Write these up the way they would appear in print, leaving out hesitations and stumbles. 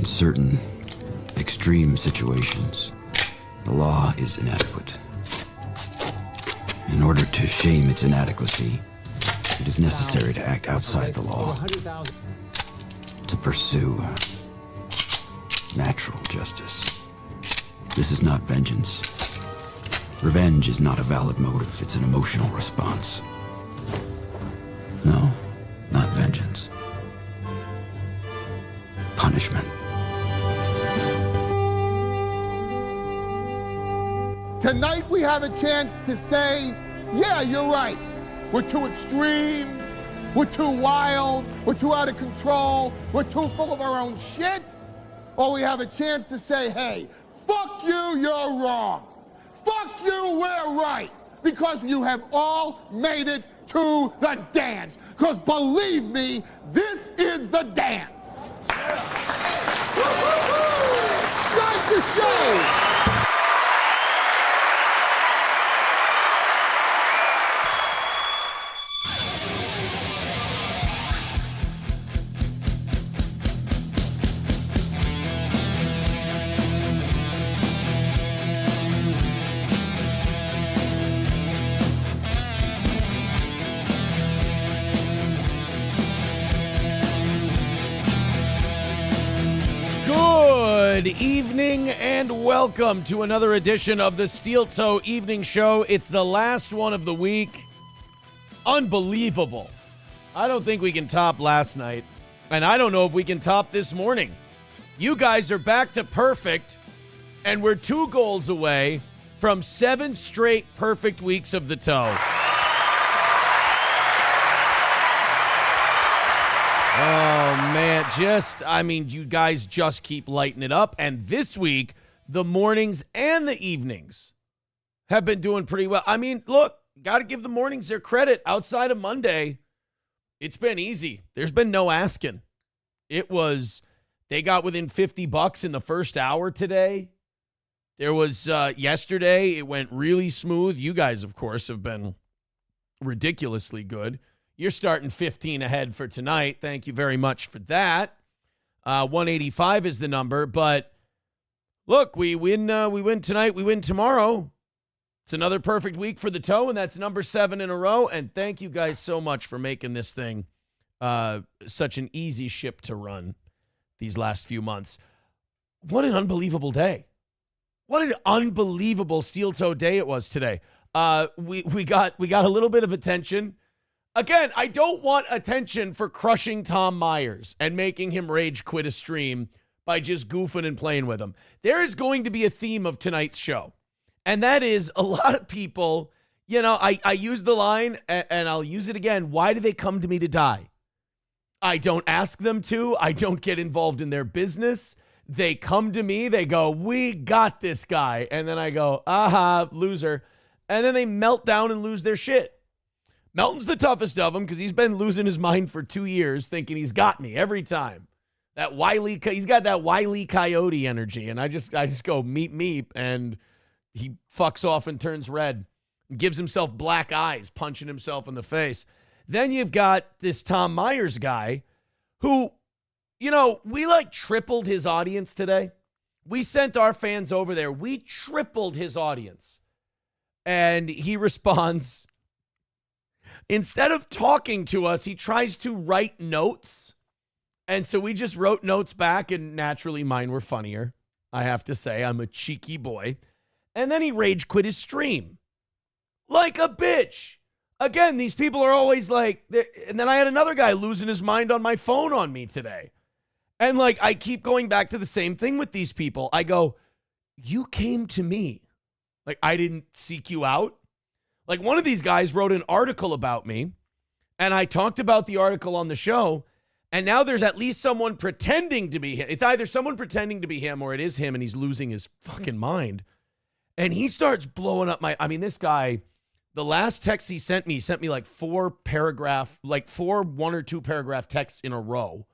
certain extreme situations, the law is inadequate. In order to shame its inadequacy, it is necessary to act outside the law, to pursue natural justice. This is not vengeance. Revenge is not a valid motive, it's an emotional response. No, not vengeance. Punishment. Tonight we have a chance to say, yeah, you're right. We're too extreme, we're too wild, we're too out of control, we're too full of our own shit. Or we have a chance to say, hey, fuck you, you're wrong. Fuck you, we're right. Because you have all made it to the dance. Because believe me, this is the dance. Start the show. Good evening and welcome to another edition of the Steel Toe Evening Show. It's the last one of the week. Unbelievable. I don't think we can top last night, and I don't know if we can top this morning. You guys are back to perfect, and we're 2 goals away from 7 straight perfect weeks of the Toe. Oh, man, you guys just keep lighting it up. And this week, the mornings and the evenings have been doing pretty well. I mean, look, got to give the mornings their credit. Outside of Monday, it's been easy. There's been no asking. They got within $50 in the first hour today. There was, yesterday, it went really smooth. You guys, of course, have been ridiculously good. You're starting 15 ahead for tonight. Thank you very much for that. 185 is the number. But look, we win tonight. We win tomorrow. It's another perfect week for the Toe, and that's number 7 in a row. And thank you guys so much for making this thing such an easy ship to run these last few months. What an unbelievable day. What an unbelievable Steel Toe day it was today. We got a little bit of attention. Again, I don't want attention for crushing Tom Myers and making him rage quit a stream by just goofing and playing with him. There is going to be a theme of tonight's show, and that is a lot of people, I use the line, and I'll use it again. Why do they come to me to die? I don't ask them to. I don't get involved in their business. They come to me. They go, we got this guy. And then I go, aha, loser. And then they melt down and lose their shit. Melton's the toughest of them because he's been losing his mind for 2 years thinking he's got me every time. He's got that Wile E. Coyote energy, and I just go meep meep, and he fucks off and turns red and gives himself black eyes, punching himself in the face. Then you've got this Tom Myers guy who, we tripled his audience today. We sent our fans over there. We tripled his audience. And he responds, instead of talking to us, he tries to write notes. And so we just wrote notes back, and naturally mine were funnier. I have to say, I'm a cheeky boy. And then he rage quit his stream. Like a bitch. Again, these people are always like, and then I had another guy losing his mind on my phone on me today. And I keep going back to the same thing with these people. I go, you came to me. I didn't seek you out. One of these guys wrote an article about me, and I talked about the article on the show, and now there's at least someone pretending to be him. It's either someone pretending to be him or it is him, and he's losing his fucking mind. And he starts blowing up this guy, the last text he sent me 4 1 or 2 paragraph texts in a row.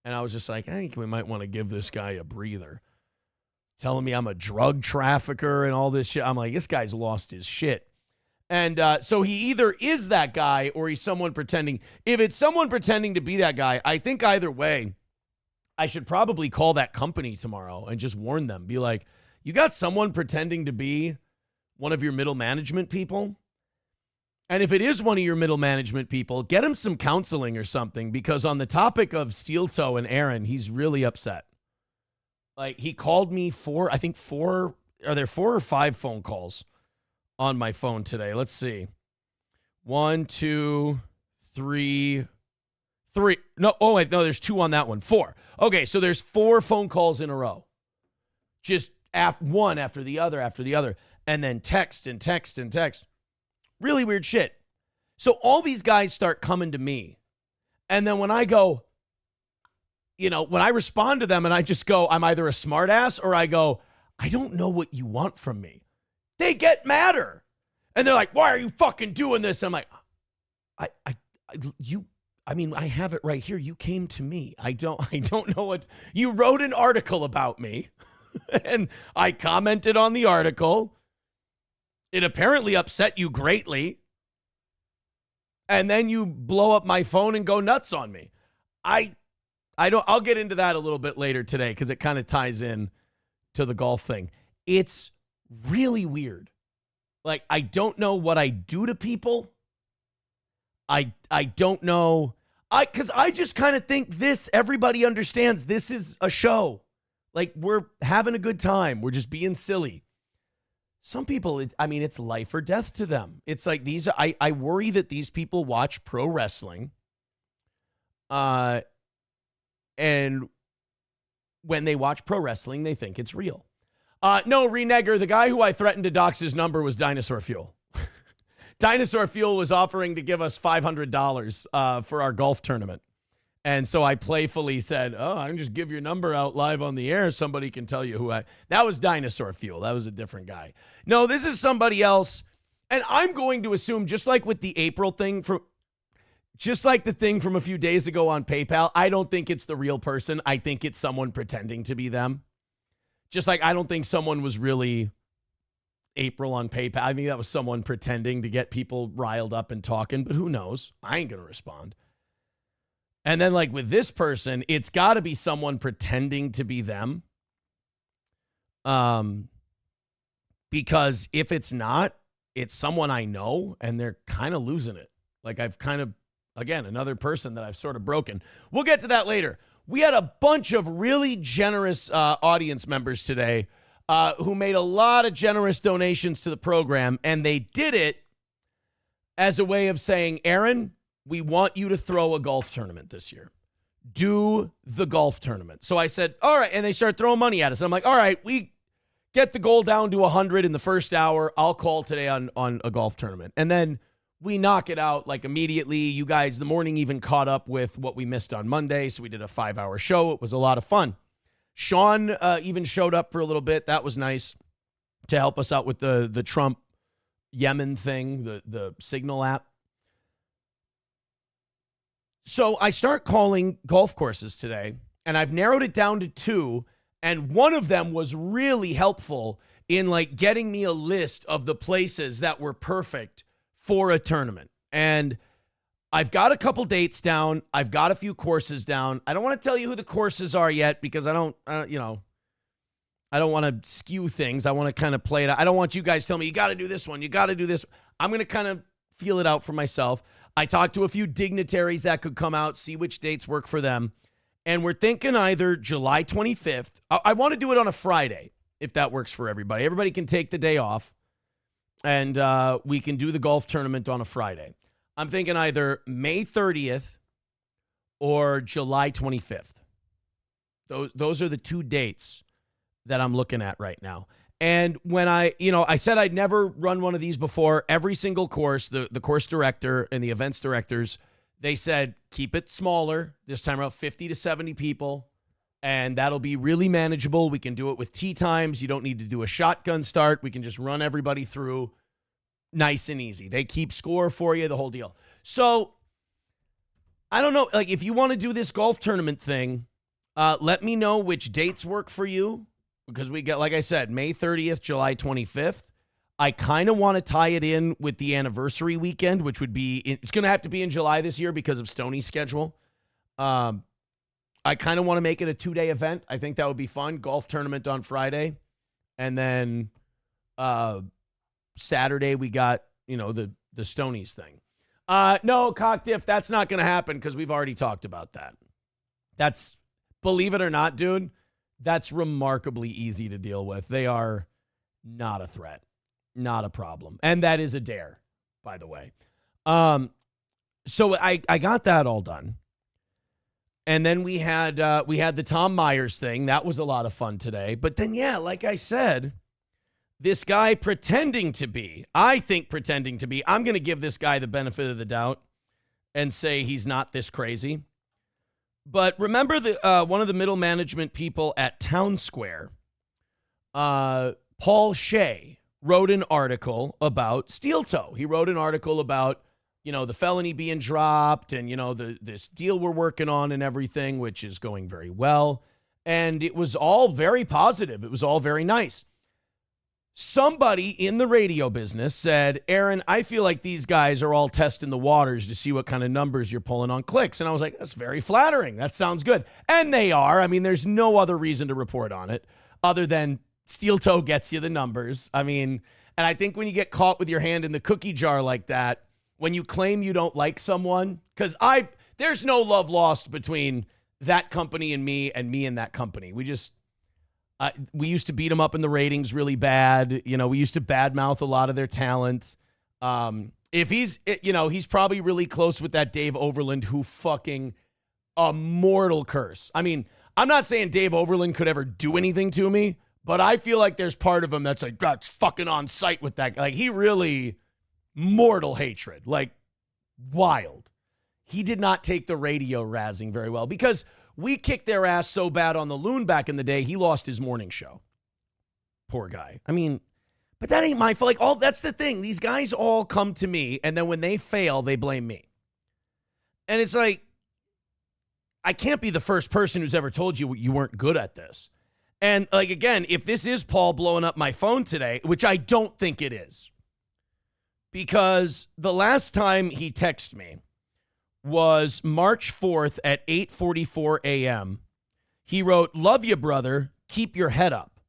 And I was just like, I think we might want to give this guy a breather. Telling me I'm a drug trafficker and all this shit. I'm like, this guy's lost his shit. And so he either is that guy or he's someone pretending. If it's someone pretending to be that guy, I think either way, I should probably call that company tomorrow and just warn them. Be like, you got someone pretending to be one of your middle management people? And if it is one of your middle management people, get him some counseling or something, because on the topic of Steel Toe and Aaron, he's really upset. Like, he called me are there 4 or 5 phone calls on my phone today? Let's see. 1, 2, 3. No, oh, wait, no, there's 2 on that one. 4. Okay, so there's 4 phone calls in a row. Just one after the other, and then text and text and text. Really weird shit. So all these guys start coming to me. And then when I go, when I respond to them and I just go, I'm either a smartass or I go, I don't know what you want from me, they get madder. And they're like, why are you fucking doing this? And I'm like, I have it right here. You came to me. I don't know what you wrote an article about me. And I commented on the article. It apparently upset you greatly. And then you blow up my phone and go nuts on me. I'll get into that a little bit later today because it kind of ties in to the golf thing. It's really weird. Like, I don't know what I do to people. I don't know. Because I just kind of think everybody understands this is a show. Like, we're having a good time. We're just being silly. Some people, it's life or death to them. It's like I worry that these people watch pro wrestling. And when they watch pro wrestling, they think it's real. No, Renegger, the guy who I threatened to dox his number was Dinosaur Fuel. Dinosaur Fuel was offering to give us $500 for our golf tournament. And so I playfully said, I can just give your number out live on the air. Somebody can tell you that was Dinosaur Fuel. That was a different guy. No, this is somebody else. And I'm going to assume, just like with the April thing, just like the thing from a few days ago on PayPal, I don't think it's the real person. I think it's someone pretending to be them. Just like I don't think someone was really April on PayPal. I think that was someone pretending to get people riled up and talking, but who knows? I ain't going to respond. And then, like, with this person, it's got to be someone pretending to be them. Because if it's not, it's someone I know, and they're kind of losing it. Like, I've kind of, again, another person that I've sort of broken. We'll get to that later. We had a bunch of really generous audience members today who made a lot of generous donations to the program, and they did it as a way of saying, Aaron, we want you to throw a golf tournament this year. Do the golf tournament. So I said, all right. And they start throwing money at us. And I'm like, all right, we get the goal down to 100 in the first hour. I'll call today on a golf tournament. And then we knock it out like immediately. You guys, the morning even caught up with what we missed on Monday. So we did a 5-hour show. It was a lot of fun. Sean even showed up for a little bit. That was nice to help us out with the Trump Yemen thing, the Signal app. So I start calling golf courses today, and I've narrowed it down to 2, and one of them was really helpful in like getting me a list of the places that were perfect for a tournament. And I've got a couple dates down. I've got a few courses down. I don't want to tell you who the courses are yet because I don't want to skew things. I want to kind of play it out. I don't want you guys telling me, you got to do this one. You got to do this. I'm going to kind of feel it out for myself. I talked to a few dignitaries that could come out, see which dates work for them. And we're thinking either July 25th. I want to do it on a Friday, if that works for everybody. Everybody can take the day off, and we can do the golf tournament on a Friday. I'm thinking either May 30th or July 25th. Those are the 2 dates that I'm looking at right now. And when I said I'd never run one of these before, every single course, the course director and the events directors, they said, keep it smaller. This time around, 50 to 70 people, and that'll be really manageable. We can do it with tee times. You don't need to do a shotgun start. We can just run everybody through nice and easy. They keep score for you, the whole deal. So I don't know, like if you want to do this golf tournament thing, let me know which dates work for you. Because we get, like I said, May 30th, July 25th. I kind of want to tie it in with the anniversary weekend, which would be, it's going to have to be in July this year because of Stoney's schedule. I I kind of want to make it a 2-day event. I think that would be fun. Golf tournament on Friday. And then Saturday we got, the Stonies thing. No, Cock Diff, that's not going to happen because we've already talked about that. That's, believe it or not, dude, that's remarkably easy to deal with. They are not a threat, not a problem. And that is a dare, by the way. So I got that all done. And then we had the Tom Myers thing. That was a lot of fun today. But then, yeah, like I said, this guy pretending to be, I'm going to give this guy the benefit of the doubt and say he's not this crazy. But remember one of the middle management people at Town Square, Paul Shea, wrote an article about Steel Toe. He wrote an article about, the felony being dropped and, this deal we're working on and everything, which is going very well. And it was all very positive. It was all very nice. Somebody in the radio business said, Aaron, I feel like these guys are all testing the waters to see what kind of numbers you're pulling on clicks. And I was like, that's very flattering. That sounds good. And they are. I mean, there's no other reason to report on it other than Steel Toe gets you the numbers. I mean, and I think when you get caught with your hand in the cookie jar like that, when you claim you don't like someone, because there's no love lost between that company and me and that company. We used to beat them up in the ratings really bad. We used to badmouth a lot of their talent. If he's probably really close with that Dave Overland, who fucking a mortal curse. I mean, I'm not saying Dave Overland could ever do anything to me, but I feel like there's part of him that's like, that's fucking on sight with that. Like, he really mortal hatred, like wild. He did not take the radio razzing very well because we kicked their ass so bad on the Loon back in the day, he lost his morning show. Poor guy. I mean, but that ain't my fault. Like, that's the thing. These guys all come to me, and then when they fail, they blame me. And it's like, I can't be the first person who's ever told you you weren't good at this. And, like, again, if this is Paul blowing up my phone today, which I don't think it is, because the last time he texted me was March 4th at 8:44 a.m. He wrote, "Love you, brother. Keep your head up."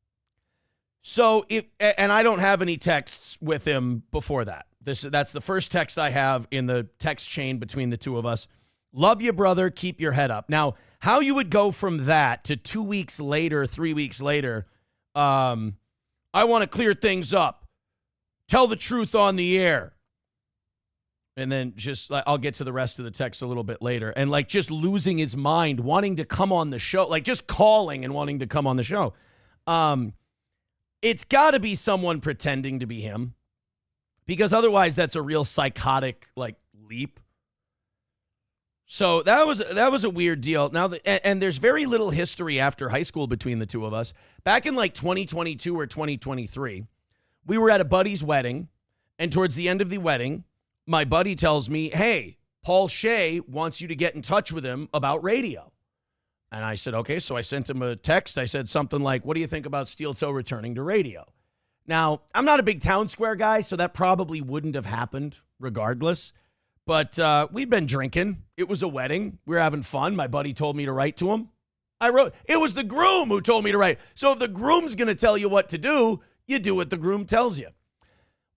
So and I don't have any texts with him before that. That's the first text I have in the text chain between the two of us. Love you, brother. Keep your head up. Now, how you would go from that to 2 weeks later, 3 weeks later, I want to clear things up. Tell the truth on the air. And then just, I'll get to the rest of the text a little bit later. And like just losing his mind, wanting to come on the show, like just calling and wanting to come on the show. It's got to be someone pretending to be him, because otherwise that's a real psychotic like leap. So that was a weird deal. Now, and there's very little history after high school between the two of us. Back in like 2022 or 2023, we were at a buddy's wedding, and towards the end of the wedding, my buddy tells me, hey, Paul Shea wants you to get in touch with him about radio. And I said, okay. So I sent him a text. I said something like, what do you think about Steel Toe returning to radio? Now, I'm not a big Town Square guy, so that probably wouldn't have happened regardless. But we'd been drinking. It was a wedding. We were having fun. My buddy told me to write to him. I wrote. It was the groom who told me to write. So if the groom's going to tell you what to do, you do what the groom tells you.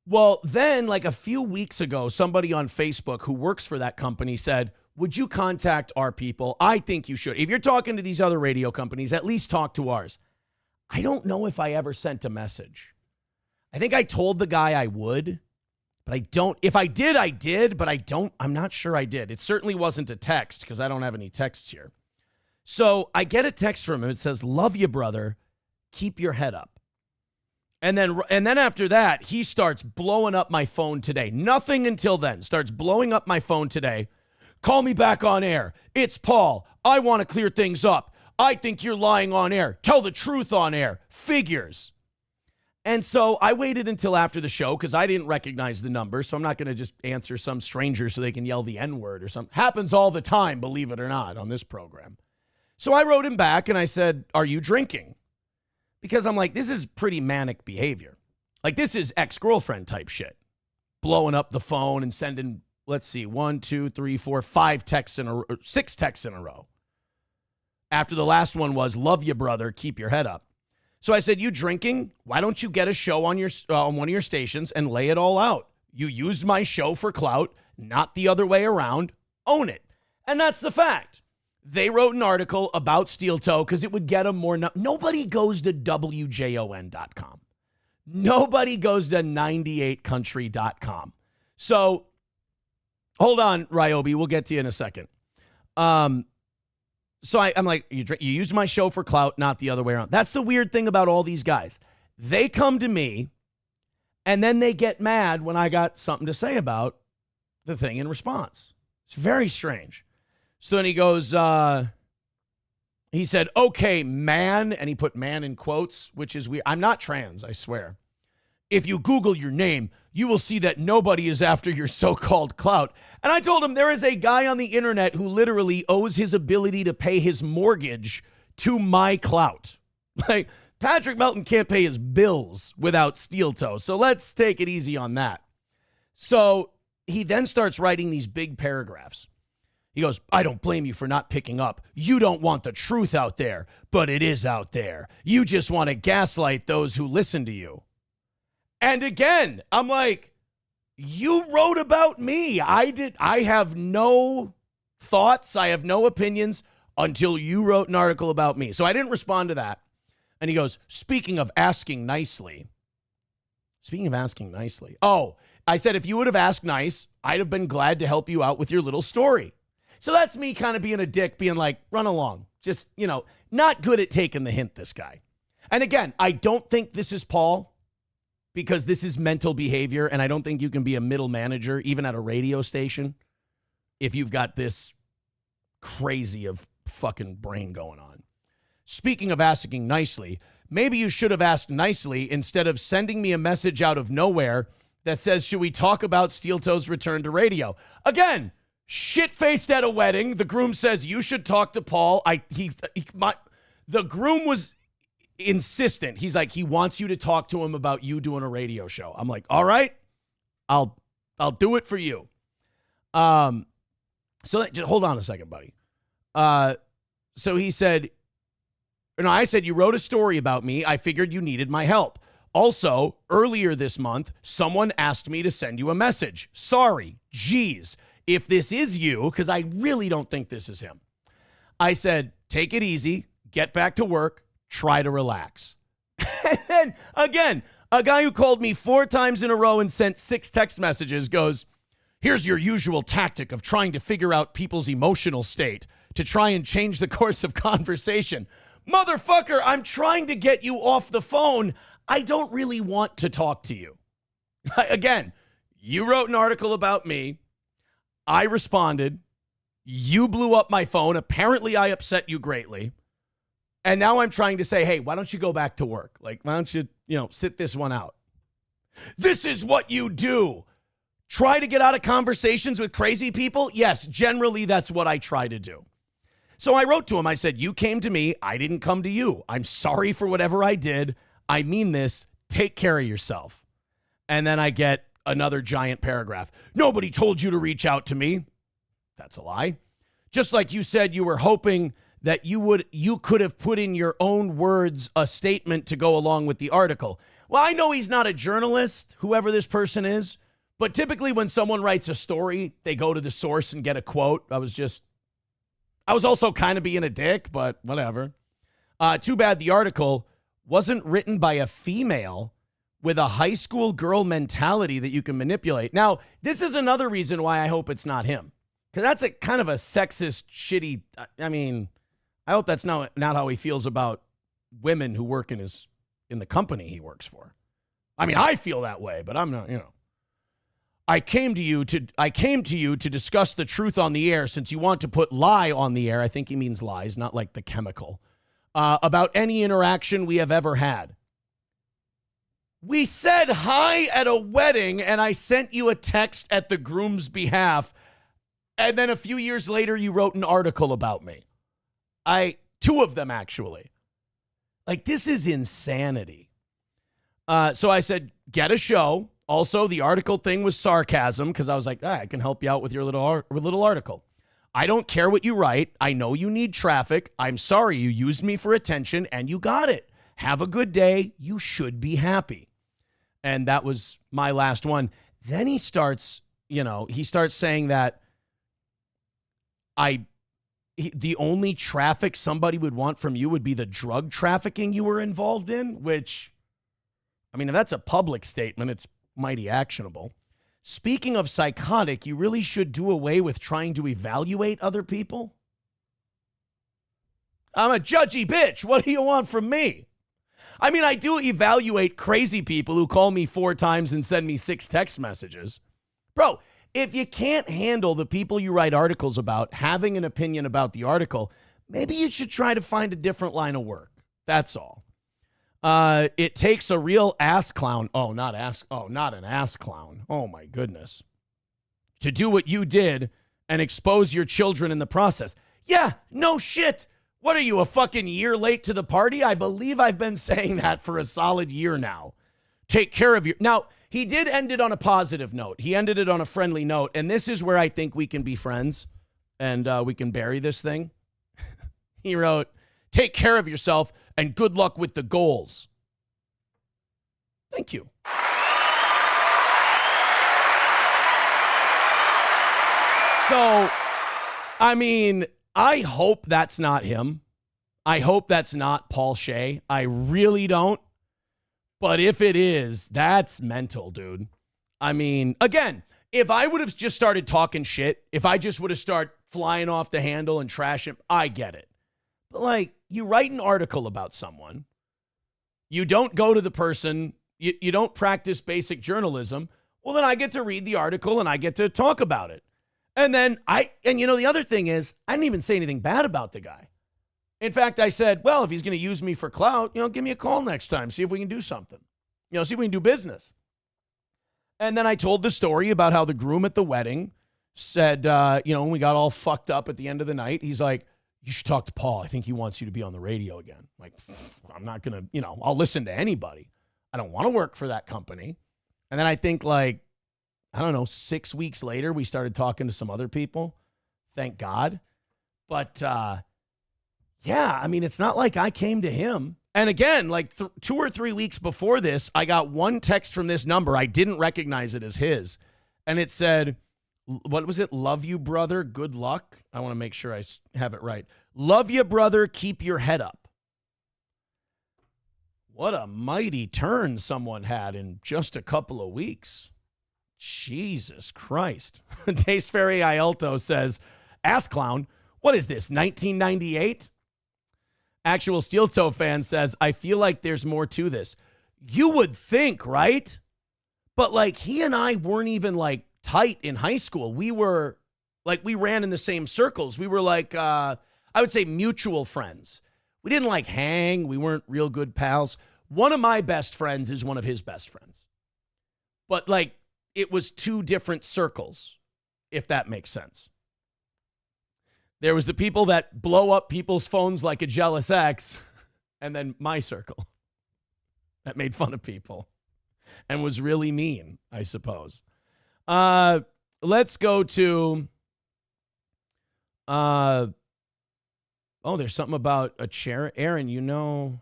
Well, then, like a few weeks ago, somebody on Facebook who works for that company said, would you contact our people? I think you should. If you're talking to these other radio companies, at least talk to ours. I don't know if I ever sent a message. I think I told the guy I would, but I don't. If I did, I did, but I'm not sure I did. It certainly wasn't a text because I don't have any texts here. So I get a text from him. It says, love you, brother. Keep your head up. And then after that, he starts blowing up my phone today. Nothing until then. Starts blowing up my phone today. Call me back on air. It's Paul. I want to clear things up. I think you're lying on air. Tell the truth on air. Figures. And so I waited until after the show because I didn't recognize the number. So I'm not going to just answer some stranger so they can yell the N-word or something. Happens all the time, believe it or not, on this program. So I wrote him back and I said, are you drinking? Because I'm like, this is pretty manic behavior. Like, this is ex-girlfriend type shit. Blowing up the phone and sending, let's see, 1, 2, 3, 4, 5 texts in a row, 6 texts in a row. after the last one was, love you, brother, keep your head up. So I said, you drinking? Why don't you get a show on on one of your stations and lay it all out? You used my show for clout, not the other way around. Own it. And that's the fact. They wrote an article about Steel Toe because it would get them more. Nobody goes to WJON.com. Nobody goes to 98country.com. So hold on, Ryobi. We'll get to you in a second. So I'm like, you use my show for clout, not the other way around. That's the weird thing about all these guys. They come to me, and then they get mad when I got something to say about the thing in response. It's very strange. So then he goes, he said, okay, man, and he put man in quotes, which is weird. I'm not trans, I swear. If you Google your name, you will see that nobody is after your so-called clout. And I told him there is a guy on the internet who literally owes his ability to pay his mortgage to my clout. Like, Patrick Melton can't pay his bills without Steel Toe. So let's take it easy on that. So he then starts writing these big paragraphs. He goes, I don't blame you for not picking up. You don't want the truth out there, but it is out there. You just want to gaslight those who listen to you. And again, I'm like, you wrote about me. I have no thoughts. I have no opinions until you wrote an article about me. So I didn't respond to that. And he goes, speaking of asking nicely. Oh, I said, if you would have asked nice, I'd have been glad to help you out with your little story. So that's me kind of being a dick, being like, run along. Just, not good at taking the hint, this guy. And again, I don't think this is Paul, because this is mental behavior, and I don't think you can be a middle manager, even at a radio station, if you've got this crazy of fucking brain going on. Speaking of asking nicely, maybe you should have asked nicely instead of sending me a message out of nowhere that says, should we talk about Steel Toe's return to radio? Again, shit-faced at a wedding. The groom says, you should talk to Paul. The groom was insistent. He's like, he wants you to talk to him about you doing a radio show. I'm like, all right, I'll do it for you. So just hold on a second, buddy. So he said, I said, you wrote a story about me. I figured you needed my help. Also, earlier this month, someone asked me to send you a message. Sorry. Geez. If this is you, because I really don't think this is him. I said, take it easy, get back to work, try to relax. And then, again, a guy who called me 4 times in a row and sent 6 text messages goes, here's your usual tactic of trying to figure out people's emotional state to try and change the course of conversation. Motherfucker, I'm trying to get you off the phone. I don't really want to talk to you. Again, you wrote an article about me. I responded. You blew up my phone. Apparently, I upset you greatly. And now I'm trying to say, hey, why don't you go back to work? Like, why don't you, sit this one out? This is what you do. Try to get out of conversations with crazy people? Yes, generally, that's what I try to do. So I wrote to him. I said, you came to me. I didn't come to you. I'm sorry for whatever I did. I mean this. Take care of yourself. And then I get another giant paragraph. Nobody told you to reach out to me. That's a lie. Just like you said you were hoping that you could have put in your own words a statement to go along with the article. Well, I know he's not a journalist, whoever this person is, but typically when someone writes a story, they go to the source and get a quote. I was also kind of being a dick, but whatever. Too bad the article wasn't written by a female with a high school girl mentality that you can manipulate. Now, this is another reason why I hope it's not him. Because that's a kind of a sexist, shitty, I hope that's not how he feels about women who work in the company he works for. I feel that way, but I'm not, I came to you to discuss the truth on the air since you want to put lie on the air. I think he means lies, not like the chemical. About any interaction we have ever had. We said hi at a wedding, and I sent you a text at the groom's behalf, and then a few years later, you wrote an article about me. 2 of them, actually. Like, this is insanity. So I said, get a show. Also, the article thing was sarcasm, because I was like, I can help you out with your little article. I don't care what you write. I know you need traffic. I'm sorry you used me for attention and you got it. Have a good day. You should be happy. And that was my last one. Then he starts saying that the only traffic somebody would want from you would be the drug trafficking you were involved in, which, I mean, if that's a public statement, it's mighty actionable. Speaking of psychotic, you really should do away with trying to evaluate other people. I'm a judgy bitch. What do you want from me? I mean, I do evaluate crazy people who call me 4 times and send me 6 text messages. Bro, if you can't handle the people you write articles about having an opinion about the article, maybe you should try to find a different line of work. That's all. It takes a real ass clown. Not an ass clown. Oh my goodness. To do what you did and expose your children in the process. Yeah, no shit. What are you, a fucking year late to the party? I believe I've been saying that for a solid year now. Take care of your... Now, he did end it on a positive note. He ended it on a friendly note. And this is where I think we can be friends and we can bury this thing. He wrote, take care of yourself and good luck with the goals. Thank you. So, I mean, I hope that's not him. I hope that's not Paul Shea. I really don't. But if it is, that's mental, dude. I mean, again, if I would have just started talking shit, if I just would have started flying off the handle and trashing, I get it. But like, you write an article about someone, you don't go to the person, you don't practice basic journalism, well, then I get to read the article and I get to talk about it. And then the other thing is, I didn't even say anything bad about the guy. In fact, I said, well, if he's going to use me for clout, give me a call next time, see if we can do something, see if we can do business. And then I told the story about how the groom at the wedding said, when we got all fucked up at the end of the night, he's like, you should talk to Paul. I think he wants you to be on the radio again. Like, I'm not going to, I'll listen to anybody. I don't want to work for that company. And then I think 6 weeks later, we started talking to some other people. Thank God. But, yeah, I mean, it's not like I came to him. And again, 2 or 3 weeks before this, I got one text from this number. I didn't recognize it as his. And it said, what was it? Love you, brother. Good luck. I want to make sure I have it right. Love you, brother. Keep your head up. What a mighty turn someone had in just a couple of weeks. Jesus Christ. Taste Fairy Ielto says, ass clown, what is this, 1998? Actual Steel Toe fan says, I feel like there's more to this. You would think, right? But he and I weren't even tight in high school. We were we ran in the same circles. We were I would say mutual friends. We didn't hang. We weren't real good pals. One of my best friends is one of his best friends. But it was 2 different circles, if that makes sense. There was the people that blow up people's phones like a jealous ex, and then my circle that made fun of people and was really mean, I suppose. Let's go to, there's something about a charity. Aaron,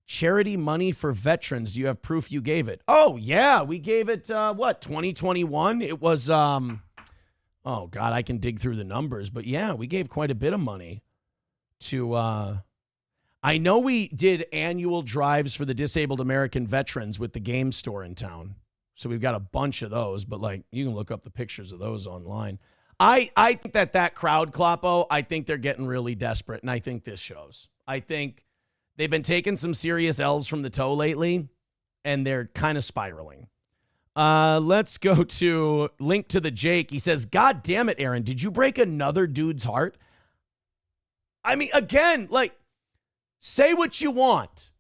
charity money for veterans. Do you have proof you gave it? Oh, yeah. We gave it, 2021? It was, oh, God, I can dig through the numbers. But, yeah, we gave quite a bit of money to, I know we did annual drives for the disabled American veterans with the game store in town. So we've got a bunch of those. But, you can look up the pictures of those online. I think that crowd, Kloppo, I think they're getting really desperate. And I think this shows. I think they've been taking some serious L's from the toe lately, and they're kind of spiraling. Let's go to Link to the Jake. He says, God damn it, Aaron, did you break another dude's heart? I mean, again, say what you want,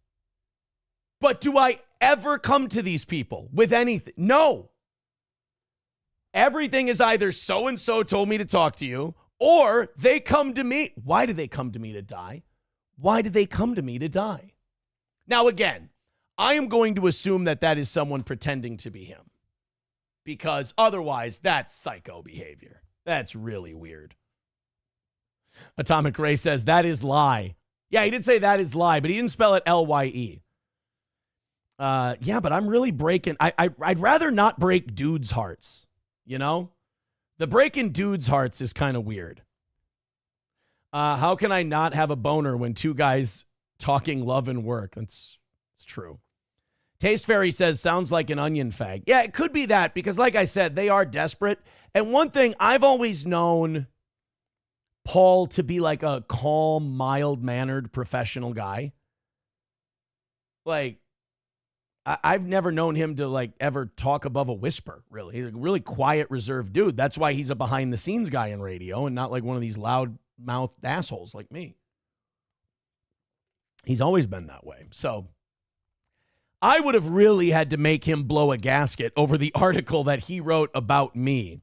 but do I ever come to these people with anything? No. Everything is either so-and-so told me to talk to you, or they come to me. Why do they come to me to die? Why did they come to me to die? Now, again, I am going to assume that is someone pretending to be him, because otherwise that's psycho behavior. That's really weird. Atomic Ray says, that is lie. Yeah, he did say that is lie, but he didn't spell it L-Y-E. Yeah, but I'm really breaking. I'd rather not break dudes' hearts, you know? The breaking dudes' hearts is kind of weird. How can I not have a boner when two guys talking love and work? It's true. Taste Fairy says, sounds like an onion fag. Yeah, it could be that because, like I said, they are desperate. And one thing, I've always known Paul to be like a calm, mild-mannered professional guy. Like, I've never known him to, like, ever talk above a whisper, really. He's a really quiet, reserved dude. That's why he's a behind-the-scenes guy in radio and not like one of these loud-mouthed assholes like me. He's always been that way. So I would have really had to make him blow a gasket over the article that he wrote about me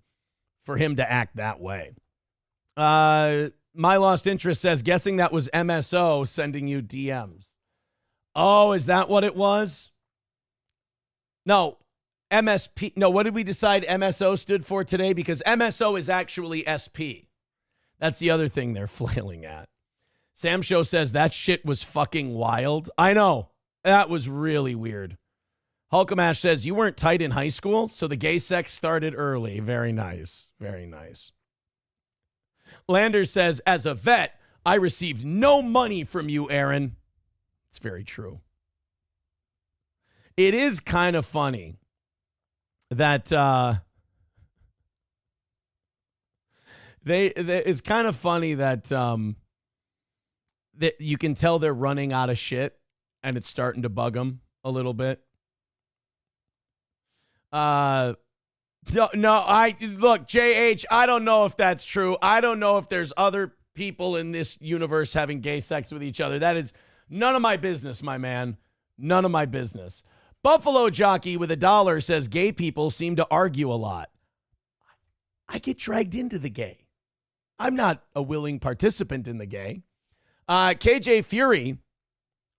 for him to act that way. My Lost Interest says, guessing that was MSO sending you DMs. Oh, is that what it was? No, MSP. No, what did we decide MSO stood for today? Because MSO is actually SP. That's the other thing they're flailing at. Sam Show says that shit was fucking wild. I know. That was really weird. Hulkamash says you weren't tight in high school, so the gay sex started early. Very nice. Very nice. Landers says, as a vet, I received no money from you, Aaron. It's very true. It is kind of funny that it's kind of funny that that you can tell they're running out of shit and it's starting to bug them a little bit. No, look, JH, I don't know if that's true. I don't know if there's other people in this universe having gay sex with each other. That is none of my business, my man. None of my business. Buffalo Jockey with $1 says gay people seem to argue a lot. I get dragged into the gay. I'm not a willing participant in the gay. KJ Fury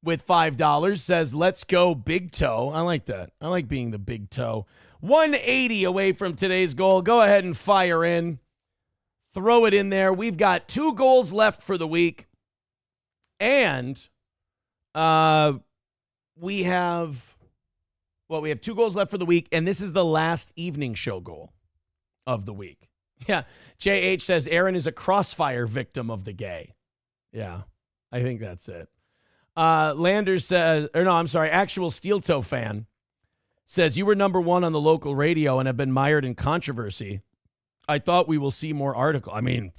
with $5 says, let's go big toe. I like that. I like being the big toe. 180 away from today's goal. Go ahead and fire in. Throw it in there. We've got 2 goals left for the week. And we have 2 goals left for the week. And this is the last evening show goal of the week. Yeah. JH says Aaron is a crossfire victim of the gay. Yeah, I think that's it. Landers says, actual Steel Toe fan says, you were number 1 on the local radio and have been mired in controversy. I thought we will see more article. I mean,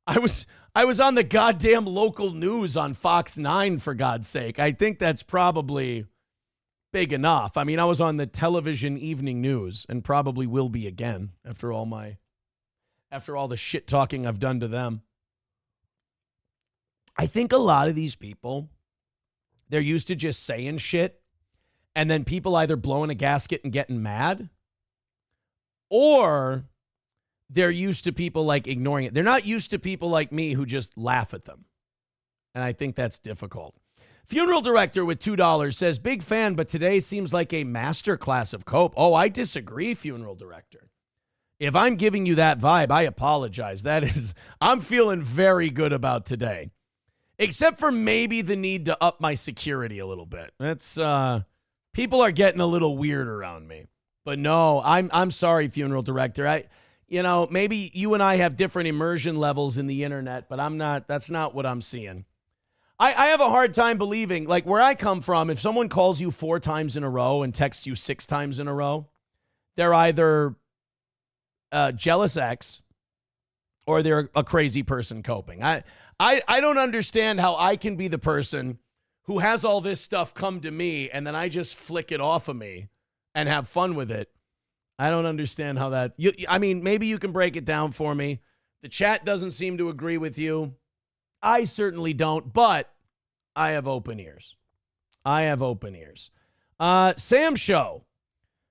I was on the goddamn local news on Fox 9, for God's sake. I think that's probably big enough. I mean, I was on the television evening news and probably will be again after all the shit talking I've done to them. I think a lot of these people, they're used to just saying shit, and then people either blowing a gasket and getting mad, or they're used to people like ignoring it. They're not used to people like me who just laugh at them. And I think that's difficult. Funeral Director with $2 says, big fan, but today seems like a masterclass of cope. Oh, I disagree, Funeral Director. If I'm giving you that vibe, I apologize. I'm feeling very good about today. Except for maybe the need to up my security a little bit. That's people are getting a little weird around me. But no, I'm sorry, Funeral Director. Maybe you and I have different immersion levels in the internet, but that's not what I'm seeing. I have a hard time believing, like where I come from, if someone calls you 4 times in a row and texts you 6 times in a row, they're either jealous ex or they're a crazy person coping. I don't understand how I can be the person who has all this stuff come to me and then I just flick it off of me and have fun with it. I don't understand how that... maybe you can break it down for me. The chat doesn't seem to agree with you. I certainly don't, but I have open ears. Sam Show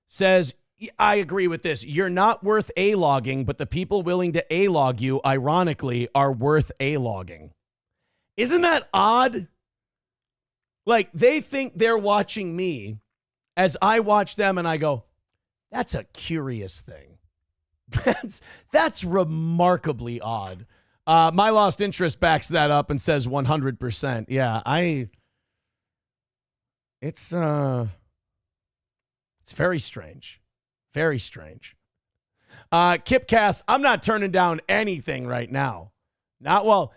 says, I agree with this. You're not worth A-logging, but the people willing to A-log you, ironically, are worth A-logging. Isn't that odd? Like, they think they're watching me as I watch them, and I go, that's a curious thing. That's remarkably odd. My lost interest backs that up and says 100%. Yeah, it's very strange. Very strange. Kip Cass, I'm not turning down anything right now. Not while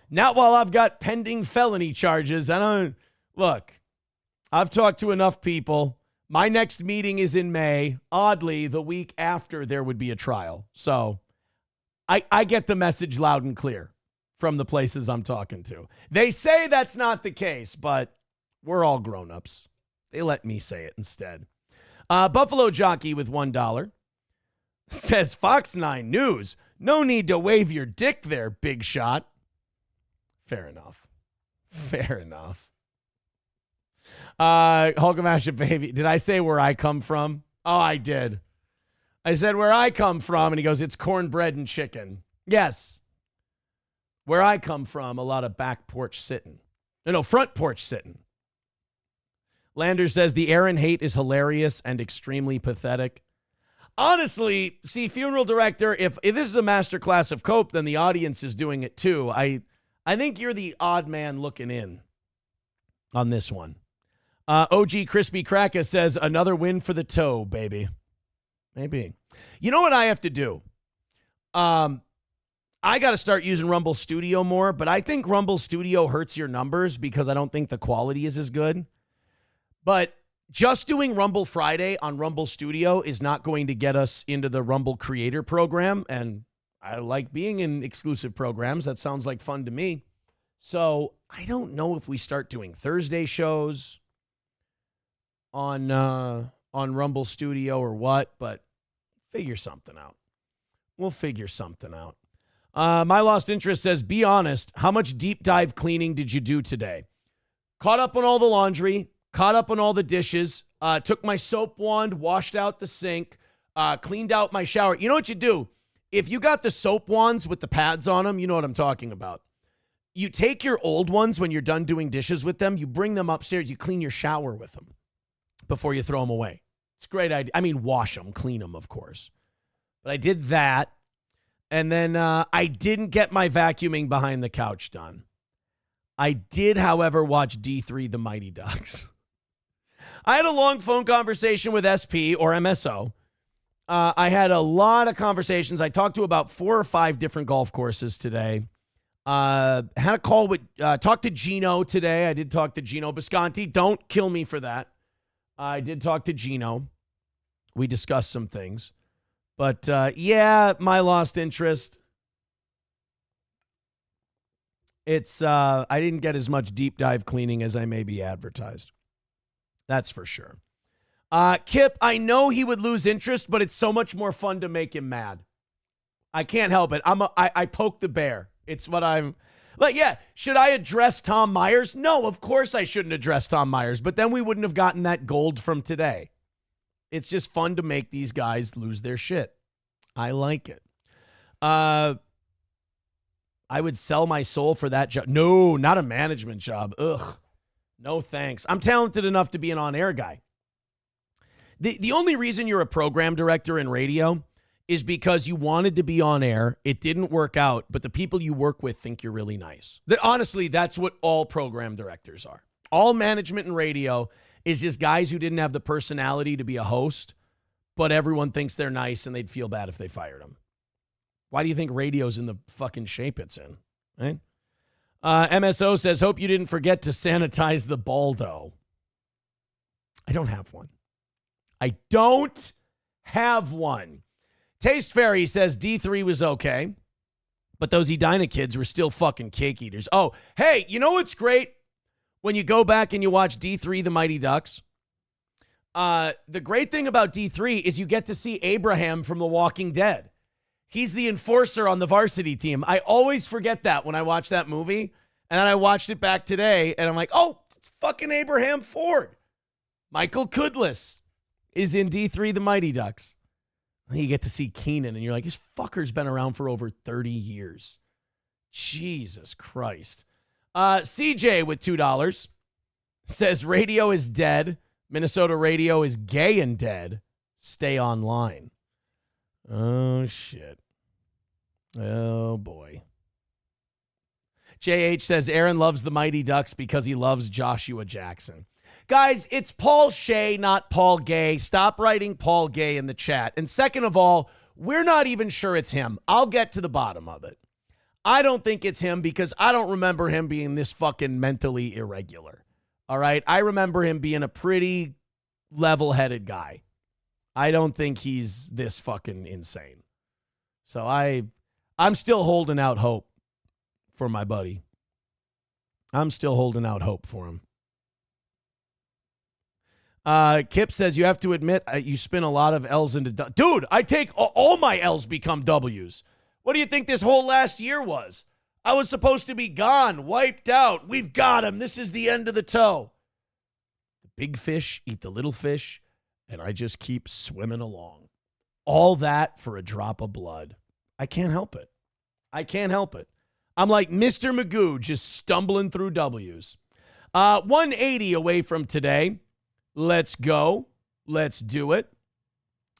I've got pending felony charges. Look, I've talked to enough people. My next meeting is in May. Oddly, the week after there would be a trial. So I get the message loud and clear from the places I'm talking to. They say that's not the case, but we're all grown-ups. They let me say it instead. Buffalo Jockey with $1 says, Fox 9 News, no need to wave your dick there, big shot. Fair enough. Fair enough. Hulkamash Baby, did I say where I come from? Oh, I did. I said where I come from, and he goes, it's cornbread and chicken. Yes. Where I come from, a lot of back porch sitting. No, front porch sitting. Lander says the Aaron hate is hilarious and extremely pathetic. Honestly, see, funeral director, if this is a masterclass of cope, then the audience is doing it too. I think you're the odd man looking in on this one. OG Crispy Cracker says another win for the toe, baby. Maybe. You know what I have to do? I got to start using Rumble Studio more, but I think Rumble Studio hurts your numbers because I don't think the quality is as good. But just doing Rumble Friday on Rumble Studio is not going to get us into the Rumble Creator program. And I like being in exclusive programs. That sounds like fun to me. So I don't know if we start doing Thursday shows on Rumble Studio or what, but figure something out. We'll figure something out. My lost interest says, be honest, how much deep dive cleaning did you do today? Caught up on all the laundry. Caught up on all the dishes, took my soap wand, washed out the sink, cleaned out my shower. You know what you do? If you got the soap wands with the pads on them, you know what I'm talking about. You take your old ones when you're done doing dishes with them, you bring them upstairs, you clean your shower with them before you throw them away. It's a great idea. I mean, wash them, clean them, of course. But I did that, and then I didn't get my vacuuming behind the couch done. I did, however, watch D3 The Mighty Ducks. I had a long phone conversation with SP or MSO. I had a lot of conversations. I talked to about 4 or 5 different golf courses today. Had a call with, talked to Gino today. I did talk to Gino Bisconti. Don't kill me for that. I did talk to Gino. We discussed some things. But yeah, my lost interest. It's, I didn't get as much deep dive cleaning as I maybe advertised. That's for sure. Kip, I know he would lose interest, but it's so much more fun to make him mad. I can't help it. I poke the bear. It's what I'm like. Yeah. Should I address Tom Myers? No, of course I shouldn't address Tom Myers, but then we wouldn't have gotten that gold from today. It's just fun to make these guys lose their shit. I like it. I would sell my soul for that job. No, not a management job. Ugh. No thanks. I'm talented enough to be an on-air guy. The only reason you're a program director in radio is because you wanted to be on air. It didn't work out, but the people you work with think you're really nice. Honestly, that's what all program directors are. All management in radio is just guys who didn't have the personality to be a host, but everyone thinks they're nice and they'd feel bad if they fired them. Why do you think radio's in the fucking shape it's in, right? MSO says, hope you didn't forget to sanitize the Baldo. I don't have one. I don't have one. Taste Fairy says D3 was okay, but those Edina kids were still fucking cake eaters. Oh, hey, you know what's great? When you go back and you watch D3 The Mighty Ducks, the great thing about D3 is you get to see Abraham from The Walking Dead. He's the enforcer on the varsity team. I always forget that when I watch that movie. And then I watched it back today, and I'm like, oh, it's fucking Abraham Ford. Michael Kudlis is in D3 The Mighty Ducks. And you get to see Keenan, and you're like, this fucker's been around for over 30 years. Jesus Christ. CJ with $2 says, radio is dead. Minnesota radio is gay and dead. Stay online. Oh, shit. Oh, boy. JH says Aaron loves the Mighty Ducks because he loves Joshua Jackson. Guys, it's Paul Shea, not Paul Gay. Stop writing Paul Gay in the chat. And second of all, we're not even sure it's him. I'll get to the bottom of it. I don't think it's him because I don't remember him being this fucking mentally irregular. All right? I remember him being a pretty level-headed guy. I don't think he's this fucking insane. So I'm still holding out hope for my buddy. I'm still holding out hope for him. Kip says, you have to admit, you spin a lot of L's into... Dude, I take... All my L's become W's. What do you think this whole last year was? I was supposed to be gone, wiped out. We've got him. This is the end of the toe. The big fish eat the little fish, and I just keep swimming along. All that for a drop of blood. I can't help it. I can't help it. I'm like Mr. Magoo, just stumbling through W's. 180 away from today. Let's go. Let's do it.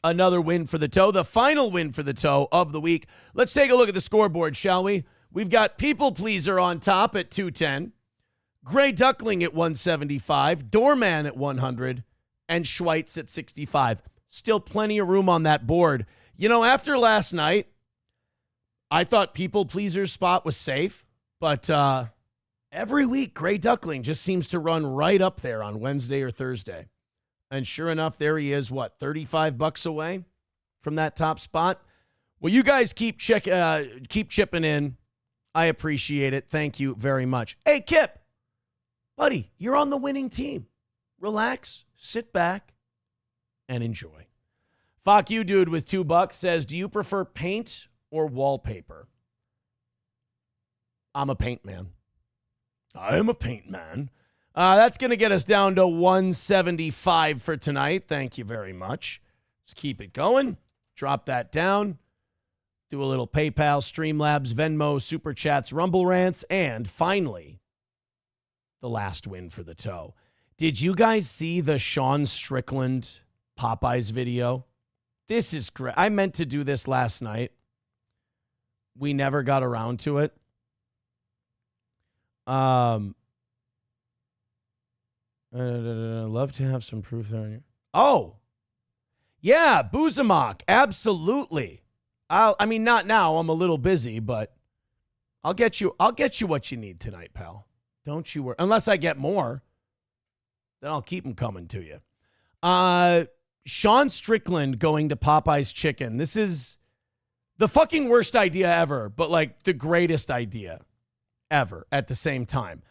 Another win for the toe. The final win for the toe of the week. Let's take a look at the scoreboard, shall we? We've got People Pleaser on top at 210. Gray Duckling at 175. Doorman at 100. And Schweitz at 65. Still plenty of room on that board. You know, after last night, I thought People Pleaser's spot was safe. But every week, Gray Duckling just seems to run right up there on Wednesday or Thursday. And sure enough, there he is, what, $35 away from that top spot? Well, you guys keep chipping in. I appreciate it. Thank you very much. Hey, Kip, buddy, you're on the winning team. Relax, sit back, and enjoy. Fuck you, dude, with $2 says, do you prefer paint or wallpaper? I'm a paint man. I am a paint man. That's going to get us down to 175 for tonight. Thank you very much. Let's keep it going. Drop that down. Do a little PayPal, Streamlabs, Venmo, Super Chats, Rumble Rants, and finally, the last win for the toe. Did you guys see the Sean Strickland Popeyes video? This is great. I meant to do this last night. We never got around to it. Love to have some proof there. Oh, yeah, Buzamok, absolutely. I mean, not now. I'm a little busy, but I'll get you what you need tonight, pal. Don't you worry. Unless I get more, then I'll keep them coming to you. Sean Strickland going to Popeye's Chicken. This is the fucking worst idea ever, but like the greatest idea ever at the same time.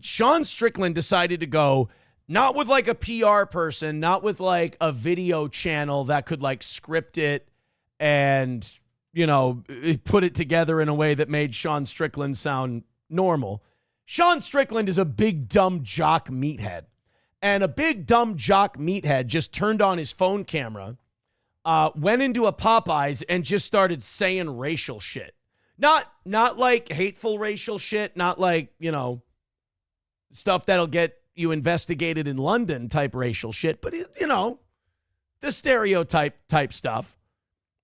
Sean Strickland decided to go not with like a PR person, not with like a video channel that could like script it and, you know, put it together in a way that made Sean Strickland sound normal. Sean Strickland is a big, dumb jock meathead. And a big, dumb jock meathead just turned on his phone camera, went into a Popeyes and just started saying racial shit. Not like hateful racial shit, not like, you know, stuff that'll get you investigated in London type racial shit, but, you know, the stereotype type stuff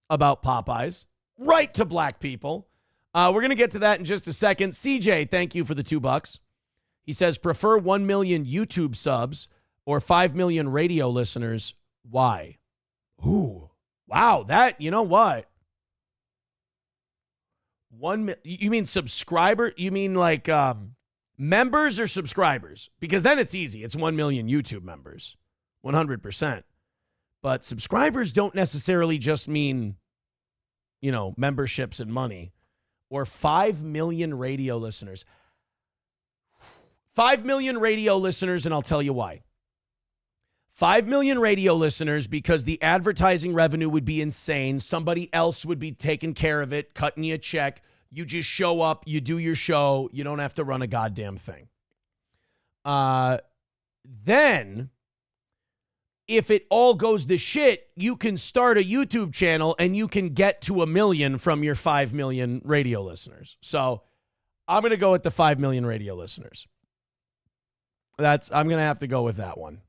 about Popeyes, right to black people. We're going to get to that in just a second. CJ, thank you for the $2. He says, prefer 1 million YouTube subs or 5 million radio listeners. Why? Ooh, wow, that, you know what? You mean subscriber? You mean like members or subscribers? Because then it's easy. It's 1 million YouTube members, 100%. But subscribers don't necessarily just mean, you know, memberships and money. Or 5 million radio listeners. 5 million radio listeners, and I'll tell you why. 5 million radio listeners because the advertising revenue would be insane. Somebody else would be taking care of it, cutting you a check. You just show up, you do your show. You don't have to run a goddamn thing. Then, if it all goes to shit, you can start a YouTube channel and you can get to 1 million from your 5 million radio listeners. So I'm going to go with the 5 million radio listeners. I'm going to have to go with that one.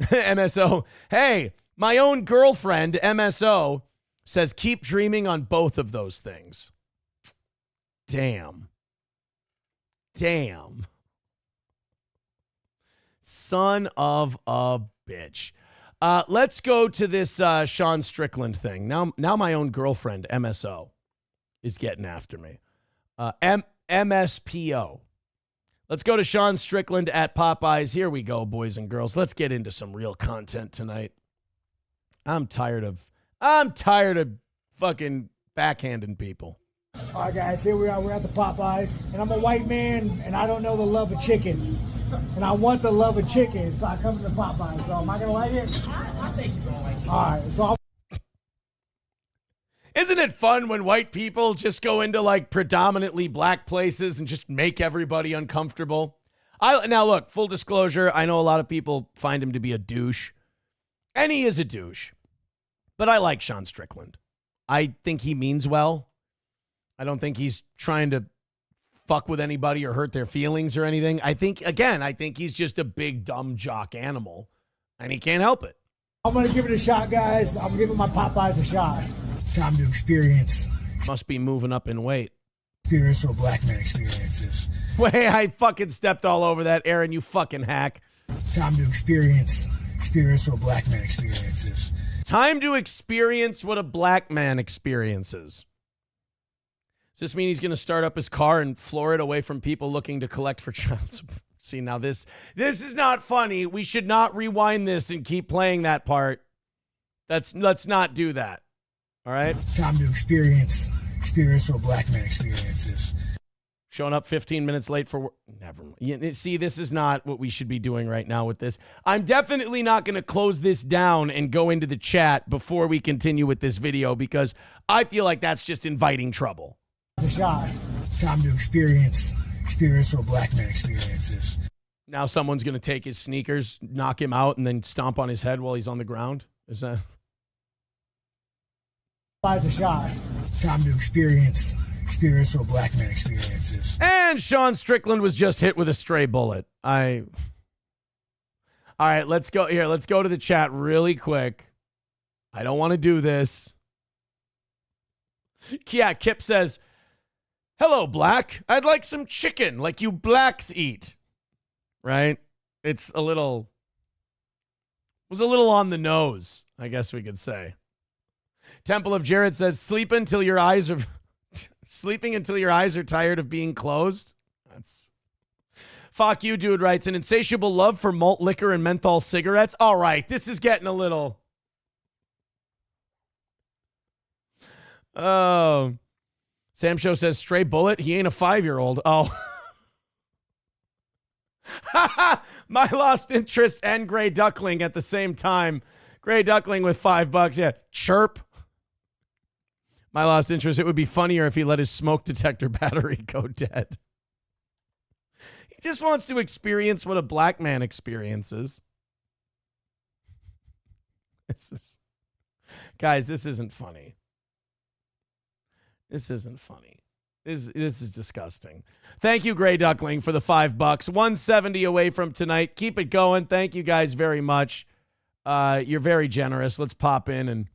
MSO, hey, My own girlfriend, MSO, says keep dreaming on both of those things. Damn. Son of a bitch. Let's go to this Sean Strickland thing. Now my own girlfriend, MSO, is getting after me. MSPO. Let's go to Sean Strickland at Popeyes. Here we go, boys and girls. Let's get into some real content tonight. I'm tired of fucking backhanding people. All right, guys, here we are. We're at the Popeyes, and I'm a white man, and I don't know the love of chicken, and I want the love of chicken, so I come to the Popeyes. So am I gonna like it? I think you're gonna like it. All right, so Isn't it fun when white people just go into like predominantly black places and just make everybody uncomfortable? Now look, full disclosure, I know a lot of people find him to be a douche, and he is a douche, but I like Sean Strickland. I think he means well. I don't think he's trying to fuck with anybody or hurt their feelings or anything. I think he's just a big, dumb jock animal, and he can't help it. I'm going to give it a shot, guys. I'm giving my Popeyes a shot. Time to experience. Must be moving up in weight. Experience what black man experiences. Wait, I fucking stepped all over that, Aaron, you fucking hack. Time to experience. Experience what black man experiences. Time to experience what a black man experiences. Does this mean he's going to start up his car and floor it away from people looking to collect for child support? See, now this is not funny. We should not rewind this and keep playing that part. Let's not do that. All right? Time to experience. Experience what black man experiences. Showing up 15 minutes late for work. Never mind. See, this is not what we should be doing right now with this. I'm definitely not going to close this down and go into the chat before we continue with this video because I feel like that's just inviting trouble. A shot. Time to experience what black man experiences. Now someone's going to take his sneakers, knock him out, and then stomp on his head while he's on the ground? Is that? A shot. Time to experience what black man experiences. And Sean Strickland was just hit with a stray bullet. All right, let's go here. Let's go to the chat really quick. I don't want to do this. Yeah, Kip says, "Hello, Black. I'd like some chicken like you blacks eat." Right? It was a little on the nose, I guess we could say. Temple of Jared says, sleeping until your eyes are tired of being closed. That's fuck you, dude. Writes an insatiable love for malt liquor and menthol cigarettes. All right, this is getting a little. Oh. Sam Show says, stray bullet. He ain't a 5-year-old. Oh. My lost interest and Gray Duckling at the same time. Gray Duckling with $5. Yeah. Chirp. My lost interest. It would be funnier if he let his smoke detector battery go dead. He just wants to experience what a black man experiences. Guys, this isn't funny. This isn't funny. This is disgusting. Thank you, Gray Duckling, for the $5. 170 away from tonight. Keep it going. Thank you guys very much. You're very generous. Let's pop in and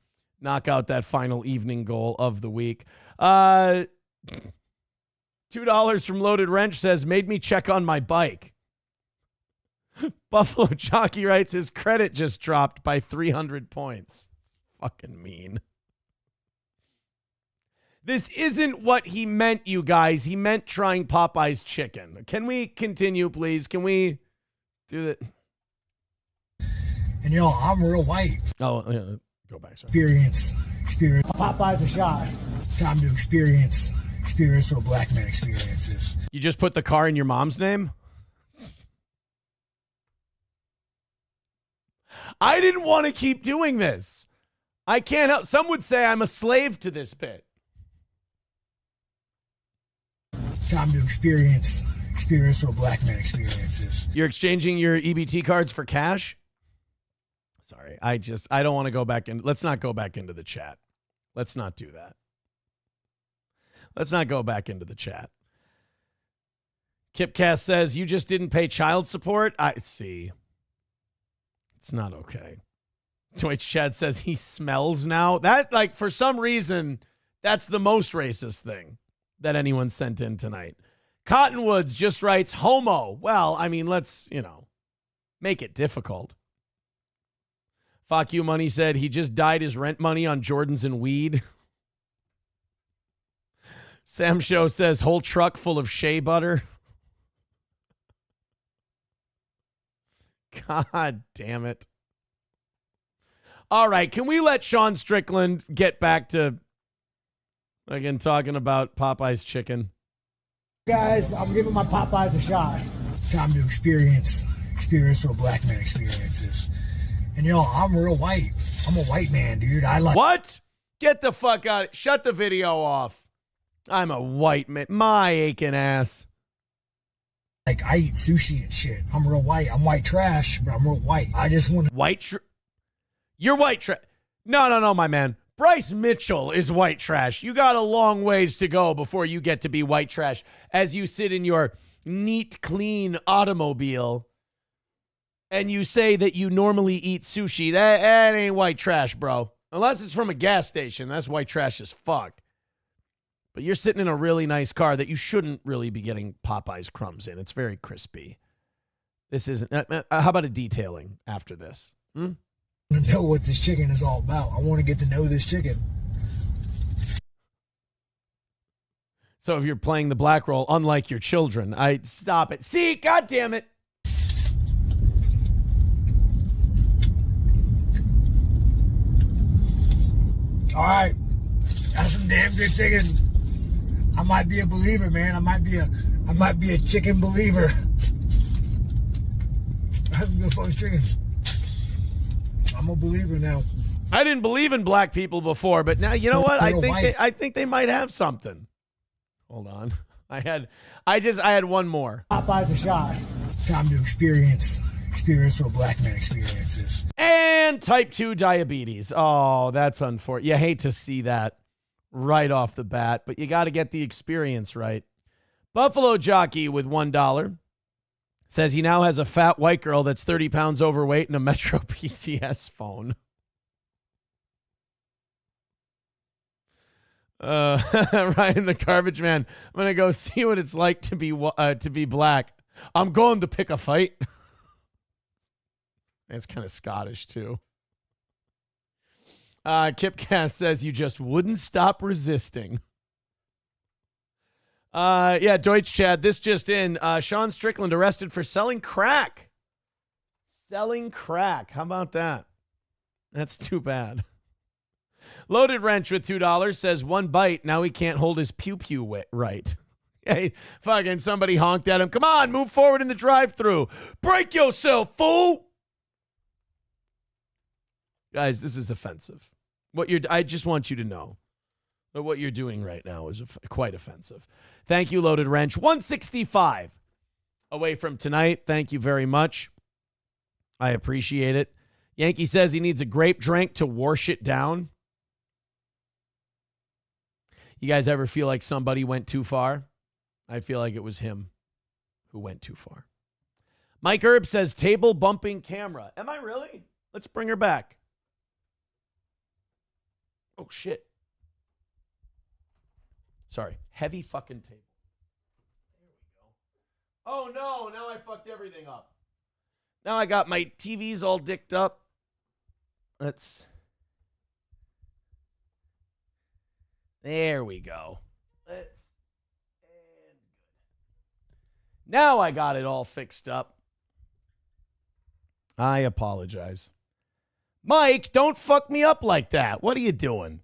knock out that final evening goal of the week. $2 from Loaded Wrench says, made me check on my bike. Buffalo Jockey writes, his credit just dropped by 300 points. Fucking mean. This isn't what he meant, you guys. He meant trying Popeye's chicken. Can we continue, please? Can we do that? And I'm real white. Oh, yeah. Go back, sorry. Experience. Popeye's a shot. Time to experience what black man experiences. You just put the car in your mom's name? I didn't want to keep doing this. I can't help. Some would say I'm a slave to this bit. Time to experience what black man experiences. You're exchanging your EBT cards for cash? Sorry, I don't want to go back in. Let's not go back into the chat. Let's not do that. Let's not go back into the chat. Kipcast says, you just didn't pay child support? I see. It's not okay. Twitch chat says he smells now. That, like, for some reason, that's the most racist thing that anyone sent in tonight. Cottonwoods just writes, homo. Well, I mean, let's, make it difficult. Fuck you money said he just dyed his rent money on Jordans and weed. Sam Show says whole truck full of shea butter. God damn it. All right, can we let Sean Strickland get back to, again, talking about Popeye's chicken? Guys, I'm giving my Popeyes a shot. Time to experience what a black man experiences. And I'm real white. I'm a white man, dude. I like. What? Get the fuck out. Shut the video off. I'm a white man. My aching ass. Like, I eat sushi and shit. I'm real white. I'm white trash, but I'm real white. I just want to. You're white trash. No, my man. Bryce Mitchell is white trash. You got a long ways to go before you get to be white trash as you sit in your neat, clean automobile and you say that you normally eat sushi. That ain't white trash, bro. Unless it's from a gas station. That's white trash as fuck. But you're sitting in a really nice car that you shouldn't really be getting Popeye's crumbs in. It's very crispy. This isn't. How about a detailing after this? to know what this chicken is all about. I want to get to know this chicken. So if you're playing the black role, unlike your children, stop it. See, God damn it. All right, that's some damn good chicken. I might be a believer, man. I might be a chicken believer. That's some good fucking chicken. I'm a believer now. I didn't believe in black people before, but now you know what? I think they might have something. Hold on. I had one more. Popeye's a shot. Time to experience what a black man experiences. And type 2 diabetes. Oh, that's unfortunate. You hate to see that right off the bat, but you got to get the experience right. Buffalo Jockey with $1 says he now has a fat white girl that's 30 pounds overweight and a Metro PCS phone. Ryan the Garbage Man, I'm going to go see what it's like to be black. I'm going to pick a fight. It's kind of Scottish, too. Kipcast says you just wouldn't stop resisting. Yeah, Deutsch Chad, this just in. Sean Strickland arrested for selling crack. Selling crack. How about that? That's too bad. Loaded Wrench with $2 says one bite. Now he can't hold his pew-pew right. Hey, fucking somebody honked at him. Come on, move forward in the drive-thru. Break yourself, fool. Guys, this is offensive. I just want you to know that what you're doing right now is quite offensive. Thank you, Loaded Wrench. 165 away from tonight. Thank you very much. I appreciate it. Yankee says he needs a grape drink to wash it down. You guys ever feel like somebody went too far? I feel like it was him who went too far. Mike Erb says table bumping camera. Am I really? Let's bring her back. Oh, shit. Sorry. Heavy fucking table. There we go. Oh, no. Now I fucked everything up. Now I got my TVs all dicked up. There we go. Now I got it all fixed up. I apologize. Mike, don't fuck me up like that. What are you doing?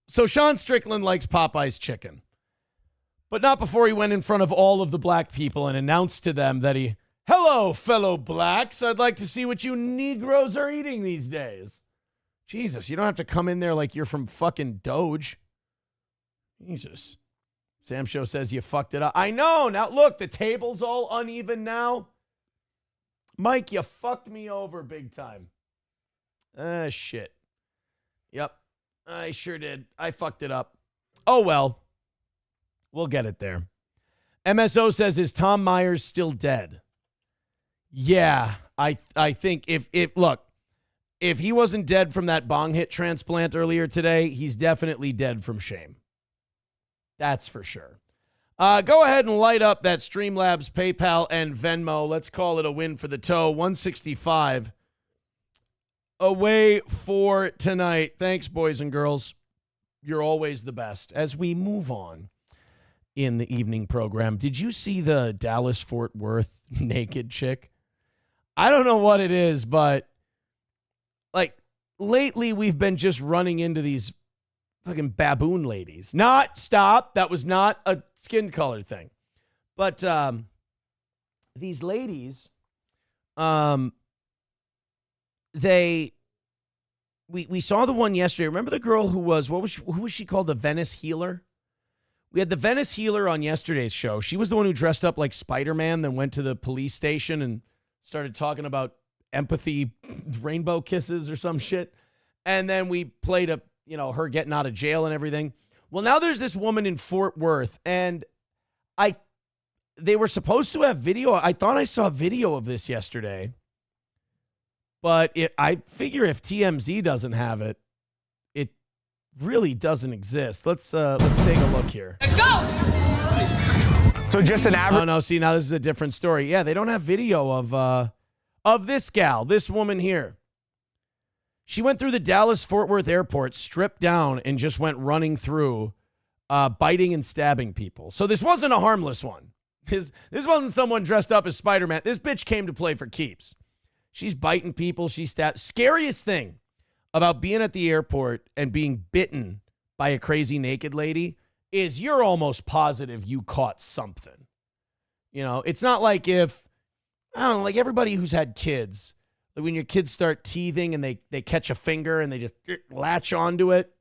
So Sean Strickland likes Popeye's chicken, but not before he went in front of all of the black people and announced to them that hello, fellow blacks. I'd like to see what you Negroes are eating these days. Jesus, you don't have to come in there like you're from fucking Doge. Jesus. Sam Show says you fucked it up. I know. Now, look, the table's all uneven now. Mike, you fucked me over big time. Shit. Yep, I sure did. I fucked it up. Oh, well. We'll get it there. MSO says, is Tom Myers still dead? Yeah, I think if look, if he wasn't dead from that bong hit transplant earlier today, he's definitely dead from shame. That's for sure. Go ahead and light up that Streamlabs, PayPal, and Venmo. Let's call it a win for the toe. 165 away for tonight. Thanks, boys and girls. You're always the best. As we move on in the evening program, did you see the Dallas-Fort Worth naked chick? I don't know what it is, but like lately we've been just running into these fucking baboon ladies. Stop. That was not a skin color thing. But these ladies, we saw the one yesterday. Remember the girl who was she called? The Venice Healer? We had the Venice Healer on yesterday's show. She was the one who dressed up like Spider-Man, then went to the police station and started talking about empathy, rainbow kisses or some shit. And then we played her getting out of jail and everything. Well, now there's this woman in Fort Worth, and they were supposed to have video. I thought I saw video of this yesterday. But I figure if TMZ doesn't have it, it really doesn't exist. Let's take a look here. Let's go! So just an average. Oh no! See, now this is a different story. Yeah, they don't have video of this gal, this woman here. She went through the Dallas-Fort Worth airport, stripped down, and just went running through, biting and stabbing people. So this wasn't a harmless one. This wasn't someone dressed up as Spider-Man. This bitch came to play for keeps. She's biting people. She stabbed. Scariest thing about being at the airport and being bitten by a crazy naked lady is you're almost positive you caught something. You know, it's not like like everybody who's had kids, like when your kids start teething and they catch a finger and they just latch onto it,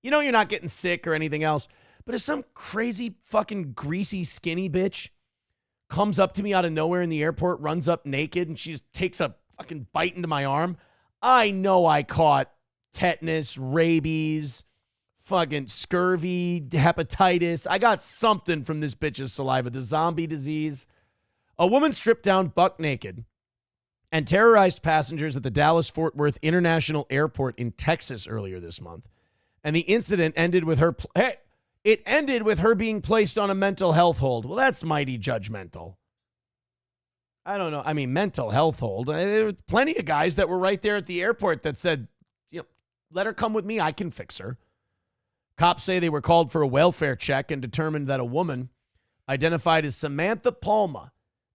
you know you're not getting sick or anything else. But if some crazy fucking greasy skinny bitch comes up to me out of nowhere in the airport, runs up naked, and she just takes a fucking bite into my arm, I know I caught tetanus, rabies, fucking scurvy, hepatitis. I got something from this bitch's saliva, the zombie disease. A woman stripped down buck naked and terrorized passengers at the Dallas-Fort Worth International Airport in Texas earlier this month. And the incident ended with her being placed on a mental health hold. Well, that's mighty judgmental. I don't know. I mean, mental health hold. There were plenty of guys that were right there at the airport that said, let her come with me. I can fix her. Cops say they were called for a welfare check and determined that a woman identified as Samantha Palma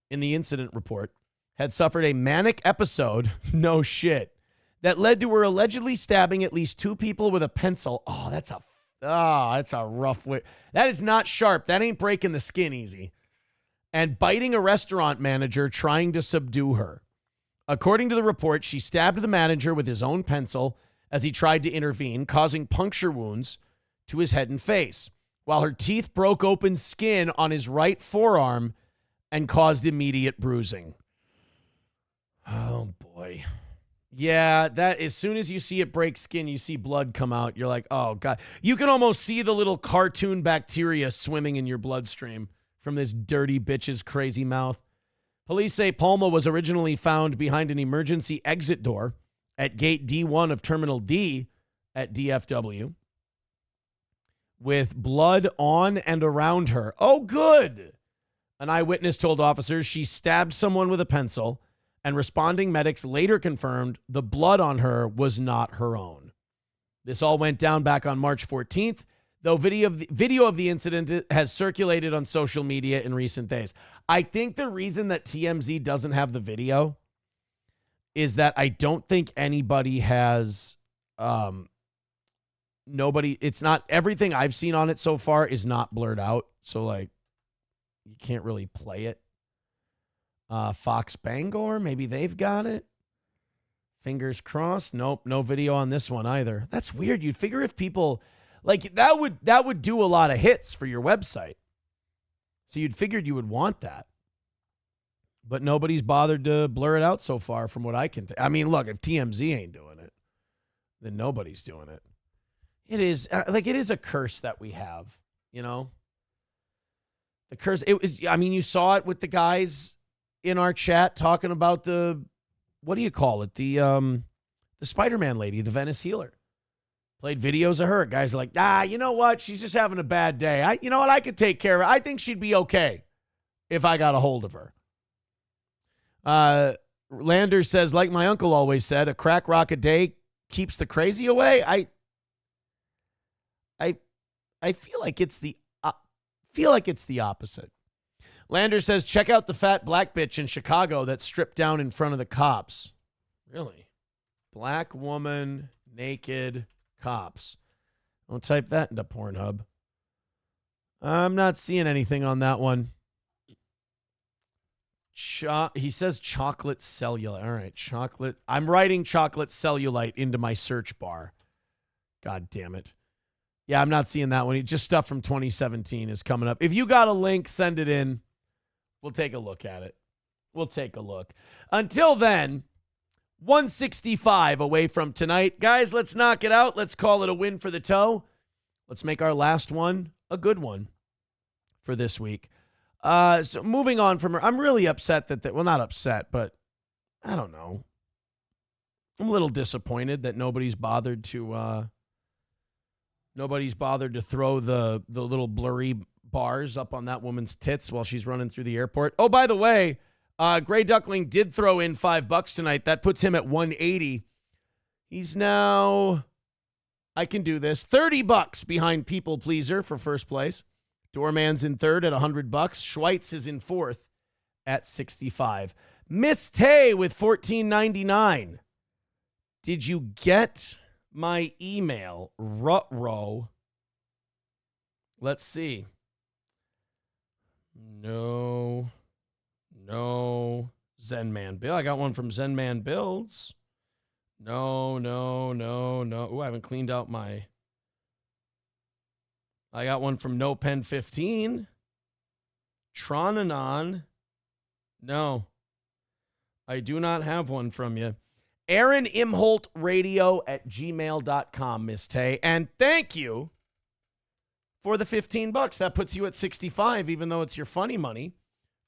in the incident report had suffered a manic episode, no shit, that led to her allegedly stabbing at least 2 people with a pencil. That's a rough way. That is not sharp. That ain't breaking the skin easy. And biting a restaurant manager trying to subdue her. According to the report, she stabbed the manager with his own pencil as he tried to intervene, causing puncture wounds to his head and face, while her teeth broke open skin on his right forearm and caused immediate bruising. Oh, boy. Yeah, that as soon as you see it break skin, you see blood come out. You're like, oh, God. You can almost see the little cartoon bacteria swimming in your bloodstream from this dirty bitch's crazy mouth. Police say Palma was originally found behind an emergency exit door at gate D1 of Terminal D at DFW with blood on and around her. Oh, good. An eyewitness told officers she stabbed someone with a pencil, and responding medics later confirmed the blood on her was not her own. This all went down back on March 14th. Though video of the incident has circulated on social media in recent days. I think the reason that TMZ doesn't have the video is that I don't think anybody has, it's not, everything I've seen on it so far is not blurred out. So, like, you can't really play it. Fox Bangor, maybe they've got it. Fingers crossed. Nope, no video on this one either. That's weird. You'd figure if people... Like, that would do a lot of hits for your website. So you'd figured you would want that. But nobody's bothered to blur it out so far from what I can tell. I mean, look, if TMZ ain't doing it, then nobody's doing it. It is, it is a curse that we have, you know? The curse, you saw it with the guys in our chat talking about what do you call it? The the Spider-Man lady, the Venice Healer. Played videos of her. Guys are like, you know what? She's just having a bad day. You know what? I could take care of her. I think she'd be okay if I got a hold of her. Lander says, like my uncle always said, a crack rock a day keeps the crazy away. I feel like it's the opposite. Lander says, check out the fat black bitch in Chicago that stripped down in front of the cops. Really? Black woman, naked, cops. Don't type that into Pornhub. I'm not seeing anything on that one. He says chocolate cellulite. All right, chocolate. I'm writing chocolate cellulite into my search bar. God damn it. Yeah, I'm not seeing that one. Just stuff from 2017 is coming up. If you got a link, send it in. We'll take a look at it. We'll take a look. Until then, 165 away from tonight. Guys, let's knock it out. Let's call it a win for the toe. Let's make our last one a good one for this week. So moving on from her, I'm really upset well, not upset, but I don't know. I'm a little disappointed that nobody's bothered to throw the little blurry bars up on that woman's tits while she's running through the airport. Oh, by the way, Gray Duckling did throw in $5 tonight. That puts him at 180. He's now, I can do this, $30 behind People Pleaser for first place. Doorman's in third at $100. Schweitz is in fourth at 65. Miss Tay with $14.99. Did you get my email? Ruh-roh. Let's see. No. Zen Man Bill. I got one from Zen Man Builds. No. Ooh, I haven't cleaned out my... I got one from No Pen 15. Tronanon. No. I do not have one from you. Aaron Imholt Radio at gmail.com, Miss Tay. And thank you for the $15. That puts you at 65, even though it's your funny money.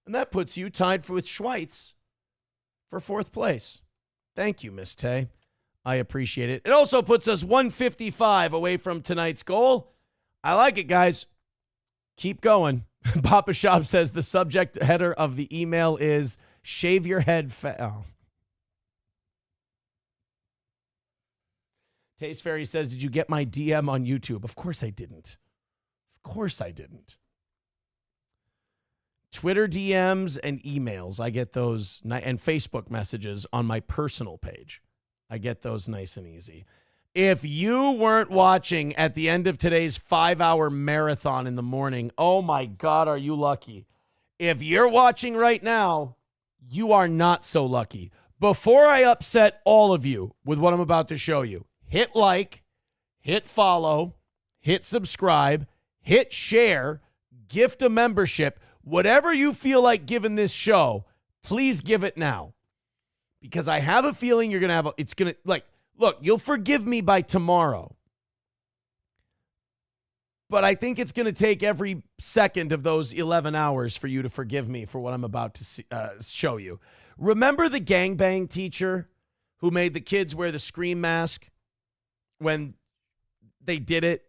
And that puts you tied with Schweitz for fourth place. Thank you, Miss Tay. I appreciate it. It also puts us 155 away from tonight's goal. I like it, guys. Keep going. Papa Shop says the subject header of the email is shave your head Oh. Taste Fairy says, did you get my DM on YouTube? Of course I didn't. Twitter DMs and emails. I get those, and Facebook messages on my personal page. I get those nice and easy. If you weren't watching at the end of today's 5-hour marathon in the morning, oh my God, are you lucky? If you're watching right now, you are not so lucky. Before I upset all of you with what I'm about to show you, hit like, hit follow, hit subscribe, hit share, gift a membership, whatever you feel like giving this show, please give it now. Because I have a feeling you're going to look, you'll forgive me by tomorrow. But I think it's going to take every second of those 11 hours for you to forgive me for what I'm about to show you. Remember the gangbang teacher who made the kids wear the scream mask when they did it?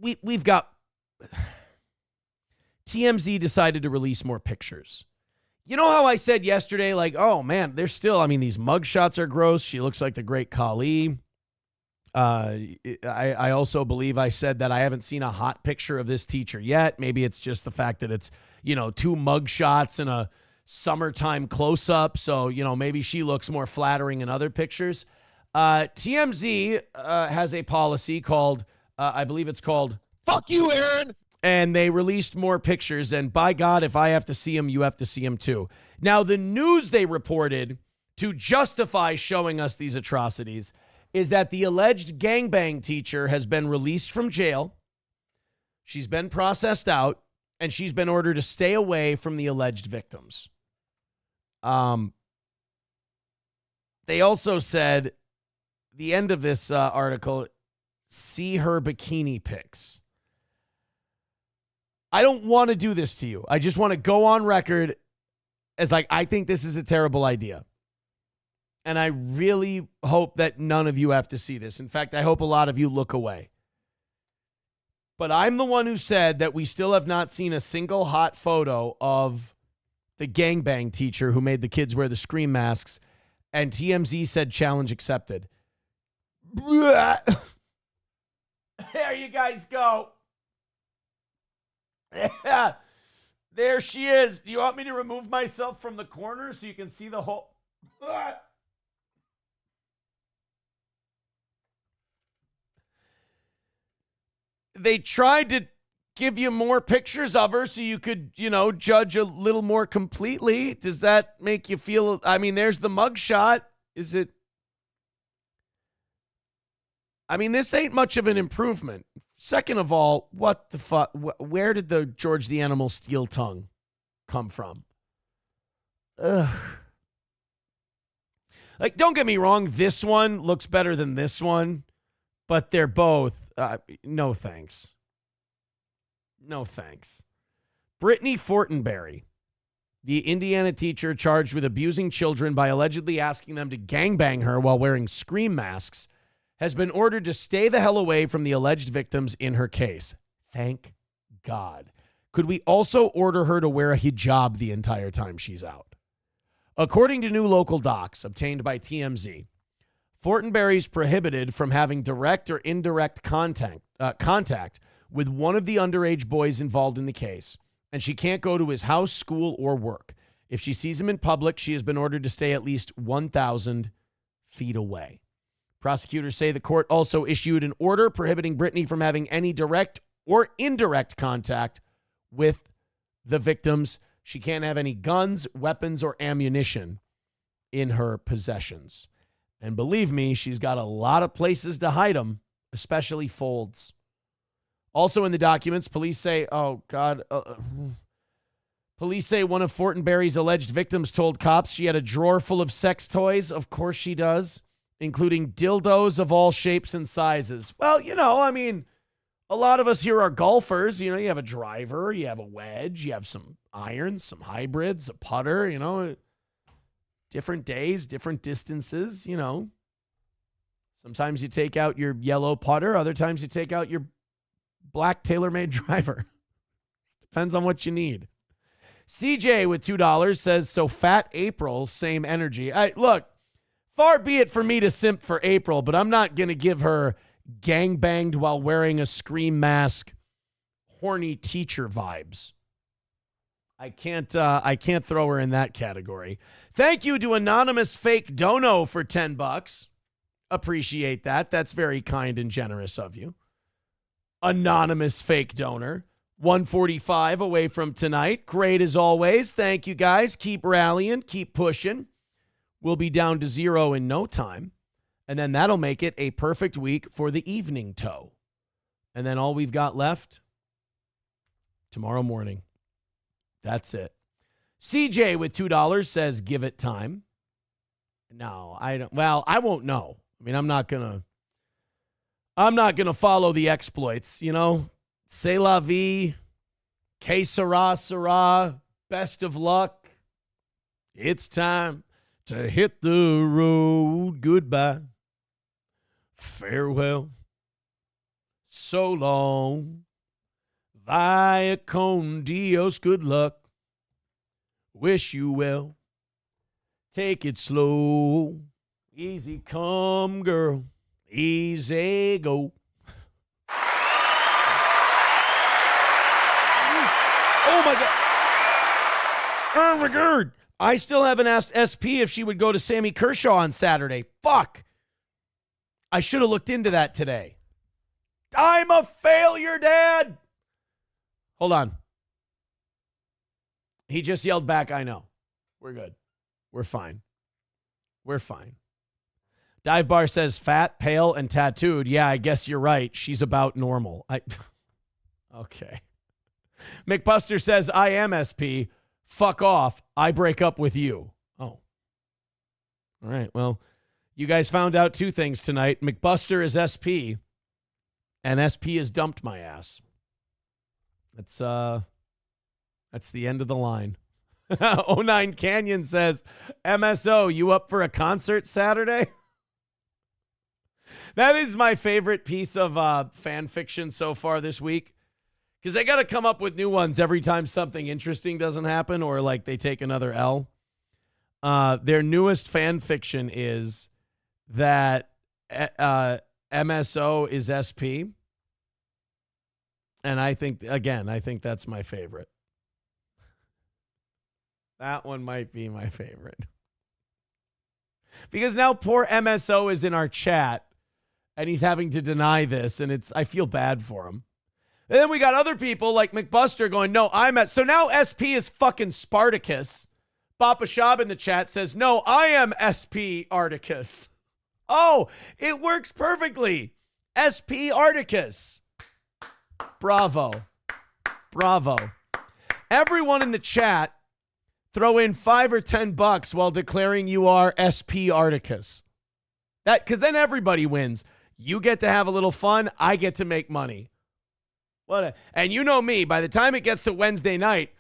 We've got... TMZ decided to release more pictures. You know how I said yesterday, like, oh, man, these mugshots are gross. She looks like the great Kali. I also believe I said that I haven't seen a hot picture of this teacher yet. Maybe it's just the fact that it's, 2 mugshots and a summertime close-up. So, maybe she looks more flattering in other pictures. TMZ has a policy called, I believe it's called, Fuck you, Aaron! And they released more pictures, and by God, if I have to see them, you have to see them too. Now, the news they reported to justify showing us these atrocities is that the alleged gangbang teacher has been released from jail. She's been processed out, and she's been ordered to stay away from the alleged victims. They also said, the end of this article, see her bikini pics. I don't want to do this to you. I just want to go on record as like, I think this is a terrible idea. And I really hope that none of you have to see this. In fact, I hope a lot of you look away. But I'm the one who said that we still have not seen a single hot photo of the gangbang teacher who made the kids wear the scream masks. And TMZ said challenge accepted. There you guys go. Yeah. There she is. Do you want me to remove myself from the corner so you can see the whole... They tried to give you more pictures of her so you could, judge a little more completely. Does that make you feel... I mean, there's the mugshot. Is it... I mean, this ain't much of an improvement. Second of all, what the fuck? Where did the George the Animal steel tongue come from? Ugh. Like, don't get me wrong. This one looks better than this one, but they're both... no thanks. No thanks. Brittany Fortenberry, the Indiana teacher charged with abusing children by allegedly asking them to gangbang her while wearing scream masks, has been ordered to stay the hell away from the alleged victims in her case. Thank God. Could we also order her to wear a hijab the entire time she's out? According to new local docs obtained by TMZ, Fortenberry's prohibited from having direct or indirect contact with one of the underage boys involved in the case, and she can't go to his house, school, or work. If she sees him in public, she has been ordered to stay at least 1,000 feet away. Prosecutors say the court also issued an order prohibiting Brittany from having any direct or indirect contact with the victims. She can't have any guns, weapons, or ammunition in her possessions. And believe me, she's got a lot of places to hide them, especially folds. Also in the documents, police say, police say one of Fortenberry's alleged victims told cops she had a drawer full of sex toys. Of course she does, including dildos of all shapes and sizes. Well, I mean, a lot of us here are golfers. You have a driver, you have a wedge, you have some irons, some hybrids, a putter, different days, different distances, Sometimes you take out your yellow putter. Other times you take out your black tailor-made driver. Depends on what you need. CJ with $2 says, so Fat April, same energy. Look, far be it for me to simp for April, but I'm not going to give her gangbanged while wearing a scream mask, horny teacher vibes. I can't throw her in that category. Thank you to Anonymous Fake Dono for $10. Appreciate that. That's very kind and generous of you. Anonymous Fake Donor. 145 away from tonight. Great as always. Thank you guys. Keep rallying. Keep pushing. We'll be down to 0 in no time. And then that'll make it a perfect week for the evening toe. And then all we've got left, tomorrow morning. That's it. CJ with $2 says, give it time. No, I don't. Well, I won't know. I mean, I'm not going to follow the exploits, C'est la vie. Que sera, sera. Best of luck. It's time to hit the road. Goodbye. Farewell. So long. Via con Dios. Good luck. Wish you well. Take it slow. Easy come, girl. Easy go. Oh, my God. Oh, my God. I still haven't asked SP if she would go to Sammy Kershaw on Saturday. Fuck. I should have looked into that today. I'm a failure, Dad. Hold on. He just yelled back, I know. We're good. We're fine. We're fine. Dive Bar says, fat, pale, and tattooed. Yeah, I guess you're right. She's about normal. Okay. McBuster says, I am SP. Fuck off. I break up with you. Oh. All right. Well, you guys found out two things tonight. McBuster is SP, and SP has dumped my ass. That's the end of the line. 09 Canyon says, MSO, you up for a concert Saturday? That is my favorite piece of fan fiction so far this week, because they got to come up with new ones every time something interesting doesn't happen or like they take another L. Their newest fan fiction is that MSO is SP. And I think that's my favorite. That one might be my favorite. Because now poor MSO is in our chat and he's having to deny this, and I feel bad for him. And then we got other people like McBuster going, no, so now SP is fucking Spartacus. Papa Shab in the chat says, no, I am SP Articus. Oh, it works perfectly. SP Articus. Bravo. Bravo. Everyone in the chat, throw in $5 or $10 while declaring you are SP Articus. Because then everybody wins. You get to have a little fun. I get to make money. And you know me, by the time it gets to Wednesday night,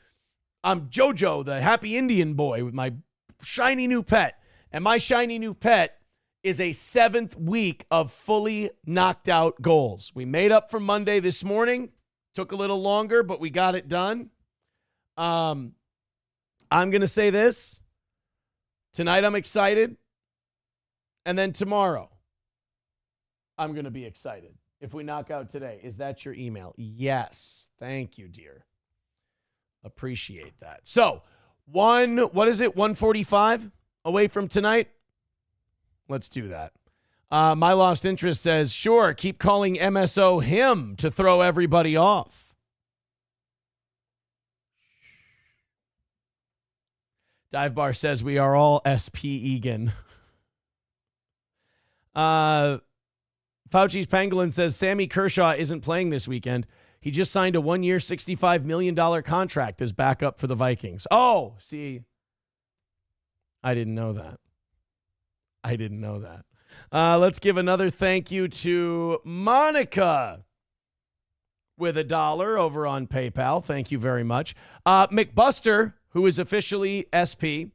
I'm JoJo, the happy Indian boy with my shiny new pet. And my shiny new pet is a 7th week of fully knocked out goals. We made up for Monday this morning. Took a little longer, but we got it done. I'm going to say this. Tonight I'm excited. And then tomorrow I'm going to be excited. If we knock out today, is that your email? Yes. Thank you, dear. Appreciate that. So, what is it, 145 away from tonight? Let's do that. My Lost Interest says, sure, keep calling MSO him to throw everybody off. Dive Bar says, we are all SP Egan. Fauci's Pangolin says, Sammy Kershaw isn't playing this weekend. He just signed a 1-year, $65 million contract as backup for the Vikings. Oh, see, I didn't know that. Let's give another thank you to Monica with $1 over on PayPal. Thank you very much. McBuster, who is officially SP,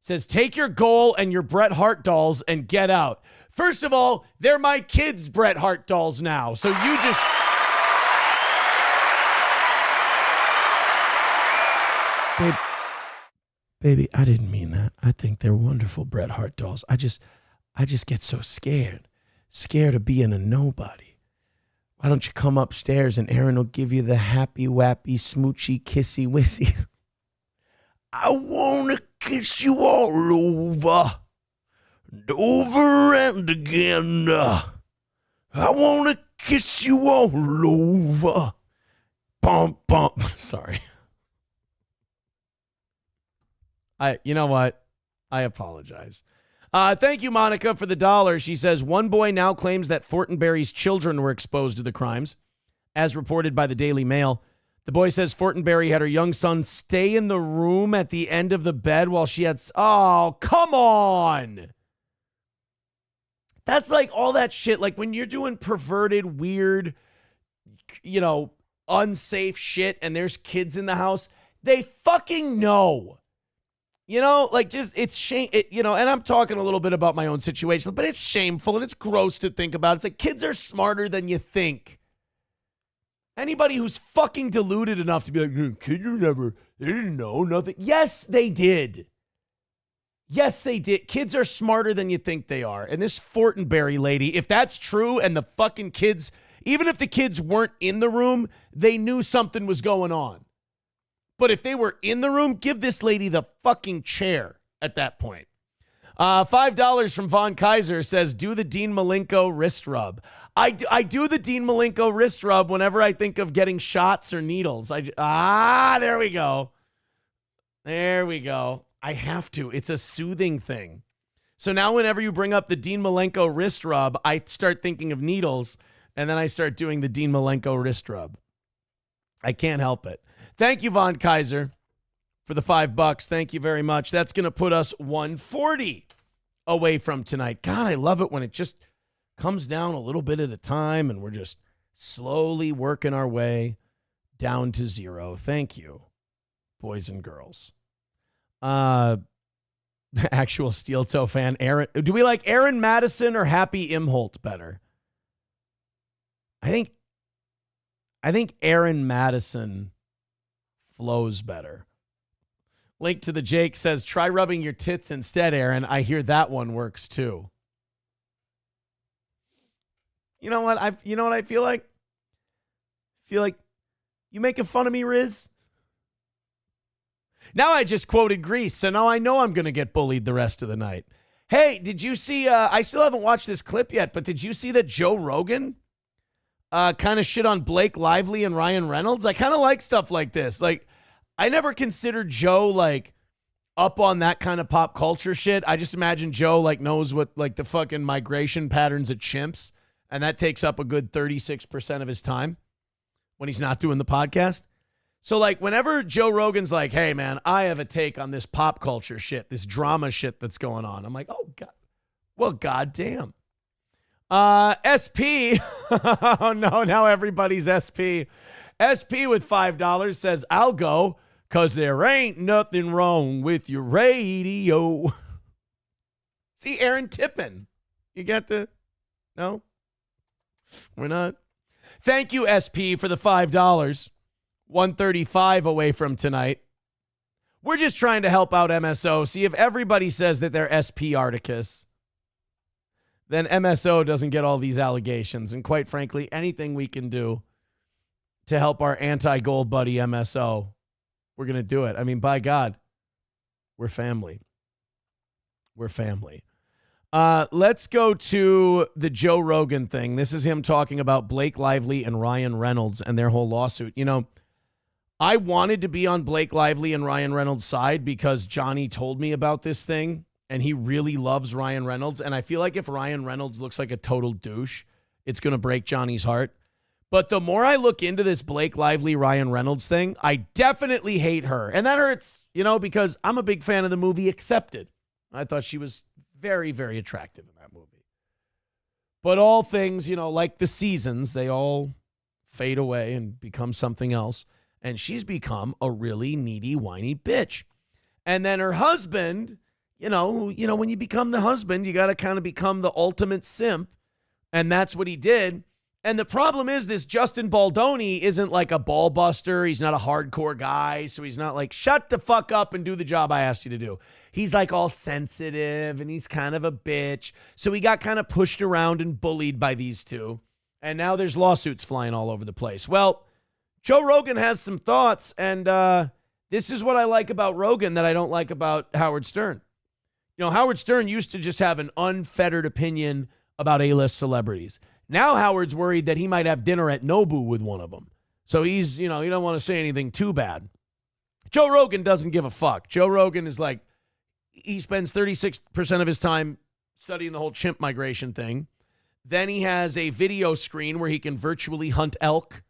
says, take your goal and your Bret Hart dolls and get out. First of all, they're my kids' Bret Hart dolls now. So you just... Baby, I didn't mean that. I think they're wonderful Bret Hart dolls. I just get so scared of being a nobody. Why don't you come upstairs and Aaron will give you the happy, wappy, smoochy, kissy, wissy. I want to kiss you all over and over and again. I want to kiss you all over. Bump, bump. Sorry. You know what? I apologize. Thank you, Monica, for the $1. She says, one boy now claims that Fortenberry's children were exposed to the crimes, as reported by the Daily Mail. The boy says Fortenberry had her young son stay in the room at the end of the bed while she had... Oh, come on! That's like all that shit. Like when you're doing perverted, weird, unsafe shit and there's kids in the house, they fucking know. It's shame, and I'm talking a little bit about my own situation, but it's shameful and it's gross to think about. It's like kids are smarter than you think. Anybody who's fucking deluded enough to be like, kids they didn't know nothing. Yes, they did. Yes, they did. Kids are smarter than you think they are. And this Fortenberry lady, if that's true and the fucking kids, even if the kids weren't in the room, they knew something was going on. But if they were in the room, give this lady the fucking chair at that point. $5 from Von Kaiser says, do the Dean Malenko wrist rub. I do the Dean Malenko wrist rub whenever I think of getting shots or needles. There we go. There we go. I have to. It's a soothing thing. So now whenever you bring up the Dean Malenko wrist rub, I start thinking of needles, and then I start doing the Dean Malenko wrist rub. I can't help it. Thank you, Von Kaiser, for the $5. Thank you very much. That's going to put us 140 away from tonight. God, I love it when it just comes down a little bit at a time and we're just slowly working our way down to zero. Thank you, boys and girls. Actual steel toe fan, Aaron. Do we like Aaron Madison or Happy Imholt better? I think Aaron Madison flows better. Link to the Jake says, try rubbing your tits instead, Aaron. I hear that one works too. You know what I feel like? I feel like you making fun of me, Riz? Now I just quoted Grease, so now I know I'm going to get bullied the rest of the night. Hey, did you see, I still haven't watched this clip yet, but did you see that Joe Rogan kind of shit on Blake Lively and Ryan Reynolds? I kind of like stuff like this. Like, I never considered Joe, like, up on that kind of pop culture shit. I just imagine Joe, like, knows what, like, the fucking migration patterns of chimps, and that takes up a good 36% of his time when he's not doing the podcast. So, like, whenever Joe Rogan's like, hey, man, I have a take on this pop culture shit, this drama shit that's going on, I'm like, oh, God. Well, goddamn. SP. Oh, no, now everybody's SP. SP with $5 says, I'll go because there ain't nothing wrong with your radio. See, Aaron Tippin. You got the... No? We're not? Thank you, SP, for the $5. 135 away from tonight. We're just trying to help out MSO. See, if everybody says that they're SP Articus, then MSO doesn't get all these allegations. And quite frankly, anything we can do to help our anti-gold buddy MSO, we're going to do it. I mean, by God, we're family. We're family. Let's go to the Joe Rogan thing. This is him talking about Blake Lively and Ryan Reynolds and their whole lawsuit. You know, I wanted to be on Blake Lively and Ryan Reynolds' side because Johnny told me about this thing, and he really loves Ryan Reynolds. And I feel like if Ryan Reynolds looks like a total douche, it's going to break Johnny's heart. But the more I look into this Blake Lively, Ryan Reynolds thing, I definitely hate her. And that hurts, you know, because I'm a big fan of the movie Accepted. I thought she was very, very attractive in that movie. But all things, you know, like the seasons, they all fade away and become something else. And she's become a really needy, whiny bitch. And then her husband, you know, when you become the husband, you got to kind of become the ultimate simp. And that's what he did. And the problem is this Justin Baldoni isn't like a ball buster. He's not a hardcore guy. So he's not like, shut the fuck up and do the job I asked you to do. He's like all sensitive and he's kind of a bitch. So he got kind of pushed around and bullied by these two. And now there's lawsuits flying all over the place. Well, Joe Rogan has some thoughts. And this is what I like about Rogan that I don't like about Howard Stern. You know, Howard Stern used to just have an unfettered opinion about A-list celebrities. Now Howard's worried that he might have dinner at Nobu with one of them. So he's, you know, he don't want to say anything too bad. Joe Rogan doesn't give a fuck. Joe Rogan is like, he spends 36% of his time studying the whole chimp migration thing. Then he has a video screen where he can virtually hunt elk.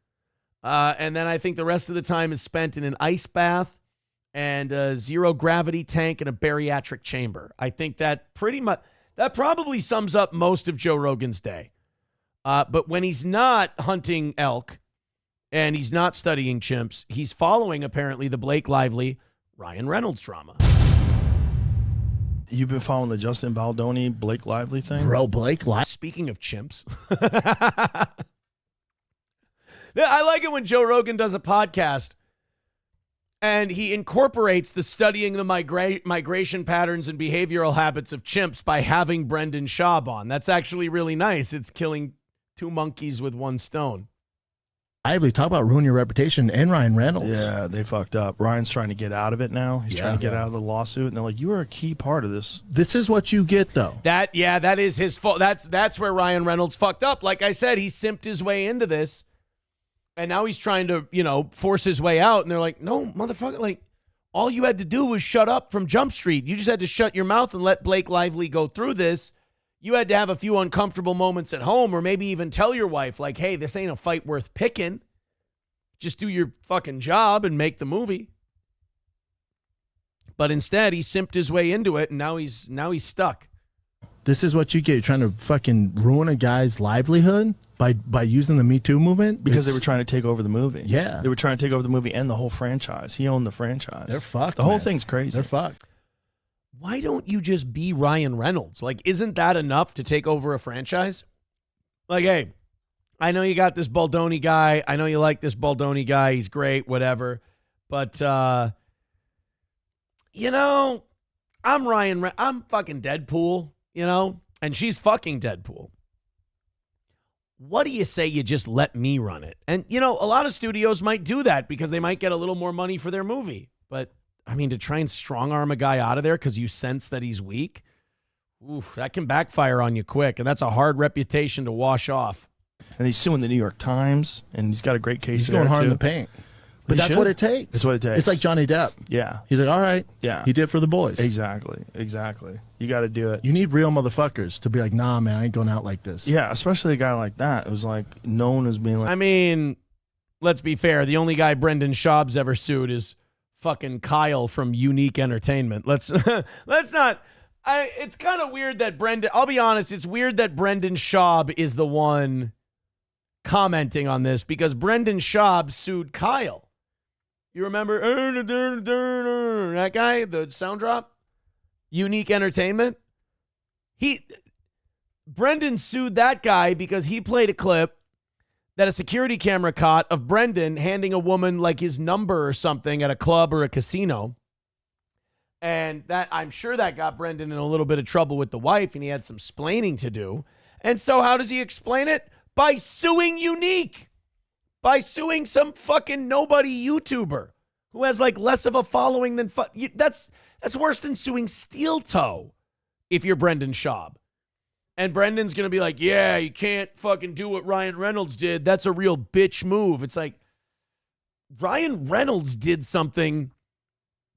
And then I think the rest of the time is spent in an ice bath and a zero gravity tank and a bariatric chamber. I think that probably sums up most of Joe Rogan's day. But when he's not hunting elk and he's not studying chimps, he's following, apparently, the Blake Lively, Ryan Reynolds drama. You've been following the Justin Baldoni, Blake Lively thing? Bro, Blake Lively. Speaking of chimps. I like it when Joe Rogan does a podcast and he incorporates the studying the migration patterns and behavioral habits of chimps by having Brendan Schaub on. That's actually really nice. It's killing two monkeys with one stone. Lively, talk about ruin your reputation, and Ryan Reynolds. Yeah, they fucked up. Ryan's trying to get out of it now. He's trying to get out of the lawsuit, and they're like, you are a key part of this. This is what you get, though. That is his fault. That's where Ryan Reynolds fucked up. Like I said, he simped his way into this, and now he's trying to, you know, force his way out, and they're like, no, motherfucker, like, all you had to do was shut up from Jump Street. You just had to shut your mouth and let Blake Lively go through this. You had to have a few uncomfortable moments at home, or maybe even tell your wife, like, hey, this ain't a fight worth picking. Just do your fucking job and make the movie. But instead, he simped his way into it, and now he's stuck. This is what you get. You're trying to fucking ruin a guy's livelihood? by using the Me Too movement because they it's- were trying to take over the movie. Yeah. They were trying to take over the movie and the whole franchise. He owned the franchise. They're fucked. The whole man. thing's crazy. They're fucked. Why don't you just be Ryan Reynolds? Like, isn't that enough to take over a franchise? Like, hey, I know you got this Baldoni guy. I know you like this Baldoni guy. He's great, whatever. But, you know, I'm fucking Deadpool, you know, and she's fucking Deadpool. What do you say you just let me run it? And, you know, a lot of studios might do that because they might get a little more money for their movie. But, I mean, to try and strong arm a guy out of there because you sense that he's weak, that can backfire on you quick. And that's a hard reputation to wash off. And he's suing the New York Times, and he's got a great case. He's going hard too. in the paint. But He that's should. what it takes. That's what it takes. It's like Johnny Depp. Yeah. He's like, all right. Yeah. He did it for the boys. Exactly. You got to do it. You need real motherfuckers to be like, nah, man, I ain't going out like this. Yeah, especially a guy like that. It was like known as being like. I mean, let's be fair. The only guy Brendan Schaub's ever sued is fucking Kyle from Unique Entertainment. Let's not. It's kind of weird that Brendan. I'll be honest. It's weird that Brendan Schaub is the one commenting on this because Brendan Schaub sued Kyle. You remember that guy, the sound drop? Unique Entertainment? Brendan sued that guy because he played a clip that a security camera caught of Brendan handing a woman like his number or something at a club or a casino. And that I'm sure that got Brendan in a little bit of trouble with the wife, and he had some splaining to do. And so how does he explain it? By suing Unique. By suing some fucking nobody YouTuber who has like less of a following than that's worse than suing Steel Toe if you're Brendan Schaub. And Brendan's going to be like, yeah, you can't fucking do what Ryan Reynolds did. That's a real bitch move. It's like Ryan Reynolds did something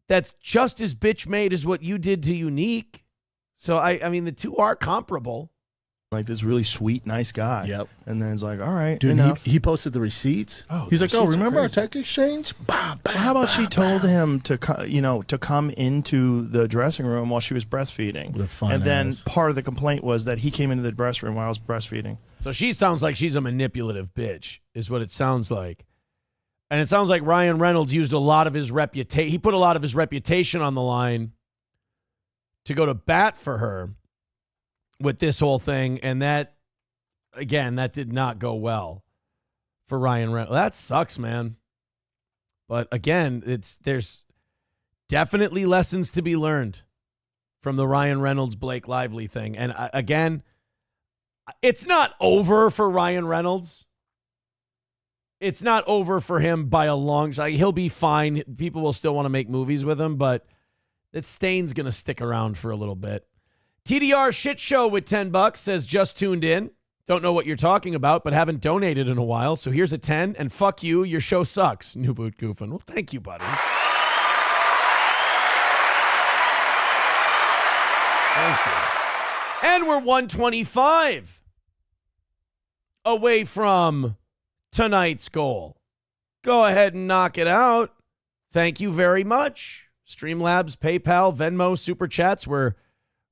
that's just as bitch made as what you did to Unique. So, I mean, the two are comparable. Like this really sweet, nice guy. Yep. And then it's like, all right, Dude, enough. he posted the receipts. Oh, He's the like, oh, receipts are remember our crazy. tech exchange? Bah, bah, Well, how about she bah, told bah. him to come into the dressing room while she was breastfeeding, With a fun and then ass. part of the complaint was that he came into the dressing room while I was breastfeeding. So she sounds like she's a manipulative bitch, is what it sounds like. And it sounds like Ryan Reynolds used a lot of his reputation. He put a lot of his reputation on the line to go to bat for her with this whole thing. And that, again, that did not go well for Ryan Reynolds. That sucks, man. But again, there's definitely lessons to be learned from the Ryan Reynolds, Blake Lively thing. And again, it's not over for Ryan Reynolds. It's not over for him by a long shot. He'll be fine. People will still want to make movies with him, but that stain's going to stick around for a little bit. TDR Shit Show with $10 says just tuned in. Don't know what you're talking about, but haven't donated in a while. So here's a 10, and fuck you. Your show sucks. New Boot Goofing. Well, thank you, buddy. Thank you. And we're 125 away from tonight's goal. Go ahead and knock it out. Thank you very much. Streamlabs, PayPal, Venmo, Super Chats. We're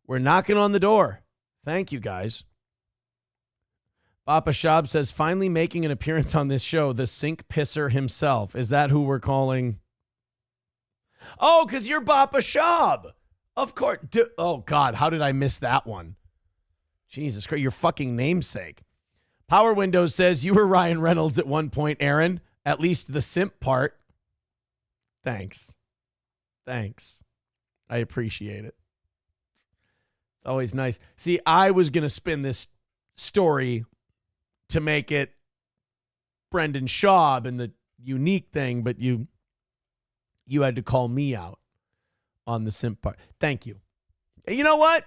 knocking on the door. Thank you, guys. Papa Shab says, finally making an appearance on this show, the sink pisser himself. Is that who we're calling? Oh, because you're Papa Shab. Of course. Oh, God, how did I miss that one? Jesus Christ, your fucking namesake. Power Windows says, you were Ryan Reynolds at one point, Aaron. At least the simp part. Thanks. I appreciate it. It's always nice. See, I was going to spin this story to make it Brendan Schaub and the Unique thing, but you had to call me out on the simp part. Thank you. And you know what?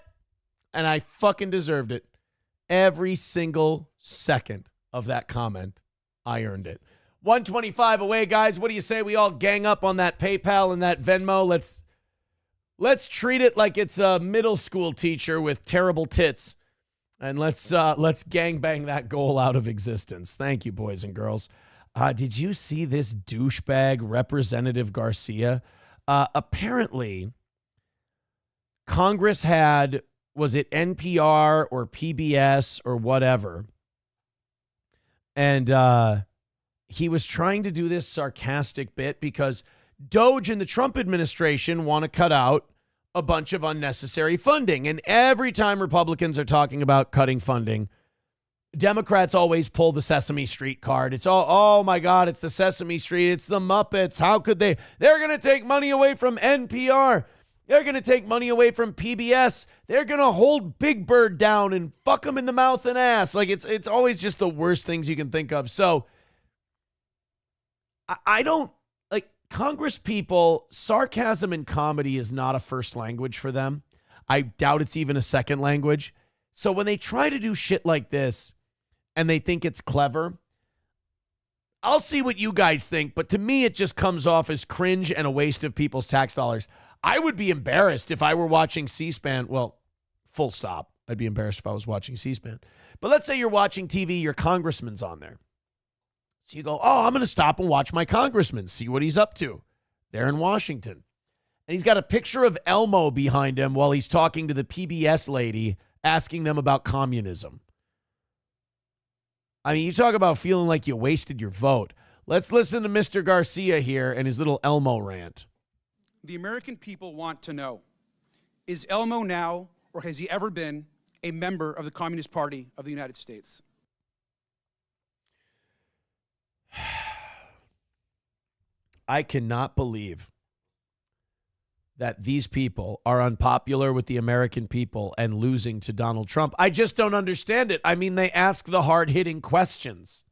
And I fucking deserved it. Every single second of that comment, I earned it. 125 away, guys. What do you say we all gang up on that PayPal and that Venmo? Let's treat it like it's a middle school teacher with terrible tits. And let's gangbang that goal out of existence. Thank you, boys and girls. Did you see this douchebag, Representative Garcia? Apparently, Congress had, was it NPR or PBS or whatever, And he was trying to do this sarcastic bit because Doge and the Trump administration want to cut out a bunch of unnecessary funding. And every time Republicans are talking about cutting funding, Democrats always pull the Sesame Street card. It's all, oh my God, it's the Sesame Street. It's the Muppets. How could they? They're going to take money away from NPR. They're going to take money away from PBS. They're going to hold Big Bird down and fuck him in the mouth and ass. Like it's always just the worst things you can think of. So I don't like Congress people. Sarcasm and comedy is not a first language for them. I doubt it's even a second language. So when they try to do shit like this, and they think it's clever, I'll see what you guys think, but to me, it just comes off as cringe and a waste of people's tax dollars. I would be embarrassed if I were watching C-SPAN. Well, full stop. I'd be embarrassed if I was watching C-SPAN. But let's say you're watching TV, your congressman's on there. So you go, oh, I'm going to stop and watch my congressman, see what he's up to. They're in Washington. And he's got a picture of Elmo behind him while he's talking to the PBS lady, asking them about communism. I mean, you talk about feeling like you wasted your vote. Let's listen to Mr. Garcia here and his little Elmo rant. The American people want to know, is Elmo now, or has he ever been, a member of the Communist Party of the United States? I cannot believe that these people are unpopular with the American people and losing to Donald Trump. I just don't understand it. I mean, they ask the hard-hitting questions.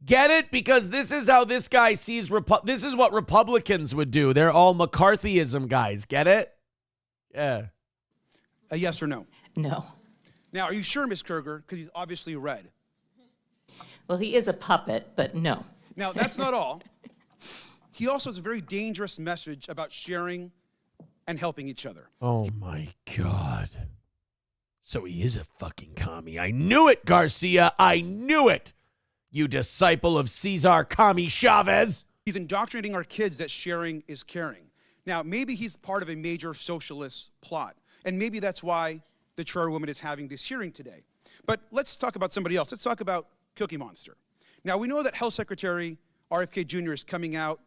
Get it? Because this is how this guy sees, this is what Republicans would do. They're all McCarthyism guys. Get it? Yeah. A yes or no? No. Now, are you sure, Ms. Kruger? Because he's obviously red. Well, he is a puppet, but no. Now, that's not all. He also has a very dangerous message about sharing and helping each other. Oh, my God. So he is a fucking commie. I knew it, Garcia. I knew it. You disciple of Cesar Commie Chavez. He's indoctrinating our kids that sharing is caring. Now, maybe he's part of a major socialist plot, and maybe that's why the chairwoman is having this hearing today. But let's talk about somebody else. Let's talk about Cookie Monster. Now, we know that Health Secretary RFK Jr. is coming out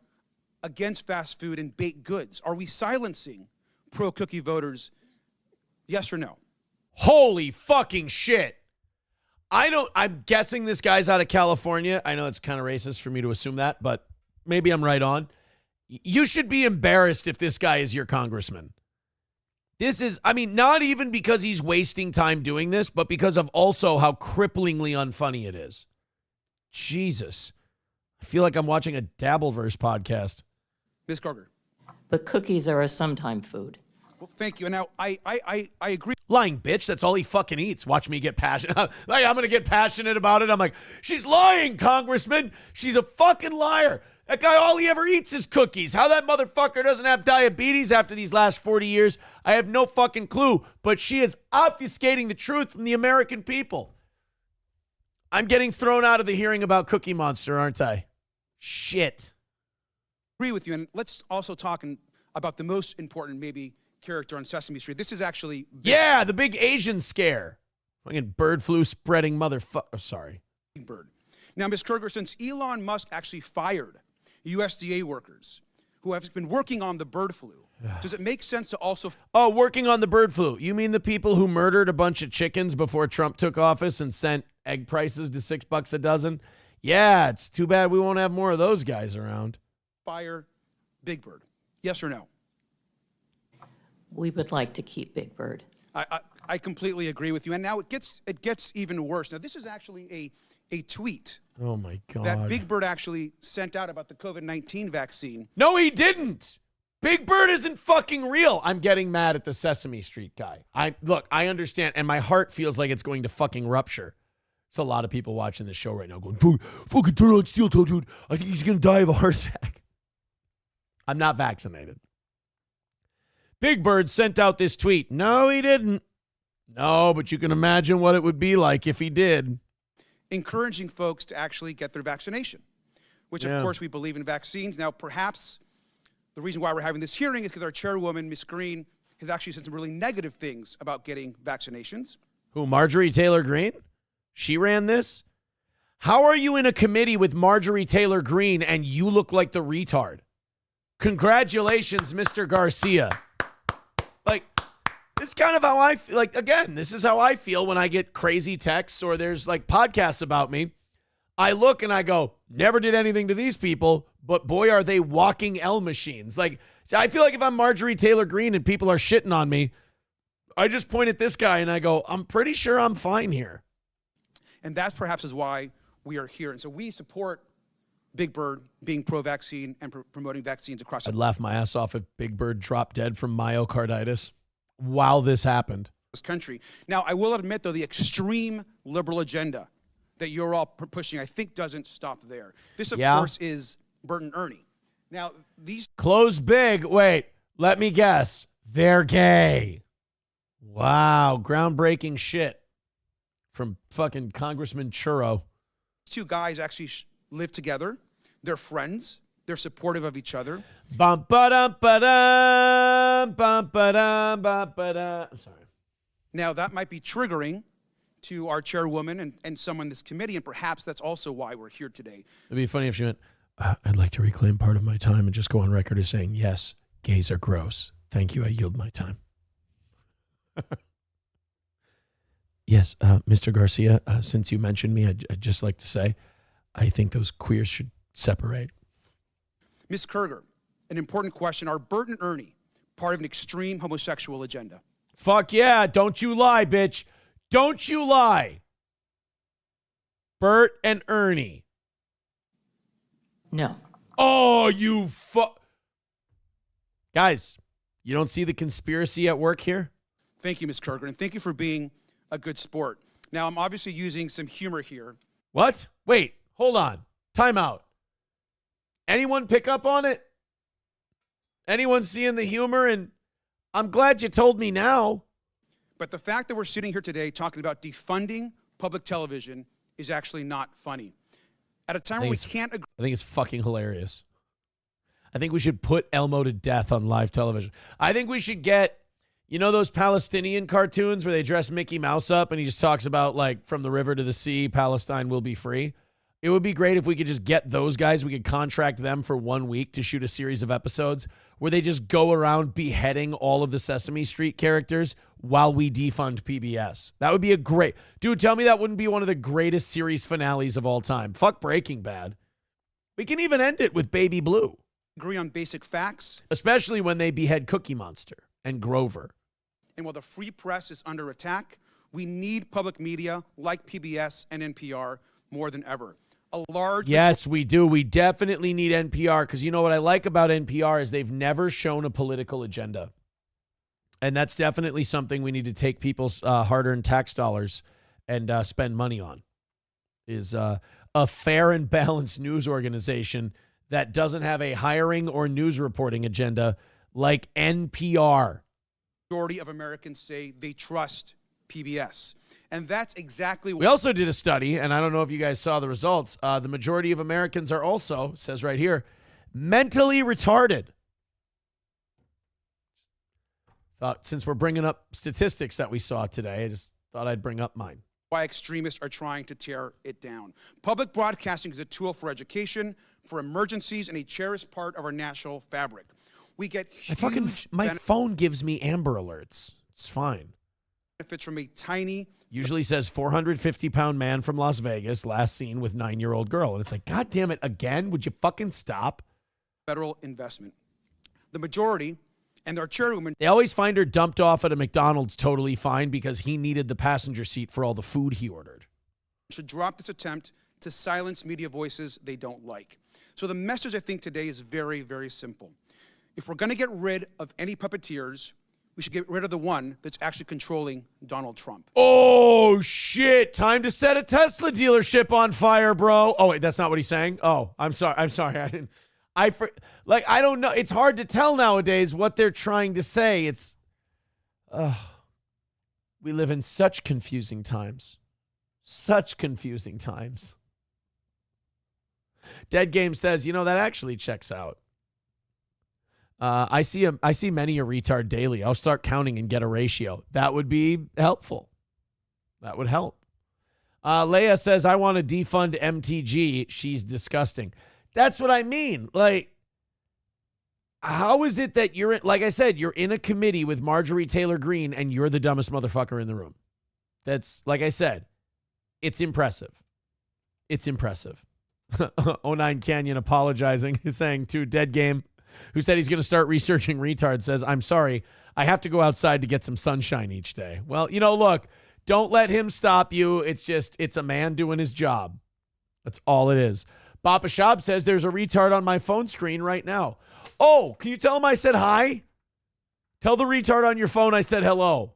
against fast food and baked goods. Are we silencing pro-cookie voters? Yes or no? Holy fucking shit. I'm guessing this guy's out of California. I know it's kind of racist for me to assume that, but maybe I'm right on. You should be embarrassed if this guy is your congressman. This is, I mean, not even because he's wasting time doing this, but because of also how cripplingly unfunny it is. Jesus. I feel like I'm watching a Dabbleverse podcast. Ms. Kruger. But cookies are a sometime food. Well, thank you. And now, I agree. Lying bitch, that's all he fucking eats. Watch me get passionate. Like, I'm going to get passionate about it. I'm like, she's lying, Congressman. She's a fucking liar. That guy, all he ever eats is cookies. How that motherfucker doesn't have diabetes after these last 40 years, I have no fucking clue. But she is obfuscating the truth from the American people. I'm getting thrown out of the hearing about Cookie Monster, aren't I? Shit. Agree with you. And let's also talk about the most important, maybe, character on Sesame Street. This is actually... Yeah, the big Asian scare. Fucking bird flu spreading motherfucker. Oh, sorry. Bird. Now, Ms. Kruger, since Elon Musk actually fired USDA workers who have been working on the bird flu, does it make sense to also... Oh, working on the bird flu. You mean the people who murdered a bunch of chickens before Trump took office and sent egg prices to $6 a dozen? Yeah, it's too bad we won't have more of those guys around. Fire Big Bird. Yes or no? We would like to keep Big Bird. I completely agree with you. And now it gets even worse. Now, this is actually a tweet. Oh, my God. That Big Bird actually sent out about the COVID-19 vaccine. No, he didn't. Big Bird isn't fucking real. I'm getting mad at the Sesame Street guy. Look, I understand, and my heart feels like it's going to fucking rupture. There's a lot of people watching this show right now going, fucking turn on steel toe, dude. I think he's going to die of a heart attack. I'm not vaccinated. Big Bird sent out this tweet. No, he didn't. No, but you can imagine what it would be like if he did. Encouraging folks to actually get their vaccination, which, of course, we believe in vaccines. Now, perhaps the reason why we're having this hearing is because our chairwoman, Ms. Green, has actually said some really negative things about getting vaccinations. Who, Marjorie Taylor Greene? She ran this? How are you in a committee with Marjorie Taylor Greene and you look like the retard? Congratulations, Mr. Garcia. Like, this is kind of how I feel. Like, again, this is how I feel when I get crazy texts or there's like podcasts about me. I look and I go, never did anything to these people, but boy, are they walking L machines. Like, I feel like if I'm Marjorie Taylor Greene and people are shitting on me, I just point at this guy and I go, I'm pretty sure I'm fine here. And that perhaps is why we are here. And so we support Big Bird being pro-vaccine and promoting vaccines across I'd laugh my ass off if Big Bird dropped dead from myocarditis while this happened. this country. Now, I will admit, though, the extreme liberal agenda that you're all pushing, I think, doesn't stop there. This, of course, is Bert and Ernie. Now, these... Close big. Wait, let me guess. They're gay. Wow, groundbreaking shit from fucking Congressman Churro. two guys actually live together. They're friends. They're supportive of each other. Bum ba dum ba dum bum ba dum bum ba dum. Sorry. Now, that might be triggering to our chairwoman and some on this committee, and perhaps that's also why we're here today. It'd be funny if she went, I'd like to reclaim part of my time and just go on record as saying, yes, gays are gross. Thank you. I yield my time. Yes, Mr. Garcia, since you mentioned me, I'd just like to say, I think those queers should separate. Ms. Kerger, an important question. Are Bert and Ernie part of an extreme homosexual agenda? Fuck yeah. Don't you lie, bitch. Don't you lie. Bert and Ernie. No. Oh, you fuck. Guys, you don't see the conspiracy at work here? Thank you, Ms. Kerger, and thank you for being a good sport. Now, I'm obviously using some humor here. What? Wait, hold on. Time out. Anyone pick up on it? Anyone seeing the humor? And I'm glad you told me now. But the fact that we're sitting here today talking about defunding public television is actually not funny. At a time where we can't agree. I think it's fucking hilarious. I think we should put Elmo to death on live television. I think we should get, you know, those Palestinian cartoons where they dress Mickey Mouse up and he just talks about, like, from the river to the sea, Palestine will be free. It would be great if we could just get those guys. We could contract them for 1 week to shoot a series of episodes where they just go around beheading all of the Sesame Street characters while we defund PBS. That would be a great... Dude, tell me that wouldn't be one of the greatest series finales of all time. Fuck Breaking Bad. We can even end it with Baby Blue. Agree on basic facts. Especially when they behead Cookie Monster and Grover. And while the free press is under attack, we need public media like PBS and NPR more than ever. Yes, we do. We definitely need NPR because you know what I like about NPR is they've never shown a political agenda. And that's definitely something we need to take people's hard-earned tax dollars and spend money on is a fair and balanced news organization that doesn't have a hiring or news reporting agenda like NPR. Majority of Americans say they trust PBS. And that's exactly what... We also did a study, and I don't know if you guys saw the results. The majority of Americans are also, says right here, mentally retarded. Thought since we're bringing up statistics that we saw today, I just thought I'd bring up mine. Why extremists are trying to tear it down. Public broadcasting is a tool for education, for emergencies, and a cherished part of our national fabric. We get huge my phone gives me Amber Alerts. It's fine. Benefits from a tiny... Usually says 450-pound man from Las Vegas, last seen with 9-year-old girl. And it's like, God damn it, again? Would you fucking stop? Federal investment. The majority, and our chairwoman... They always find her dumped off at a McDonald's totally fine because he needed the passenger seat for all the food he ordered. ...should drop this attempt to silence media voices they don't like. So the message, I think, today is very, very simple. If we're going to get rid of any puppeteers... we should get rid of the one that's actually controlling Donald Trump. Oh, shit. Time to set a Tesla dealership on fire, bro. Oh, wait, that's not what he's saying? Oh, I'm sorry. I don't know. It's hard to tell nowadays what they're trying to say. We live in such confusing times. Such confusing times. Dead Game says, you know, that actually checks out. I see many a retard daily. I'll start counting and get a ratio. That would be helpful. That would help. Leia says, I want to defund MTG. She's disgusting. That's what I mean. Like, how is it that you're, like I said, you're in a committee with Marjorie Taylor Greene and you're the dumbest motherfucker in the room? That's, like I said, it's impressive. It's impressive. 09 Canyon apologizing, saying to Dead Game, who said he's going to start researching retards, says, I'm sorry, I have to go outside to get some sunshine each day. Well, look, don't let him stop you. It's a man doing his job. That's all it is. Papa Shab says there's a retard on my phone screen right now. Oh, can you tell him I said hi? Tell the retard on your phone I said hello.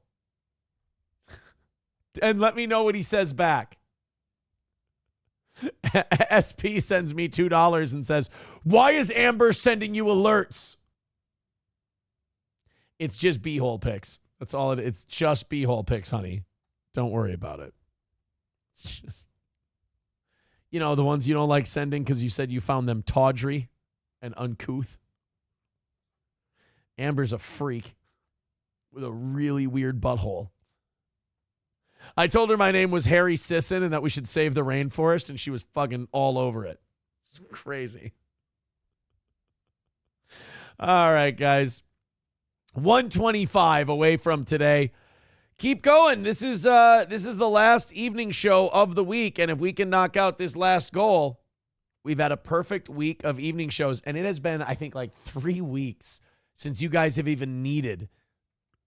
And let me know what he says back. SP sends me $2 and says, why is Amber sending you alerts? It's just beehole pics. That's all it is. It's just beehole pics, honey. Don't worry about it. It's just, the ones you don't like sending because you said you found them tawdry and uncouth. Amber's a freak with a really weird butthole. I told her my name was Harry Sisson and that we should save the rainforest, and she was fucking all over it. It's crazy. All right, guys. 125 away from today. Keep going. This is the last evening show of the week, and if we can knock out this last goal, we've had a perfect week of evening shows, and it has been, I think, like 3 weeks since you guys have even needed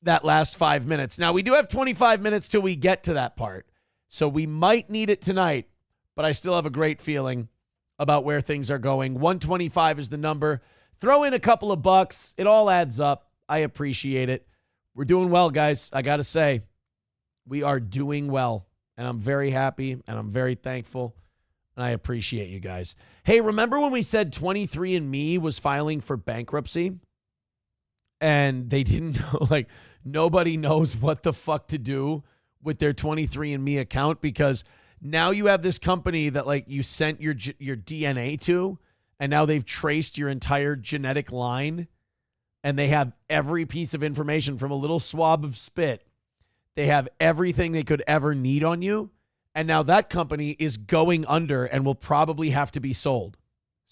that last 5 minutes. Now, we do have 25 minutes till we get to that part, so we might need it tonight, but I still have a great feeling about where things are going. 125 is the number. Throw in a couple of bucks. It all adds up. I appreciate it. We're doing well, guys. I got to say, we are doing well, and I'm very happy, and I'm very thankful, and I appreciate you guys. Hey, remember when we said 23andMe was filing for bankruptcy? And they didn't know, like, nobody knows what the fuck to do with their 23andMe account, because now you have this company that, like, you sent your DNA to, and now they've traced your entire genetic line, and they have every piece of information from a little swab of spit. They have everything they could ever need on you, and now that company is going under and will probably have to be sold.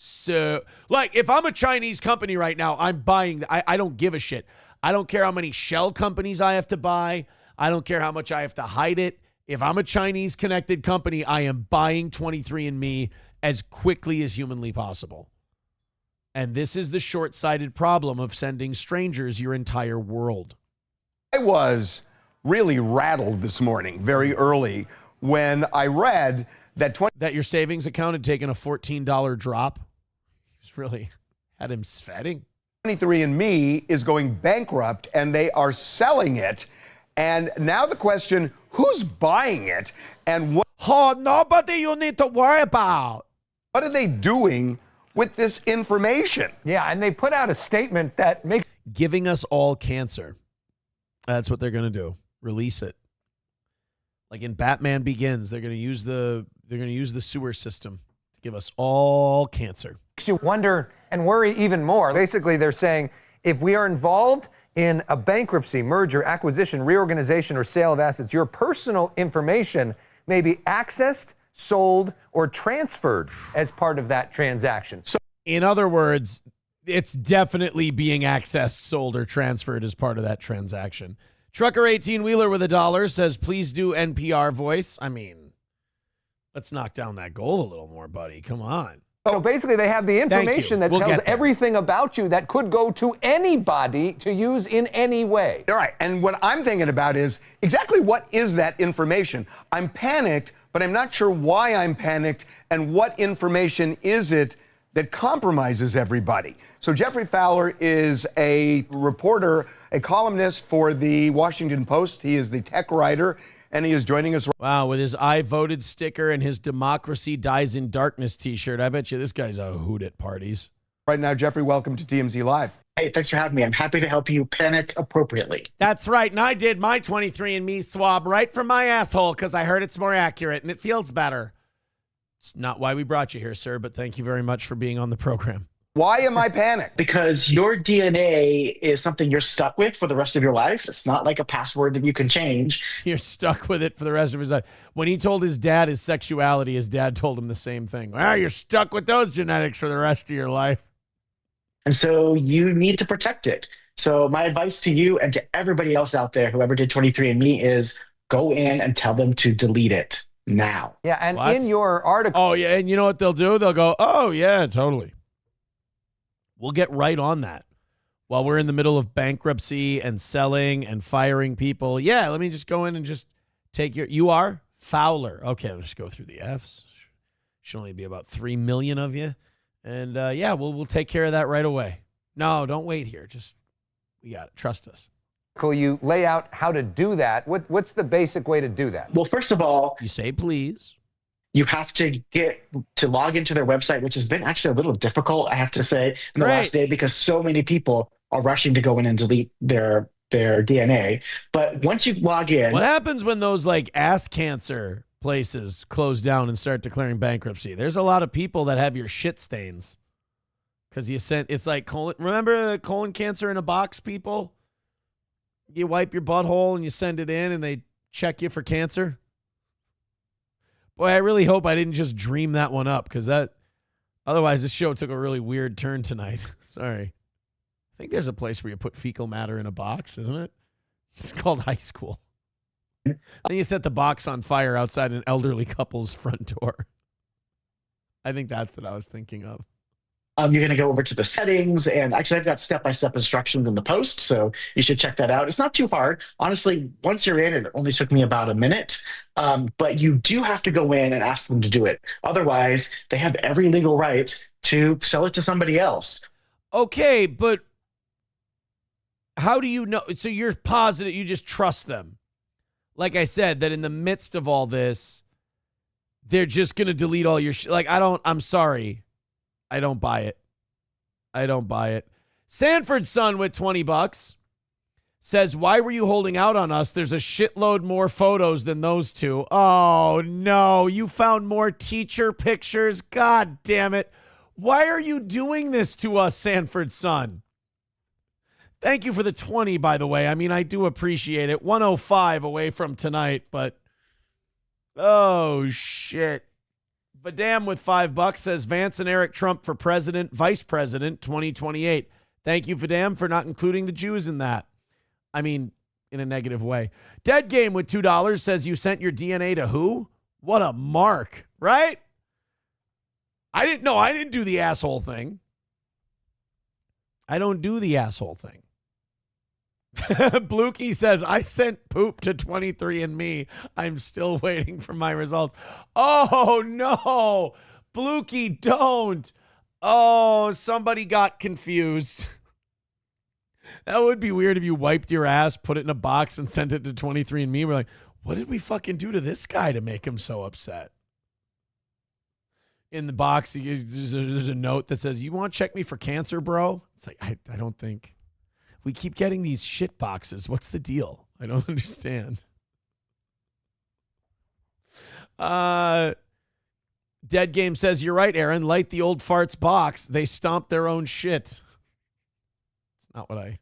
So, like, if I'm a Chinese company right now, I'm buying. I don't give a shit. I don't care how many shell companies I have to buy. I don't care how much I have to hide it. If I'm a Chinese connected company, I am buying 23andMe as quickly as humanly possible. And this is the short-sighted problem of sending strangers your entire world. I was really rattled this morning, very early, when I read that that your savings account had taken a $14 drop. It's really had him sweating. 23andMe is going bankrupt and they are selling it. And now the question, who's buying it? And what nobody you need to worry about. What are they doing with this information? Yeah, and they put out a statement that makes giving us all cancer. That's what they're going to do. Release it. Like in Batman Begins, they're going to use the sewer system to give us all cancer. Makes you wonder and worry even more. Basically, they're saying if we are involved in a bankruptcy, merger, acquisition, reorganization, or sale of assets, your personal information may be accessed, sold, or transferred as part of that transaction. So, in other words, it's definitely being accessed, sold, or transferred as part of that transaction. Trucker 18-wheeler with $1 says, please do NPR voice. I mean, let's knock down that goal a little more, buddy. Come on. So basically, they have the information that tells everything about you that could go to anybody to use in any way. All right. And what I'm thinking about is exactly what is that information? I'm panicked, but I'm not sure why I'm panicked and what information is it that compromises everybody. So Jeffrey Fowler is a reporter, a columnist for the Washington Post. He is the tech writer, and he is joining us. Wow, with his I voted sticker and his Democracy Dies in Darkness t-shirt. I bet you this guy's a hoot at parties. Right now, Jeffrey, welcome to TMZ Live. Hey, thanks for having me. I'm happy to help you panic appropriately. That's right, and I did my 23andMe swab right from my asshole because I heard it's more accurate and it feels better. It's not why we brought you here, sir, but thank you very much for being on the program. Why am I panicked? Because your DNA is something you're stuck with for the rest of your life. It's not like a password that you can change. You're stuck with it for the rest of his life. When he told his dad his sexuality, his dad told him the same thing. Well, you're stuck with those genetics for the rest of your life. And so you need to protect it. So my advice to you and to everybody else out there, whoever did 23andMe, is go in and tell them to delete it now. Yeah, and What? in your article. Oh, yeah, and you know what they'll do? They'll go, oh, yeah, totally. We'll get right on that. While we're in the middle of bankruptcy and selling and firing people, yeah, let me just go in and just take you are Fowler. Okay, let's go through the Fs. Should only be about 3 million of you. And yeah, we'll take care of that right away. No, don't wait here. We got it. Trust us. You lay out how to do that. What's the basic way to do that? Well, first of all, you say please. You have to get to log into their website, which has been actually a little difficult, I have to say, in the last day, because so many people are rushing to go in and delete their DNA. But once you log in, what happens when those like ass cancer places close down and start declaring bankruptcy? There's a lot of people that have your shit stains because it's like colon. Remember the colon cancer in a box, people? You wipe your butthole and you send it in and they check you for cancer. Boy, I really hope I didn't just dream that one up because otherwise this show took a really weird turn tonight. Sorry. I think there's a place where you put fecal matter in a box, isn't it? It's called high school. Then you set the box on fire outside an elderly couple's front door. I think that's what I was thinking of. you're going to go over to the settings, and actually I've got step-by-step instructions in the post, so you should check that out. It's not too hard. Honestly, once you're in, it only took me about a minute, but you do have to go in and ask them to do it. Otherwise, they have every legal right to sell it to somebody else. Okay, but how do you know? So you're positive, you just trust them. Like I said, that in the midst of all this, they're just going to delete all your shit. Like, I'm sorry. I don't buy it. I don't buy it. Sanford's son with $20 says, why were you holding out on us? There's a shitload more photos than those two. Oh, no. You found more teacher pictures? God damn it. Why are you doing this to us, Sanford's son? Thank you for the 20, by the way. I mean, I do appreciate it. 105 away from tonight, but oh, shit. Badam with $5 says Vance and Eric Trump for president, vice president, 2028. Thank you, Vadam, for not including the Jews in that. I mean, in a negative way. Dead Game with $2 says you sent your DNA to who? What a mark, right? I didn't do the asshole thing. I don't do the asshole thing. Blukey says, I sent poop to 23andMe. I'm still waiting for my results. Oh, no. Blukey, don't. Oh, somebody got confused. That would be weird if you wiped your ass, put it in a box, and sent it to 23andMe. We're like, what did we fucking do to this guy to make him so upset? In the box, there's a note that says, you want to check me for cancer, bro? It's like, I don't think. We keep getting these shit boxes. What's the deal? I don't understand. Dead Game says, you're right, Aaron. Light the old farts box. They stomp their own shit. It's not what I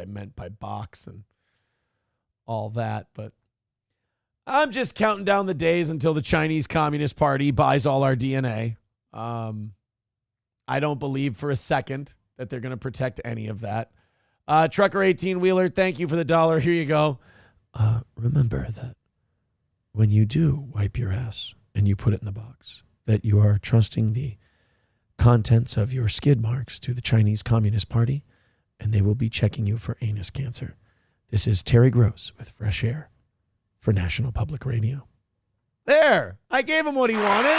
meant by box and all that, but I'm just counting down the days until the Chinese Communist Party buys all our DNA. I don't believe for a second that they're going to protect any of that. Trucker 18-wheeler, thank you for the $1. Here you go. Remember that when you do wipe your ass and you put it in the box, that you are trusting the contents of your skid marks to the Chinese Communist Party, and they will be checking you for anus cancer. This is Terry Gross with Fresh Air for National Public Radio. There, I gave him what he wanted.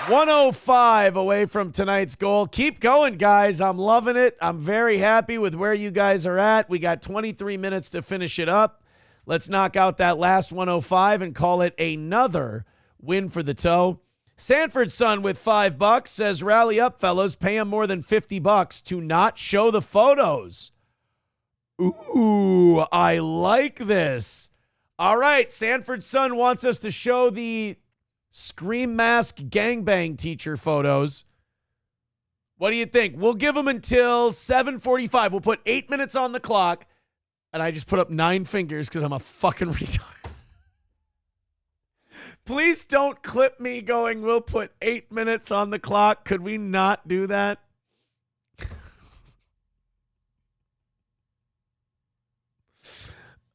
$105 away from tonight's goal. Keep going, guys. I'm loving it. I'm very happy with where you guys are at. We got 23 minutes to finish it up. Let's knock out that last 105 and call it another win for the toe. Sanford's son with $5 says, rally up, fellas. Pay him more than $50 to not show the photos. Ooh, I like this. All right, Sanford's son wants us to show the Scream mask gangbang teacher photos. What do you think? We'll give them until 7:45. We'll put 8 minutes on the clock. And I just put up 9 fingers because I'm a fucking retard. Please don't clip me going, we'll put 8 minutes on the clock. Could we not do that?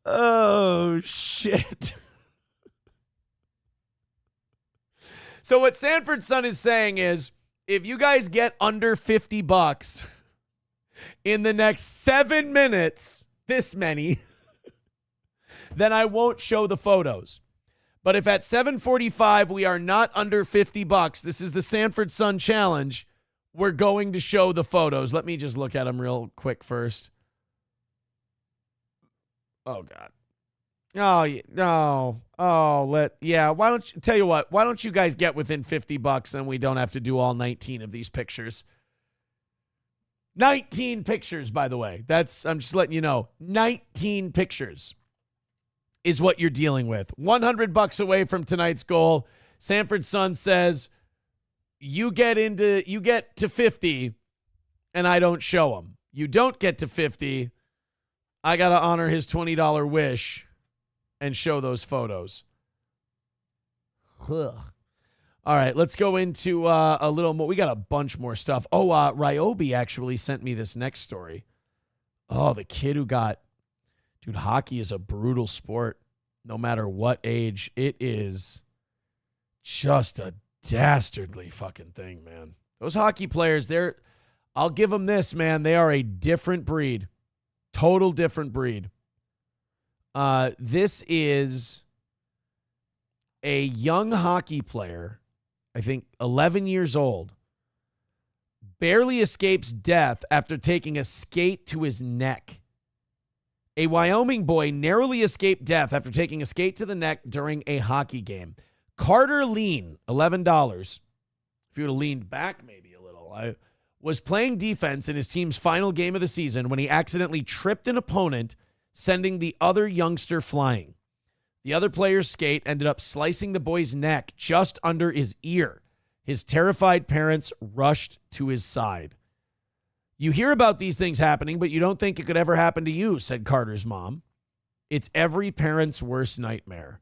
Oh, shit. So what Sanford's son is saying is, if you guys get under $50 in the next 7 minutes, this many, then I won't show the photos. But if at 7:45 we are not under $50, this is the Sanford Son Challenge, we're going to show the photos. Let me just look at them real quick first. Oh, God. Oh, no. Oh, why don't you, tell you what, why don't you guys get within $50 and we don't have to do all 19 of these pictures? 19 pictures, by the way. I'm just letting you know. 19 pictures is what you're dealing with. $100 away from tonight's goal. Sanford Son says, you get to 50 and I don't show him. You don't get to 50, I got to honor his $20 wish and show those photos. Ugh. All right, let's go into a little more. We got a bunch more stuff. Oh, Ryobi actually sent me this next story. Oh, the kid who got... Dude, hockey is a brutal sport, no matter what age. It is just a dastardly fucking thing, man. Those hockey players, I'll give them this, man. They are a different breed. Total different breed. This is a young hockey player, I think 11 years old, barely escapes death after taking a skate to his neck. A Wyoming boy narrowly escaped death after taking a skate to the neck during a hockey game. Carter Lean, $11. If you would have leaned back maybe a little. I was playing defense in his team's final game of the season when he accidentally tripped an opponent, sending the other youngster flying. The other player's skate ended up slicing the boy's neck just under his ear. His terrified parents rushed to his side. You hear about these things happening, but you don't think it could ever happen to you, said Carter's mom. It's every parent's worst nightmare.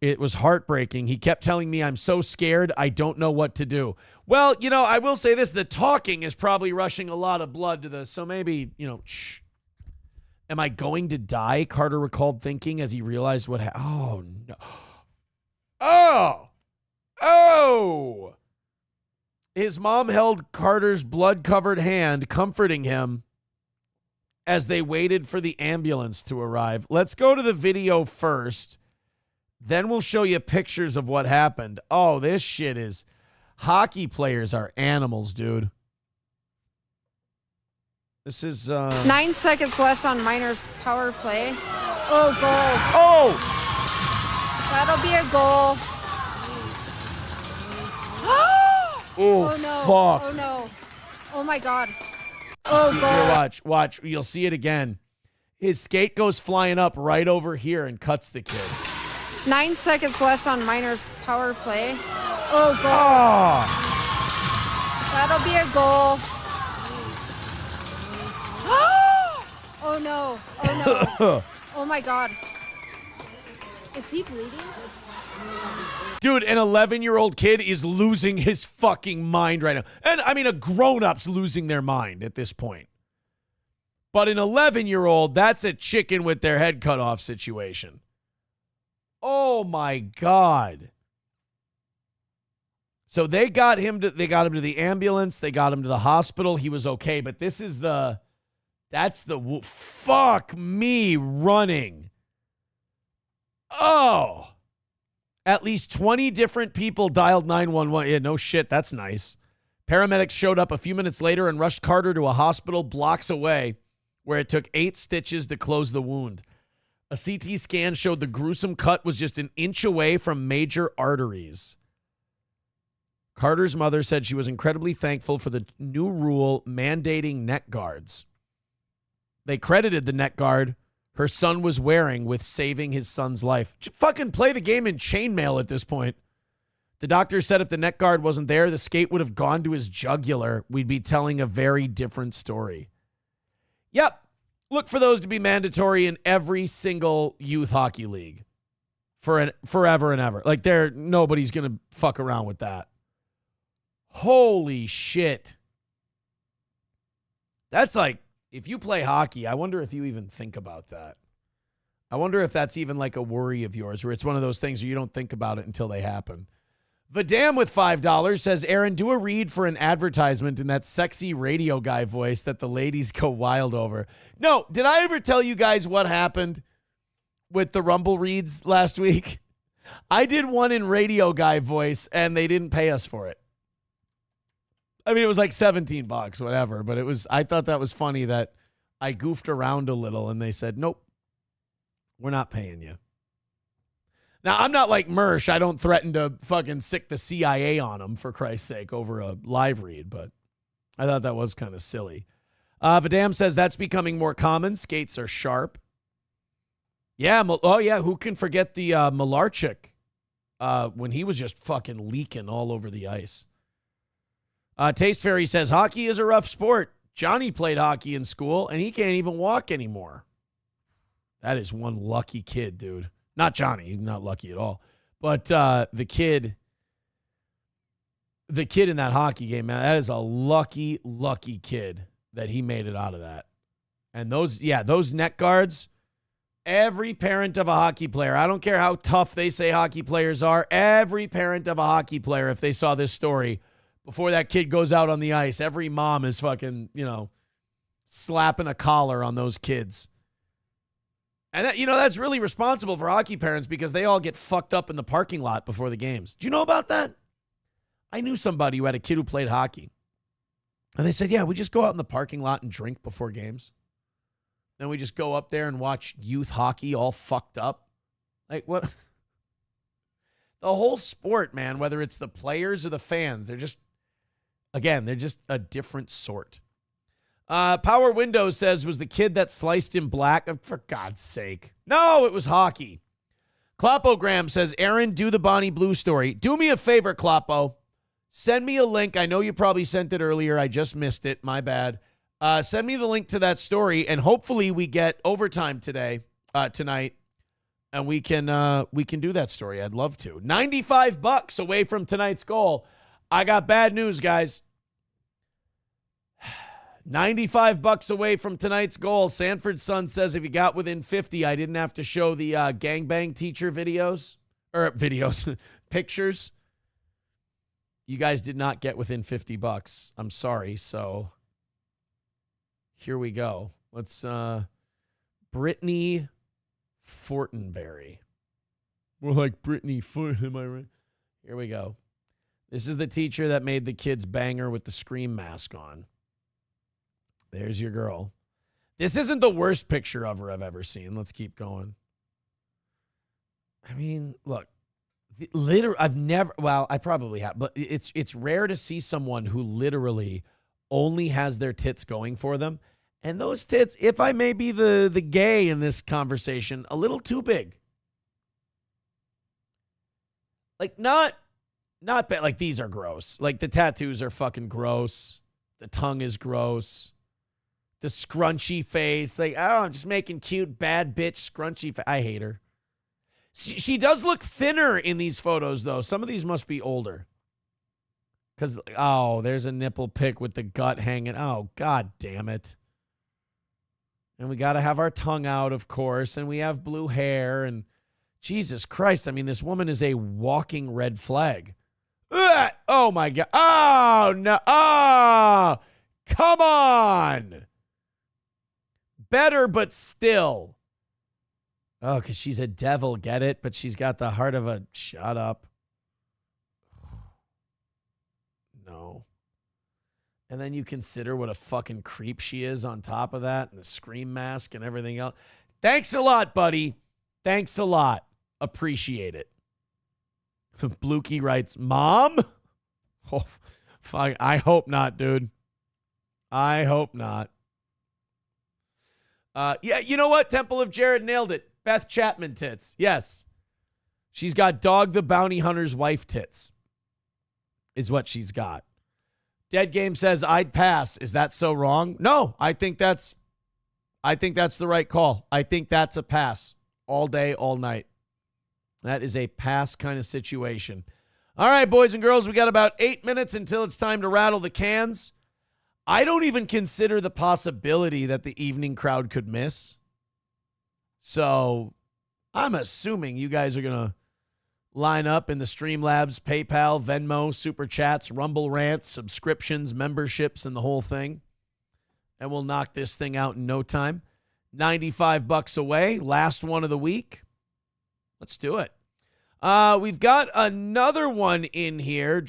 It was heartbreaking. He kept telling me, I'm so scared, I don't know what to do. Well, I will say this. The talking is probably rushing a lot of blood to this, so maybe, shh. Am I going to die? Carter recalled thinking as he realized what happened. Oh, no. Oh! His mom held Carter's blood-covered hand, comforting him as they waited for the ambulance to arrive. Let's go to the video first. Then we'll show you pictures of what happened. Oh, this shit is... Hockey players are animals, dude. This is... 9 seconds left on Miners' power play. Oh, goal. Oh! That'll be a goal. Oh, no. fuck. Oh, no. Oh, my God. Oh, goal. Here, watch. You'll see it again. His skate goes flying up right over here and cuts the kid. 9 seconds left on Miners' power play. Oh, goal. Oh. That'll be a goal. Oh, no. Oh, no. Oh, my God. Is he bleeding? Dude, an 11-year-old kid is losing his fucking mind right now. And, I mean, a grown-up's losing their mind at this point. But an 11-year-old, that's a chicken with their head cut off situation. Oh, my God. So they got him to the ambulance. They got him to the hospital. He was okay. But this is fuck me running. Oh. At least 20 different people dialed 911. Yeah, no shit. That's nice. Paramedics showed up a few minutes later and rushed Carter to a hospital blocks away, where it took 8 stitches to close the wound. A CT scan showed the gruesome cut was just an inch away from major arteries. Carter's mother said she was incredibly thankful for the new rule mandating neck guards. They credited the neck guard her son was wearing with saving his son's life. Just fucking play the game in chainmail at this point. The doctor said if the neck guard wasn't there, the skate would have gone to his jugular. We'd be telling a very different story. Yep. Look for those to be mandatory in every single youth hockey league forever and ever. Like nobody's going to fuck around with that. Holy shit. That's like, if you play hockey, I wonder if you even think about that. I wonder if that's even like a worry of yours, where it's one of those things where you don't think about it until they happen. Vidam with $5 says, Aaron, do a read for an advertisement in that sexy radio guy voice that the ladies go wild over. No, did I ever tell you guys what happened with the Rumble reads last week? I did one in radio guy voice, and they didn't pay us for it. I mean, it was like $17, whatever, but I thought that was funny that I goofed around a little, and they said, nope, we're not paying you. Now, I'm not like Mersh. I don't threaten to fucking sick the CIA on them, for Christ's sake, over a live read, but I thought that was kind of silly. Vidam says that's becoming more common. Skates are sharp. Yeah. Oh, yeah. Who can forget the Malarchik when he was just fucking leaking all over the ice? Taste Fairy says hockey is a rough sport. Johnny played hockey in school, and he can't even walk anymore. That is one lucky kid, dude. Not Johnny. He's not lucky at all. But the kid in that hockey game, man, that is a lucky, lucky kid that he made it out of that. And those neck guards, every parent of a hockey player, I don't care how tough they say hockey players are, every parent of a hockey player, if they saw this story, before that kid goes out on the ice, every mom is fucking, slapping a collar on those kids. And that, that's really responsible for hockey parents because they all get fucked up in the parking lot before the games. Do you know about that? I knew somebody who had a kid who played hockey. And they said, yeah, we just go out in the parking lot and drink before games. Then we just go up there and watch youth hockey all fucked up. Like, what? The whole sport, man, whether it's the players or the fans, they're just a different sort. Power Windows says, was the kid that sliced him black? For God's sake. No, it was hockey. Kloppogram says, Aaron, do the Bonnie Blue story. Do me a favor, Kloppo. Send me a link. I know you probably sent it earlier. I just missed it. My bad. Send me the link to that story, and hopefully we get overtime tonight, and we can do that story. I'd love to. $95 away from tonight's goal. I got bad news, guys. $95 away from tonight's goal. Sanford's son says if you got within 50, I didn't have to show the gangbang teacher pictures. You guys did not get within $50. I'm sorry. So here we go. Let's Brittany Fortenberry. More like Brittany Fort, am I right? Here we go. This is the teacher that made the kids bang her with the Scream mask on. There's your girl. This isn't the worst picture of her I've ever seen. Let's keep going. I mean, look, I probably have, but it's rare to see someone who literally only has their tits going for them. And those tits, if I may be the gay in this conversation, a little too big. Like, not bad. Like, these are gross. Like, the tattoos are fucking gross. The tongue is gross. The scrunchy face. Like, oh, I'm just making cute, bad bitch scrunchy face. I hate her. She does look thinner in these photos, though. Some of these must be older. Because, oh, there's a nipple pic with the gut hanging. Oh, God damn it. And we got to have our tongue out, of course. And we have blue hair. And Jesus Christ. I mean, this woman is a walking red flag. Ugh! Oh, my God. Oh, no. Oh, come on. Better, but still. Oh, because she's a devil, get it? But she's got the heart of a shut up. No. And then you consider what a fucking creep she is on top of that, and the Scream mask and everything else. Thanks a lot, buddy. Thanks a lot. Appreciate it. Blukey writes, Mom? Oh, fuck. I hope not, dude. I hope not. Yeah, you know what? Temple of Jared nailed it. Beth Chapman tits. Yes. She's got Dog the Bounty Hunter's wife tits. Is what she's got. Dead Game says, I'd pass. Is that so wrong? No, I think that's the right call. I think that's a pass. All day, all night. That is a pass kind of situation. All right, boys and girls, we got about 8 minutes until it's time to rattle the cans. I don't even consider the possibility that the evening crowd could miss. So I'm assuming you guys are going to line up in the Streamlabs, PayPal, Venmo, Super Chats, Rumble Rants, subscriptions, memberships, and the whole thing. And we'll knock this thing out in no time. $95 away. Last one of the week. Let's do it. We've got another one in here.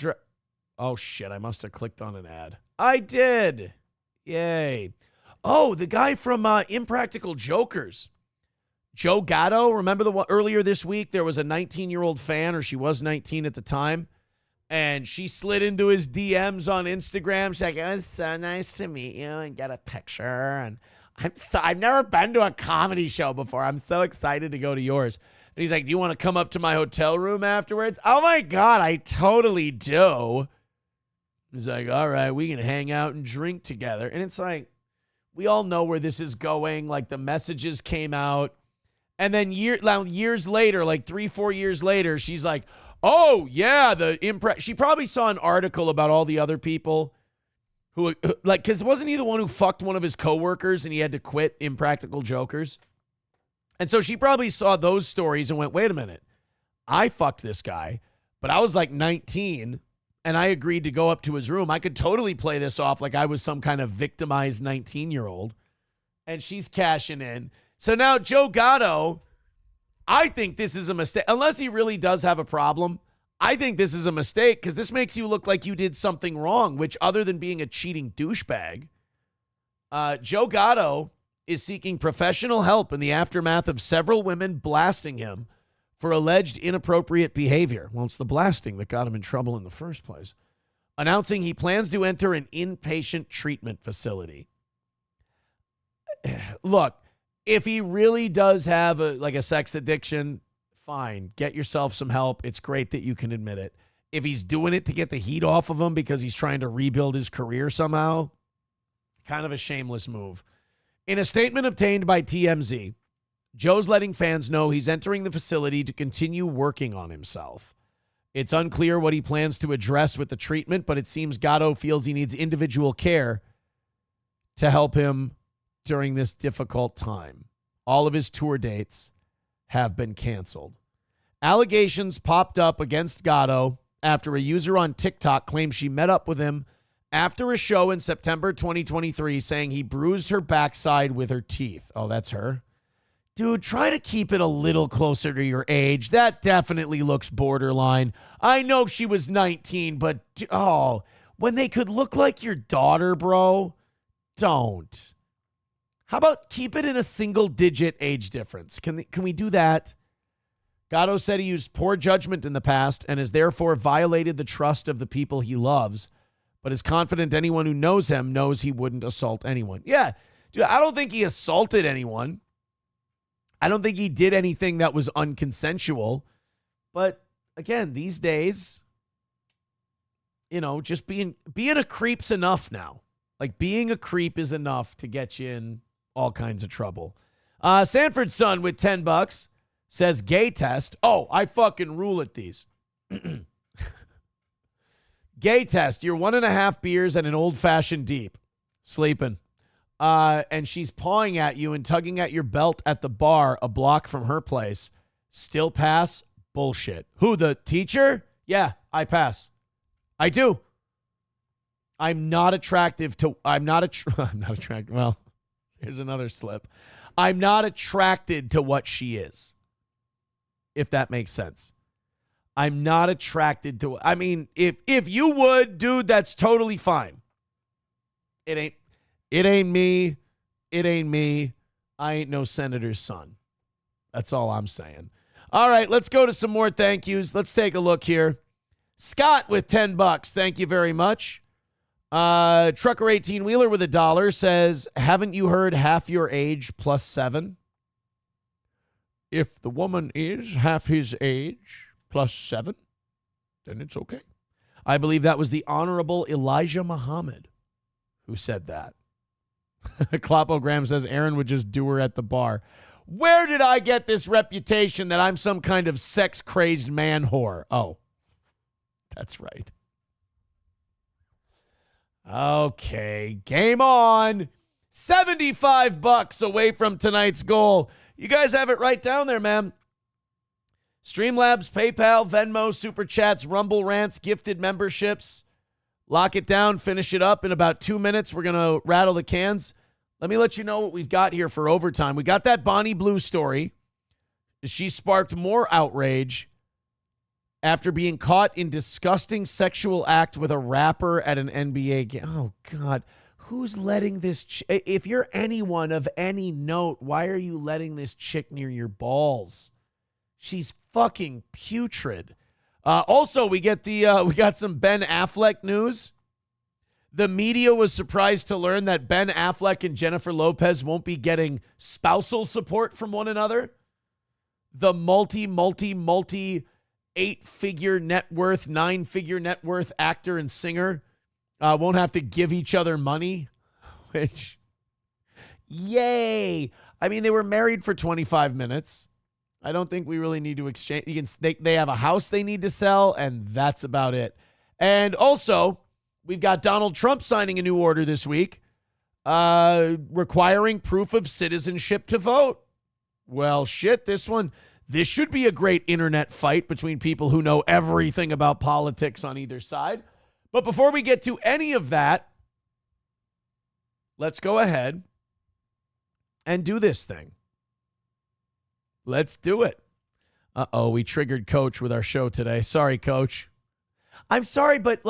Oh, shit. I must have clicked on an ad. I did. Yay. Oh, the guy from Impractical Jokers. Joe Gatto. Remember the one earlier this week? There was a 19-year-old fan, or she was 19 at the time, and she slid into his DMs on Instagram. She's like, "It was so nice to meet you and get a picture." And I've never been to a comedy show before. I'm so excited to go to yours. And he's like, "Do you want to come up to my hotel room afterwards?" Oh my God, I totally do. He's like, "All right, we can hang out and drink together." And it's like, we all know where this is going. Like, the messages came out. And then years later, like 3-4 years later, she's like, "Oh, yeah, she probably saw an article about all the other people who like, because wasn't he the one who fucked one of his coworkers and he had to quit Impractical Jokers? And so she probably saw those stories and went, wait a minute, I fucked this guy, but I was like 19 and I agreed to go up to his room. I could totally play this off like I was some kind of victimized 19-year-old. And she's cashing in. So now Joe Gatto, I think this is a mistake. Unless he really does have a problem, I think this is a mistake because this makes you look like you did something wrong, which other than being a cheating douchebag, Joe Gatto is seeking professional help in the aftermath of several women blasting him for alleged inappropriate behavior. Well, it's the blasting that got him in trouble in the first place. Announcing he plans to enter an inpatient treatment facility. Look, if he really does have a sex addiction, fine. Get yourself some help. It's great that you can admit it. If he's doing it to get the heat off of him because he's trying to rebuild his career somehow, kind of a shameless move. In a statement obtained by TMZ, Joe's letting fans know he's entering the facility to continue working on himself. It's unclear what he plans to address with the treatment, but it seems Gatto feels he needs individual care to help him during this difficult time. All of his tour dates have been canceled. Allegations popped up against Gatto after a user on TikTok claimed she met up with him after a show in September 2023, saying he bruised her backside with her teeth. Oh, that's her? Dude, try to keep it a little closer to your age. That definitely looks borderline. I know she was 19, but when they could look like your daughter, bro, don't. How about keep it in a single-digit age difference? Can we do that? Gatto said he used poor judgment in the past and has therefore violated the trust of the people he loves, but is confident anyone who knows him knows he wouldn't assault anyone. Yeah, dude, I don't think he assaulted anyone. I don't think he did anything that was unconsensual. But, again, these days, just being a creep's enough now. Like, being a creep is enough to get you in all kinds of trouble. Sanford Son with $10 says gay test. Oh, I fucking rule at these. Gay test. You're 1.5 beers and an old-fashioned deep. Sleeping. And she's pawing at you and tugging at your belt at the bar a block from her place. Still pass? Bullshit. Who, the teacher? Yeah, I pass. I do. I'm not attractive to... I'm not attracted. Well... Here's another slip. I'm not attracted to what she is, if that makes sense. I'm not attracted to... I mean, if you would, dude, that's totally fine. It ain't me. It ain't me. I ain't no senator's son. That's all I'm saying. All right, let's go to some more thank yous. Let's take a look here. Scott with $10. Thank you very much. Trucker 18-wheeler with $1 says, haven't you heard half your age plus 7? If the woman is half his age plus 7, then it's okay. I believe that was the Honorable Elijah Muhammad who said that. Klopogram says Aaron would just do her at the bar. Where did I get this reputation that I'm some kind of sex-crazed man whore? Oh, that's right. Okay, game on. $75 away from tonight's goal. You guys have it right down there, man. Streamlabs, PayPal, Venmo, Super Chats, Rumble Rants, gifted memberships. Lock it down, finish it up in about 2 minutes. We're going to rattle the cans. Let me let you know what we've got here for overtime. We got that Bonnie Blue story. She sparked more outrage after being caught in disgusting sexual act with a rapper at an NBA game. Oh, God. Who's letting this if you're anyone of any note, why are you letting this chick near your balls? She's fucking putrid. Also, we got some Ben Affleck news. The media was surprised to learn that Ben Affleck and Jennifer Lopez won't be getting spousal support from one another. The multi 8-figure net worth, 9-figure net worth actor and singer won't have to give each other money, which, yay. I mean, they were married for 25 minutes. I don't think we really need to exchange. They have a house they need to sell, and that's about it. And also, we've got Donald Trump signing a new order this week requiring proof of citizenship to vote. Well, shit, this should be a great internet fight between people who know everything about politics on either side. But before we get to any of that, let's go ahead and do this thing. Let's do it. Uh-oh, we triggered Coach with our show today. Sorry, Coach. I'm sorry, but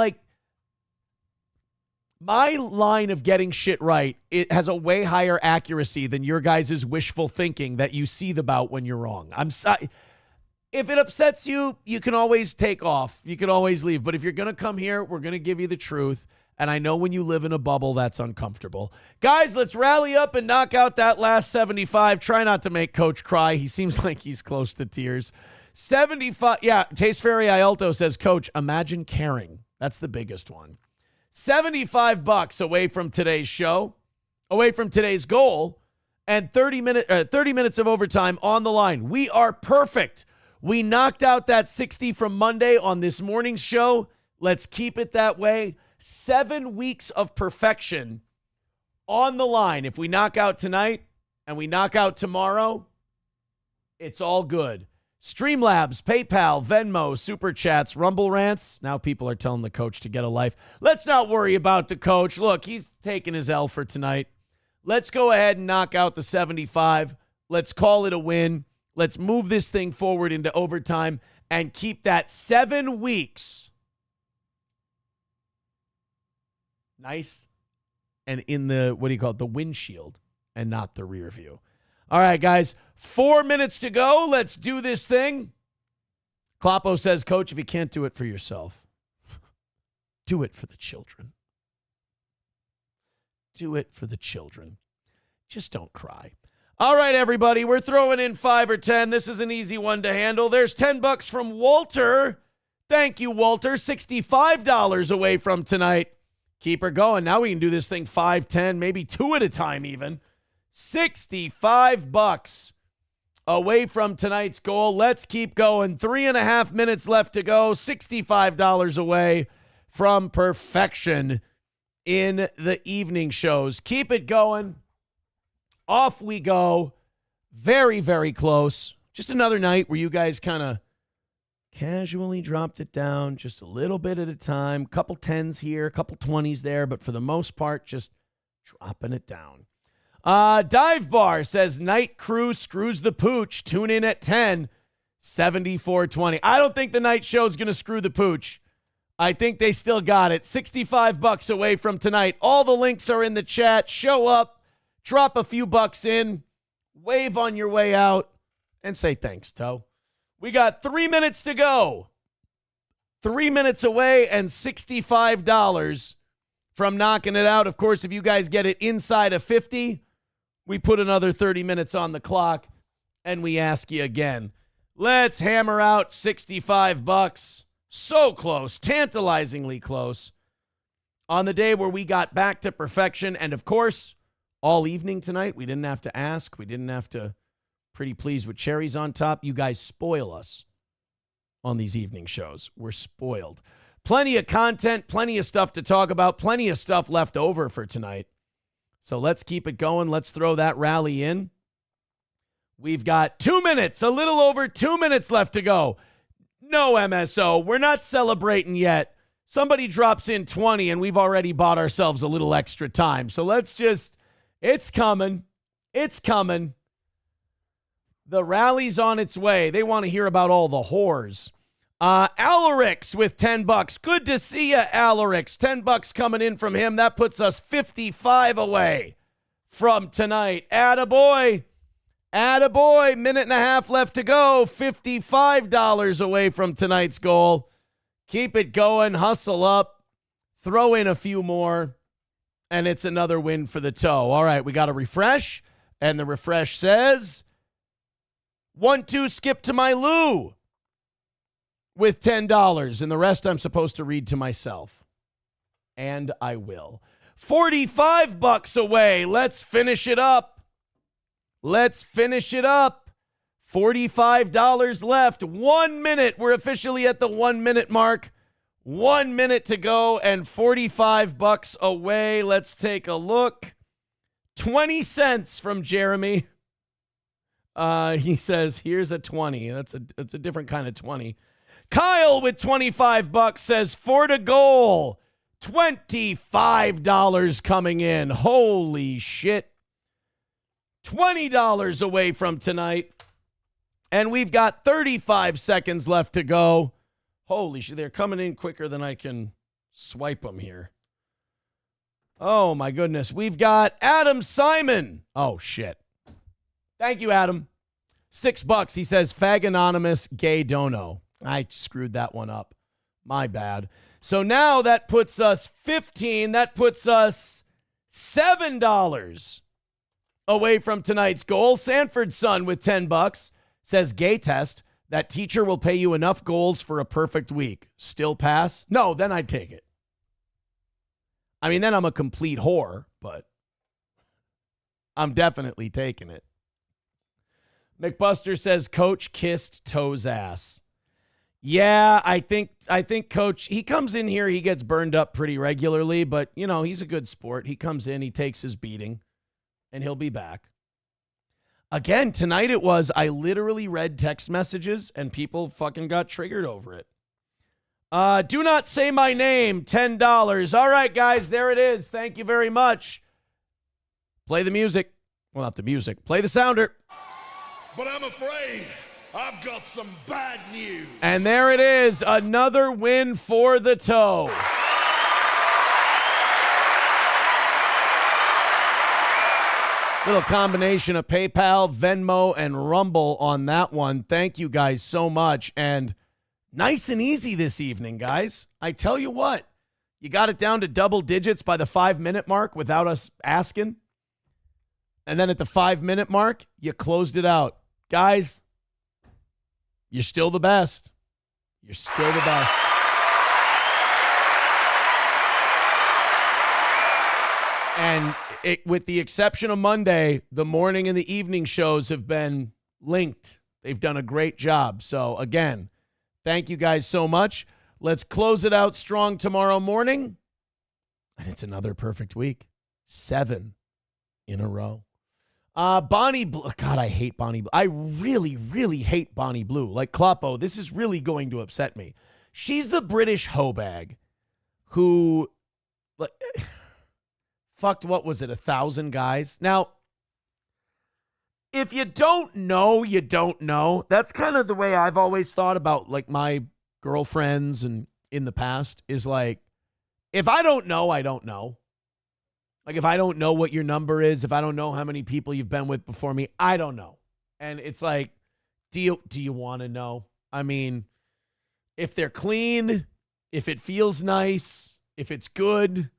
my line of getting shit right, it has a way higher accuracy than your guys' wishful thinking that you seethe about when you're wrong. I'm sorry. If it upsets you, you can always take off. You can always leave. But if you're going to come here, we're going to give you the truth. And I know when you live in a bubble, that's uncomfortable. Guys, let's rally up and knock out that last 75. Try not to make Coach cry. He seems like he's close to tears. 75. Yeah, Taste Fairy Ialto says, Coach, imagine caring. That's the biggest one. $75 away from today's show, away from today's goal, and 30 minutes of overtime on the line. We are perfect. We knocked out that 60 from Monday on this morning's show. Let's keep it that way. 7 weeks of perfection on the line. If we knock out tonight and we knock out tomorrow, it's all good. Streamlabs, PayPal, Venmo, Super Chats, Rumble Rants. Now people are telling the coach to get a life. Let's not worry about the coach. Look, he's taking his L for tonight. Let's go ahead and knock out the 75. Let's call it a win. Let's move this thing forward into overtime and keep that 7 weeks nice and in the, the windshield and not the rear view. All right, guys, 4 minutes to go. Let's do this thing. Kloppo says, Coach, if you can't do it for yourself, do it for the children. Do it for the children. Just don't cry. All right, everybody, we're throwing in 5 or 10. This is an easy one to handle. There's $10 from Walter. Thank you, Walter. $65 away from tonight. Keep her going. Now we can do this thing 5, 10, maybe 2 at a time even. $65 away from tonight's goal. Let's keep going. 3.5 minutes left to go. $65 away from perfection in the evening shows. Keep it going. Off we go. Very, very close. Just another night where you guys kind of casually dropped it down just a little bit at a time. Couple 10s here, couple 20s there, but for the most part, just dropping it down. Dive Bar says, Night Crew screws the pooch. Tune in at 10, 74-20. I don't think the night show is going to screw the pooch. I think they still got it. $65 away from tonight. All the links are in the chat. Show up, drop a few bucks in, wave on your way out, and say thanks, Toe. We got 3 minutes to go. 3 minutes away and $65 from knocking it out. Of course, if you guys get it inside of 50, we put another 30 minutes on the clock, and we ask you again. Let's hammer out $65. So close, tantalizingly close. On the day where we got back to perfection, and of course, all evening tonight, we didn't have to ask. We didn't have to pretty please with cherries on top. You guys spoil us on these evening shows. We're spoiled. Plenty of content, plenty of stuff to talk about, plenty of stuff left over for tonight. So let's keep it going. Let's throw that rally in. We've got 2 minutes, a little over 2 minutes left to go. No MSO. We're not celebrating yet. Somebody drops in 20 and we've already bought ourselves a little extra time. So let's just, it's coming. It's coming. The rally's on its way. They want to hear about all the whores. Alarix with $10. Good to see you, Alarix. $10 coming in from him. That puts us 55 away from tonight. Attaboy. Attaboy. Minute and a half left to go. $55 away from tonight's goal. Keep it going. Hustle up. Throw in a few more. And it's another win for the toe. All right, we got a refresh. And the refresh says, 1-2 skip to my Lou with $10. And the rest I'm supposed to read to myself. And I will. $45 away. Let's finish it up. Let's finish it up. $45 left. 1 minute. We're officially at the 1 minute mark. 1 minute to go and $45 away. Let's take a look. 20 cents from Jeremy. He says, here's a 20. That's a different kind of 20. Kyle with $25 says, for the goal. $25 coming in. Holy shit. $20 away from tonight. And we've got 35 seconds left to go. Holy shit, they're coming in quicker than I can swipe them here. Oh, my goodness. We've got Adam Simon. Oh, shit. Thank you, Adam. $6. He says, Fag Anonymous, gay dono. I screwed that one up. My bad. So now that puts us 15. That puts us $7 away from tonight's goal. Sanford's son with $10 says, gay test. That teacher will pay you enough goals for a perfect week. Still pass? No, then I'd take it. I mean, then I'm a complete whore, but I'm definitely taking it. McBuster says, Coach kissed Toe's ass. Yeah, I think Coach, he comes in here, he gets burned up pretty regularly, but, you know, he's a good sport. He comes in, he takes his beating, and he'll be back. Again, tonight it was, I literally read text messages, and people fucking got triggered over it. Do not say my name, $10. All right, guys, there it is. Thank you very much. Play the music. Well, not the music. Play the sounder. But I'm afraid I've got some bad news. And there it is, another win for the toe. Little combination of PayPal, Venmo, and Rumble on that one. Thank you guys so much. And nice and easy this evening, guys. I tell you what, you got it down to double digits by the 5-minute mark without us asking. And then at the 5-minute mark, you closed it out. Guys, you're still the best. You're still the best. And with the exception of Monday, the morning and the evening shows have been linked. They've done a great job. So, again, thank you guys so much. Let's close it out strong tomorrow morning. And it's another perfect week. 7 in a row. Bonnie Blue. God, I hate Bonnie Blue. I really, really hate Bonnie Blue. Like Kloppo, this is really going to upset me. She's the British hoe bag who fucked, what was it, 1,000 guys? Now, if you don't know, you don't know. That's kind of the way I've always thought about like my girlfriends and in the past is like, if I don't know, I don't know. Like if I don't know what your number is, if I don't know how many people you've been with before me, I don't know. And it's like, do you want to know? I mean, if they're clean, if it feels nice, if it's good,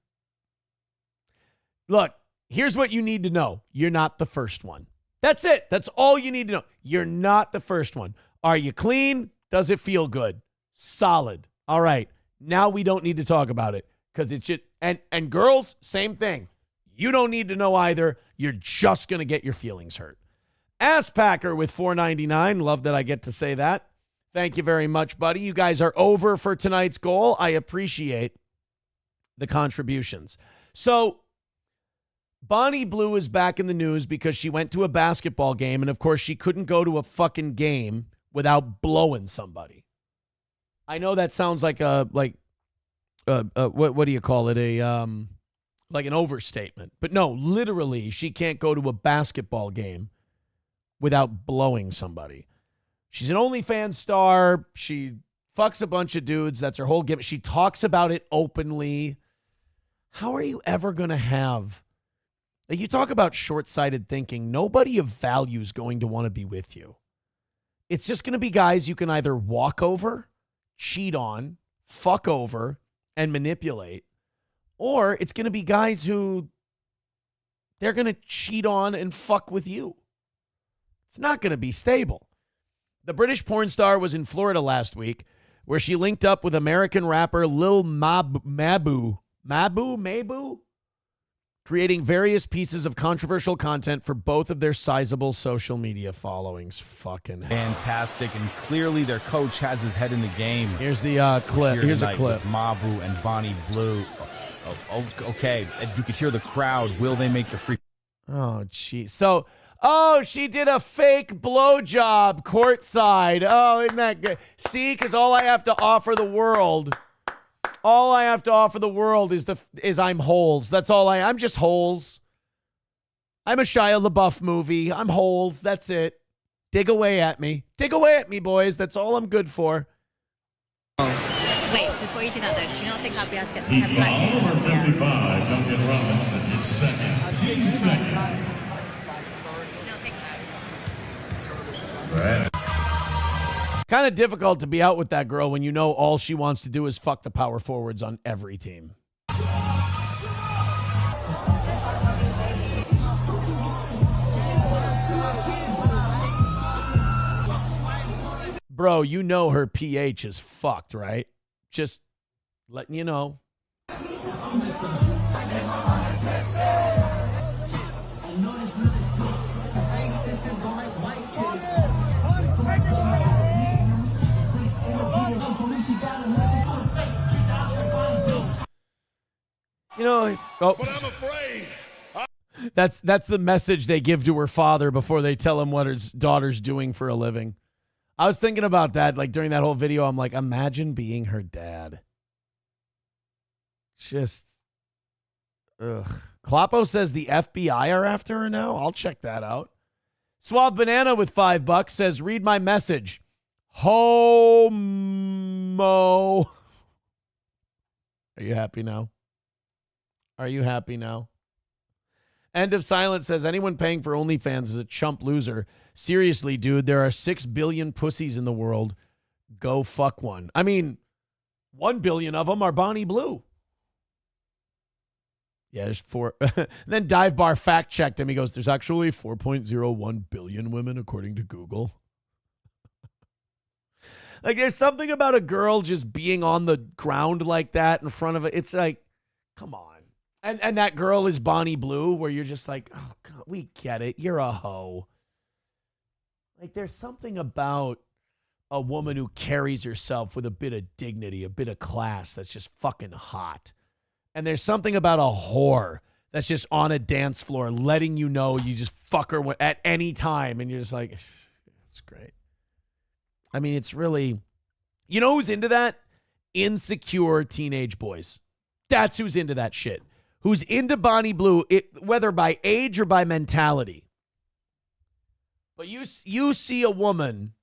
Look, here's what you need to know. You're not the first one. That's it. That's all you need to know. You're not the first one. Are you clean? Does it feel good? Solid. All right. Now we don't need to talk about it because it's just, and girls, same thing. You don't need to know either. You're just going to get your feelings hurt. Ass Packer with $4.99. Love that I get to say that. Thank you very much, buddy. You guys are over for tonight's goal. I appreciate the contributions. So Bonnie Blue is back in the news because she went to a basketball game, and of course she couldn't go to a fucking game without blowing somebody. I know that sounds like what do you call it? Like an overstatement. But no, literally, she can't go to a basketball game without blowing somebody. She's an OnlyFans star. She fucks a bunch of dudes. That's her whole gimmick. She talks about it openly. How are you ever going to have... Like, you talk about short-sighted thinking. Nobody of value is going to want to be with you. It's just going to be guys you can either walk over, cheat on, fuck over, and manipulate. Or it's going to be guys who they're going to cheat on and fuck with you. It's not going to be stable. The British porn star was in Florida last week where she linked up with American rapper Lil Mabu, creating various pieces of controversial content for both of their sizable social media followings. Fucking hell. Fantastic, and clearly their coach has his head in the game. Here's the clip. Here's a clip. Mabu and Bonnie Blue. Okay, you could hear the crowd. Will they make the free? Oh, jeez. So, she did a fake blowjob courtside. Oh, isn't that good? See, because all I have to offer the world is I'm holes. That's all I'm just holes. I'm a Shia LaBeouf movie. I'm holes. That's it. Dig away at me. Dig away at me, boys. That's all I'm good for. Wait, before you do that though, did you not think I'd be able to get the 10 Over 55, Duncan Robinson is second. Kind of difficult to be out with that girl when you know all she wants to do is fuck the power forwards on every team. Bro, you know her pH is fucked, right? Just letting you know. You know, But I'm afraid. That's the message they give to her father before they tell him what his daughter's doing for a living. I was thinking about that, like during that whole video. I'm like, imagine being her dad. Just, ugh. Kloppo says the FBI are after her now. I'll check that out. Suave Banana with $5 says, read my message. Homo. Are you happy now? Are you happy now? End of Silence says, anyone paying for OnlyFans is a chump loser. Seriously, dude, there are 6 billion pussies in the world. Go fuck one. I mean, 1 billion of them are Bonnie Blue. Yeah, there's 4. Then Dive Bar fact checked him. He goes, there's actually 4.01 billion women according to Google. Like, there's something about a girl just being on the ground like that in front of it. It's like, come on. And that girl is Bonnie Blue, where you're just like, oh, God, we get it. You're a hoe. Like, there's something about a woman who carries herself with a bit of dignity, a bit of class that's just fucking hot. And there's something about a whore that's just on a dance floor letting you know you just fuck her at any time. And you're just like, it's great. I mean, it's really, you know who's into that? Insecure teenage boys. That's who's into that shit. Who's into Bonnie Blue, whether by age or by mentality. But you see a woman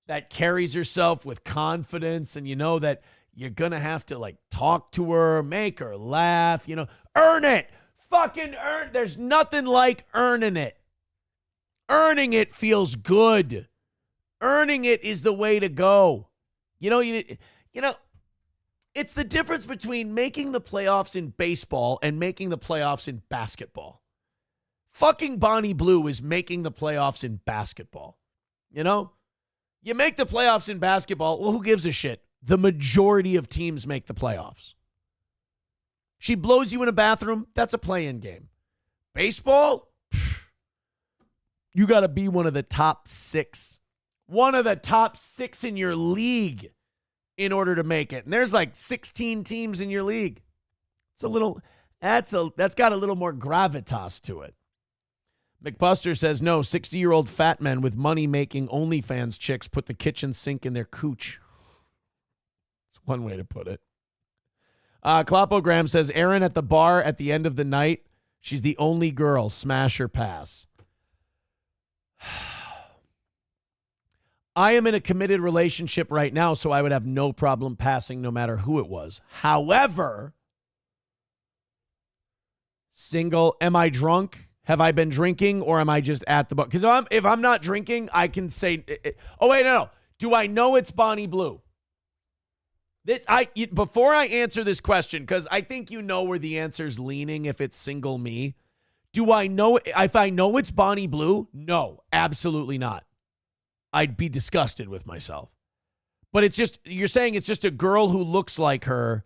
that carries herself with confidence, and you know that you're going to have to, like, talk to her, make her laugh, you know. Earn it. Fucking earn. There's nothing like earning it. Earning it feels good. Earning it is the way to go. You know, It's the difference between making the playoffs in baseball and making the playoffs in basketball. Fucking Bonnie Blue is making the playoffs in basketball. You know? You make the playoffs in basketball, well, who gives a shit? The majority of teams make the playoffs. She blows you in a bathroom, that's a play-in game. Baseball? You got to be one of the top 6. One of the top 6 in your league in order to make it. And there's like 16 teams in your league. It's a little, that's got a little more gravitas to it. McBuster says, no, 60-year-old fat men with money-making OnlyFans chicks put the kitchen sink in their cooch. It's one way to put it. Klopogram says, Aaron at the bar at the end of the night, she's the only girl, smash or pass. I am in a committed relationship right now, so I would have no problem passing no matter who it was. However, single, am I drunk? Have I been drinking, or am I just at the bar? Because if I'm not drinking, I can say, oh, wait, no. Do I know it's Bonnie Blue? Before I answer this question, because I think you know where the answer's leaning if it's single me. Do I know, if I know it's Bonnie Blue? No, absolutely not. I'd be disgusted with myself. But it's just, you're saying it's just a girl who looks like her.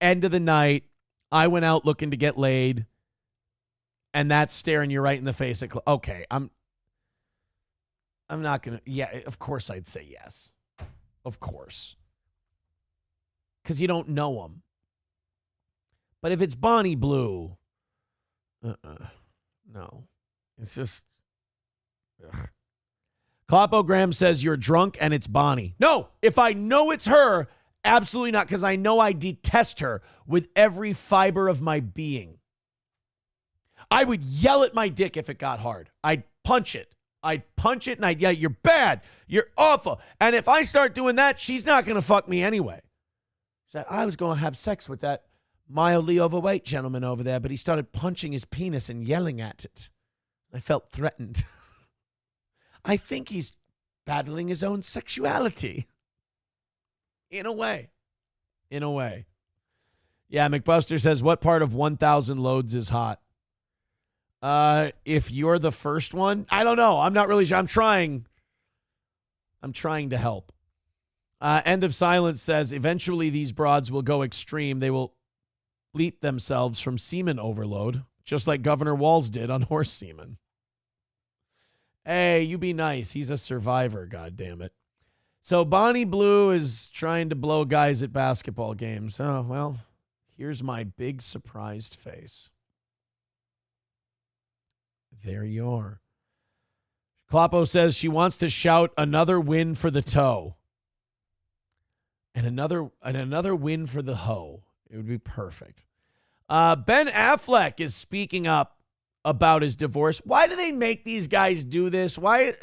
End of the night, I went out looking to get laid. And that's staring you right in the face. Okay, I'm not going to. Yeah, of course I'd say yes. Of course. Because you don't know them. But if it's Bonnie Blue, no. It's just. Ugh. Klopogram says you're drunk and it's Bonnie. No, if I know it's her, absolutely not. Because I know I detest her with every fiber of my being. I would yell at my dick if it got hard. I'd punch it. And I'd yell, you're bad. You're awful. And if I start doing that, she's not going to fuck me anyway. She's like, I was going to have sex with that mildly overweight gentleman over there, but he started punching his penis and yelling at it. I felt threatened. I think he's battling his own sexuality. In a way. Yeah, McBuster says, what part of 1,000 loads is hot? If you're the first one, I don't know. I'm not really sure. I'm trying to help. End of Silence says, eventually these broads will go extreme. They will bleep themselves from semen overload, just like Governor Walz did on horse semen. Hey, you be nice. He's a survivor, goddammit. So Bonnie Blue is trying to blow guys at basketball games. Oh, well, here's my big surprised face. There you are. Kloppo says she wants to shout another win for the toe. And another win for the hoe. It would be perfect. Ben Affleck is speaking up about his divorce. Why do they make these guys do this? Why?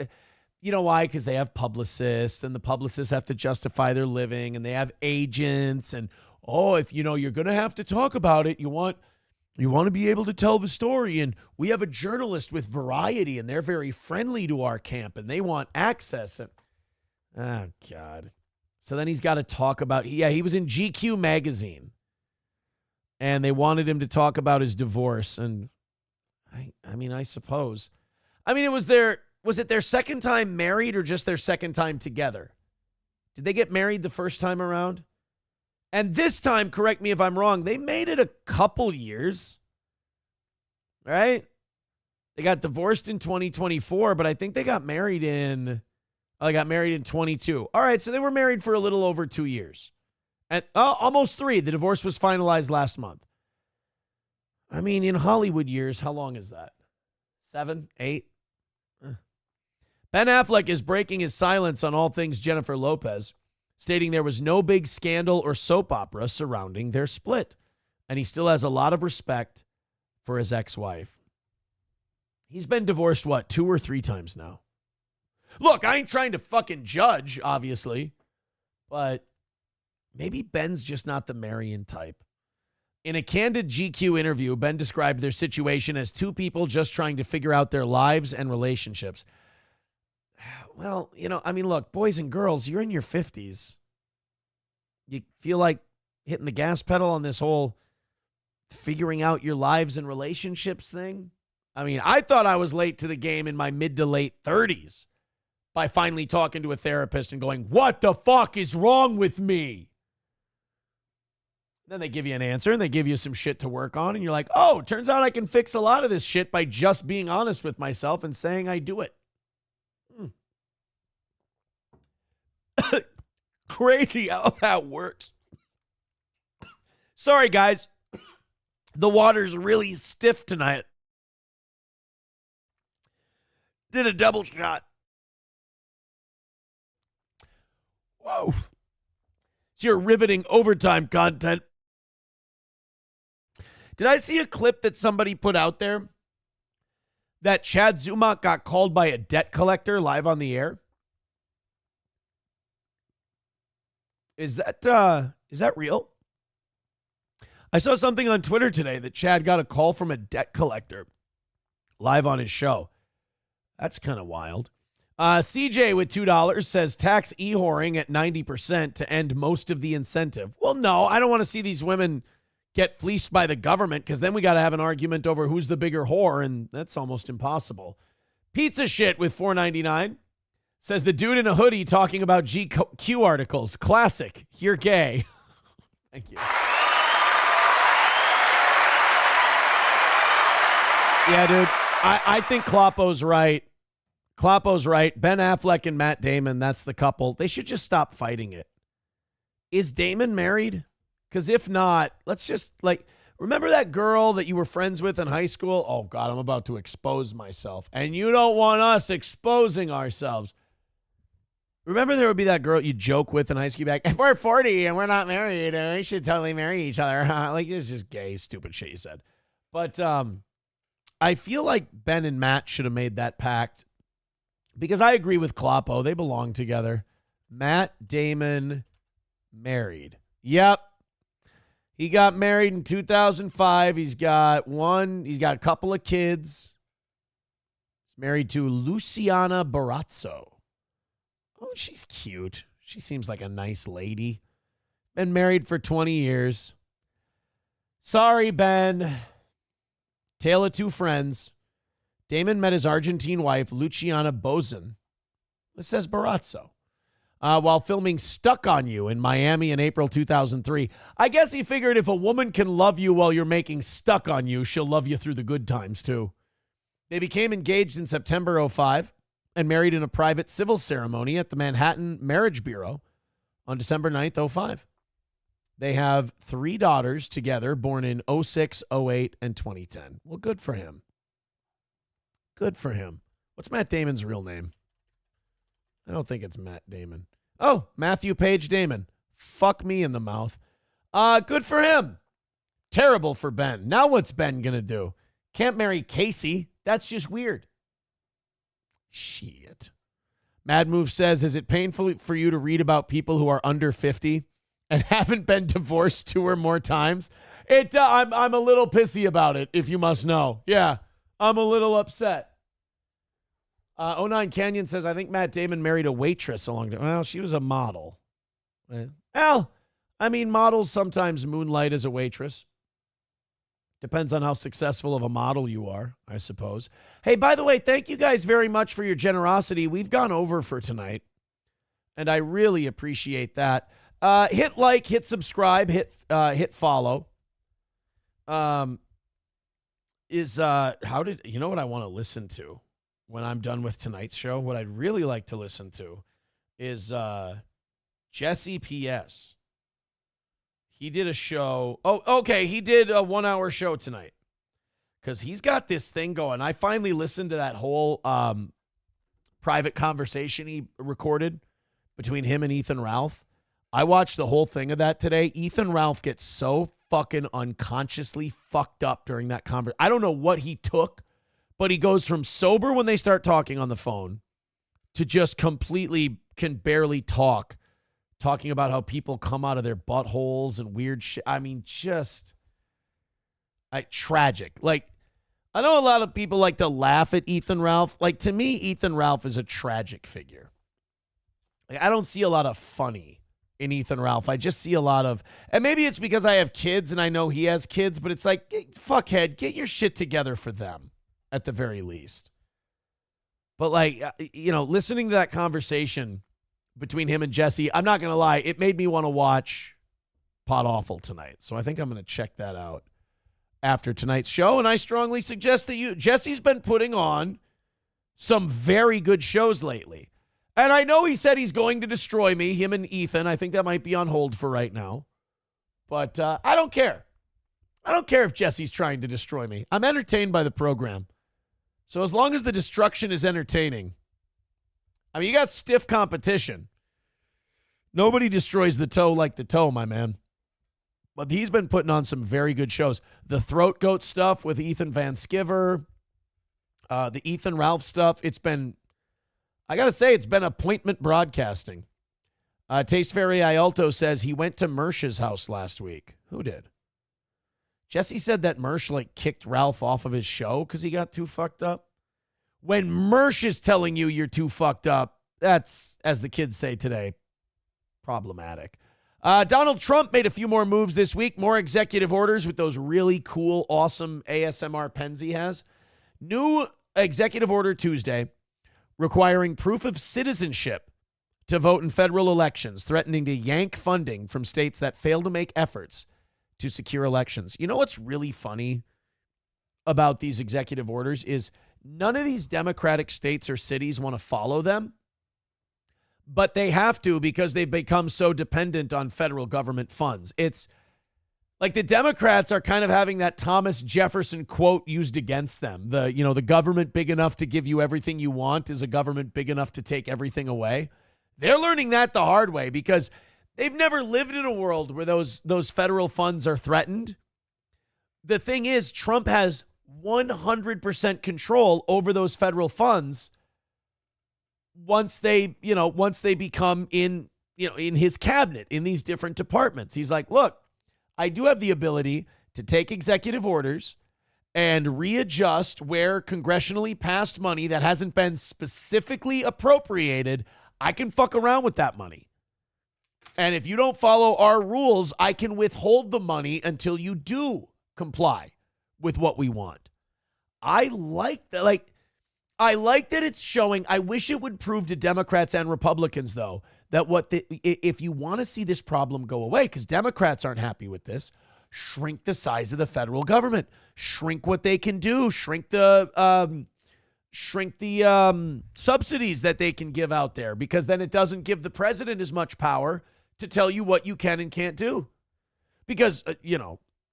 You know why? Because they have publicists, and the publicists have to justify their living, and they have agents. And, if you're going to have to talk about it, you want to be able to tell the story. And we have a journalist with Variety, and they're very friendly to our camp, and they want access. And, oh, God. So then he's got to talk about, he was in GQ magazine, and they wanted him to talk about his divorce. And I suppose. Was it their second time married or just their second time together? Did they get married the first time around? And this time, correct me if I'm wrong, they made it a couple years, right? They got divorced in 2024, but I think they got married in 22. All right, so they were married for a little over 2 years. And almost 3. The divorce was finalized last month. In Hollywood years, how long is that? 7, 8? Ben Affleck is breaking his silence on all things Jennifer Lopez, stating there was no big scandal or soap opera surrounding their split, and he still has a lot of respect for his ex-wife. He's been divorced, 2 or 3 times now? Look, I ain't trying to fucking judge, obviously, but maybe Ben's just not the Marion type. In a candid GQ interview, Ben described their situation as 2 people just trying to figure out their lives and relationships. Well, look, boys and girls, you're in your 50s. You feel like, hitting the gas pedal on this whole figuring out your lives and relationships thing. I mean, I thought I was late to the game in my mid to late 30s by finally talking to a therapist and going, what the fuck is wrong with me? Then they give you an answer and they give you some shit to work on. And you're like, oh, turns out I can fix a lot of this shit by just being honest with myself and saying I do it. Crazy how that works. Sorry, guys. The water's really stiff tonight. Did a double shot. Whoa. It's your riveting overtime content. Did I see a clip that somebody put out there that Chad Zumock got called by a debt collector live on the air? Is that real? I saw something on Twitter today that Chad got a call from a debt collector live on his show. That's kind of wild. CJ with $2 says tax e-whoring at 90% to end most of the incentive. Well, no, I don't want to see these women get fleeced by the government because then we got to have an argument over who's the bigger whore, and that's almost impossible. Pizza shit with $4.99 says the dude in a hoodie talking about GQ articles. Classic. You're gay. Thank you. Yeah, dude. I think Kloppo's right. Kloppo's right. Ben Affleck and Matt Damon, that's the couple. They should just stop fighting it. Is Damon married? Because if not, let's just, remember that girl that you were friends with in high school? Oh, God, I'm about to expose myself. And you don't want us exposing ourselves. Remember there would be that girl you joke with in high school back, if we're 40 and we're not married, we should totally marry each other. It's just gay, stupid shit you said. But I feel like Ben and Matt should have made that pact because I agree with Kloppo. They belong together. Matt Damon married. Yep. He got married in 2005. He's got a couple of kids. He's married to Luciana Barazzo. Oh, she's cute. She seems like a nice lady. Been married for 20 years. Sorry, Ben. Tale of two friends. Damon met his Argentine wife, Luciana Bozan. It says Barazzo. While filming Stuck on You in Miami in April 2003. I guess he figured if a woman can love you while you're making Stuck on You, she'll love you through the good times too. They became engaged in September 2005 and married in a private civil ceremony at the Manhattan Marriage Bureau on December 9th, 2005. They have 3 daughters together, born in 2006, 2008, and 2010. Well, good for him. Good for him. What's Matt Damon's real name? I don't think it's Matt Damon. Oh, Matthew Page Damon. Fuck me in the mouth. Good for him. Terrible for Ben. Now what's Ben going to do? Can't marry Casey. That's just weird. Shit. Mad Move says, is it painful for you to read about people who are under 50 and haven't been divorced 2 or more times? I'm a little pissy about it, if you must know. Yeah, I'm a little upset. 09 Canyon says, I think Matt Damon married a waitress along the... Well, she was a model. Well, I mean, models sometimes moonlight as a waitress. Depends on how successful of a model you are, I suppose. Hey, by the way, thank you guys very much for your generosity. We've gone over for tonight, and I really appreciate that. Hit like, hit subscribe, hit follow. You know what I want to listen to when I'm done with tonight's show? What I'd really like to listen to is Jesse P.S. He did a show. Oh, okay. He did a 1-hour show tonight because he's got this thing going. I finally listened to that whole private conversation he recorded between him and Ethan Ralph. I watched the whole thing of that today. Ethan Ralph gets so fucking unconsciously fucked up during that conversation. I don't know what he took, but he goes from sober when they start talking on the phone to just completely can barely talk. Talking about how people come out of their buttholes and weird shit. I mean, just tragic. Like, I know a lot of people like to laugh at Ethan Ralph. Like, to me, Ethan Ralph is a tragic figure. Like, I don't see a lot of funny in Ethan Ralph. I just see a lot of, and maybe it's because I have kids and I know he has kids, but it's like, fuckhead, get your shit together for them at the very least. But like, listening to that conversation between him and Jesse, I'm not going to lie, it made me want to watch Pod Awful tonight. So I think I'm going to check that out after tonight's show. And I strongly suggest that Jesse's been putting on some very good shows lately. And I know he said he's going to destroy me, him and Ethan. I think that might be on hold for right now. But I don't care. I don't care if Jesse's trying to destroy me. I'm entertained by the program. So as long as the destruction is entertaining, I mean, you got stiff competition. Nobody destroys the toe like the toe, my man. But he's been putting on some very good shows. The Throat Goat stuff with Ethan Van Sciver, the Ethan Ralph stuff, I got to say, it's been appointment broadcasting. Taste Fairy Ialto says he went to Mersh's house last week. Who did? Jesse said that Mersh kicked Ralph off of his show because he got too fucked up. When Mersh is telling you you're too fucked up, that's, as the kids say today, problematic. Donald Trump made a few more moves this week. More executive orders with those really cool, awesome ASMR pens he has. New executive order Tuesday requiring proof of citizenship to vote in federal elections, threatening to yank funding from states that fail to make efforts to secure elections. You know what's really funny about these executive orders is none of these Democratic states or cities want to follow them, but they have to because they've become so dependent on federal government funds. It's like the Democrats are kind of having that Thomas Jefferson quote used against them. The government big enough to give you everything you want is a government big enough to take everything away. They're learning that the hard way because they've never lived in a world where those federal funds are threatened. The thing is, Trump has 100% control over those federal funds once they become in his cabinet, in these different departments. He's like, look, I do have the ability to take executive orders and readjust where congressionally passed money that hasn't been specifically appropriated. I can fuck around with that money. And if you don't follow our rules, I can withhold the money until you do comply with what we want. I like that. I like that it's showing. I wish it would prove to Democrats and Republicans, though, that if you want to see this problem go away, because Democrats aren't happy with this, shrink the size of the federal government, shrink what they can do, shrink the subsidies that they can give out there, because then it doesn't give the president as much power to tell you what you can and can't do. Because,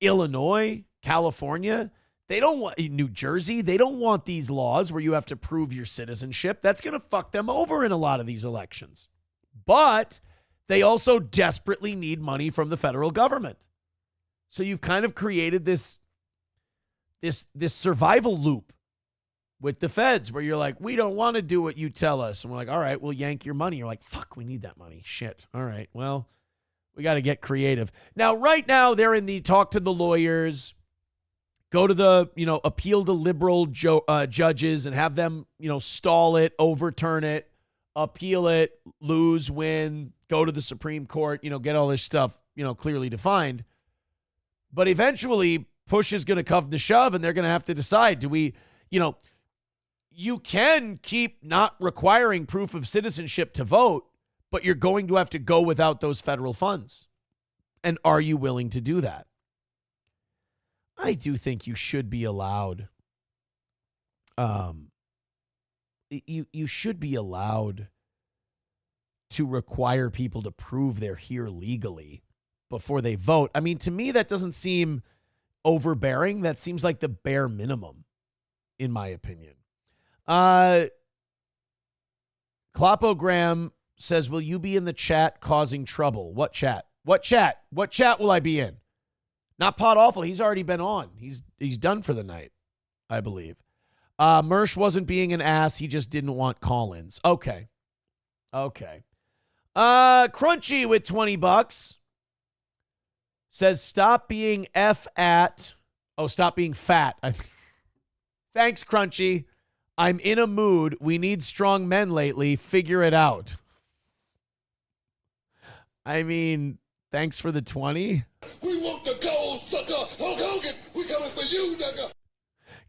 Illinois, California, they don't want New Jersey. They don't want these laws where you have to prove your citizenship. That's going to fuck them over in a lot of these elections. But they also desperately need money from the federal government. So you've kind of created this survival loop with the feds where you're like, we don't want to do what you tell us. And we're like, all right, we'll yank your money. You're like, fuck, we need that money. Shit. All right, well, we got to get creative. Now, right now, they're in the talk to the lawyers, go to the, appeal to liberal judges and have them, stall it, overturn it, appeal it, lose, win, go to the Supreme Court, get all this stuff, clearly defined. But eventually, push is going to come to shove, and they're going to have to decide, do we, you can keep not requiring proof of citizenship to vote, but you're going to have to go without those federal funds. And are you willing to do that? I do think you should be allowed. You should be allowed to require people to prove they're here legally before they vote. I mean, to me, that doesn't seem overbearing. That seems like the bare minimum, in my opinion. Clopogram says, will you be in the chat causing trouble? What chat? What chat? What chat will I be in? Not Pod Awful. He's already been on. He's done for the night, I believe. Mersh wasn't being an ass. He just didn't want call-ins. Okay. Crunchy with $20 says, stop being stop being fat. Thanks, Crunchy. I'm in a mood. We need strong men lately. Figure it out. I mean, thanks for the 20. We want the gold, sucker. Hulk Hogan, we coming for you, nigga.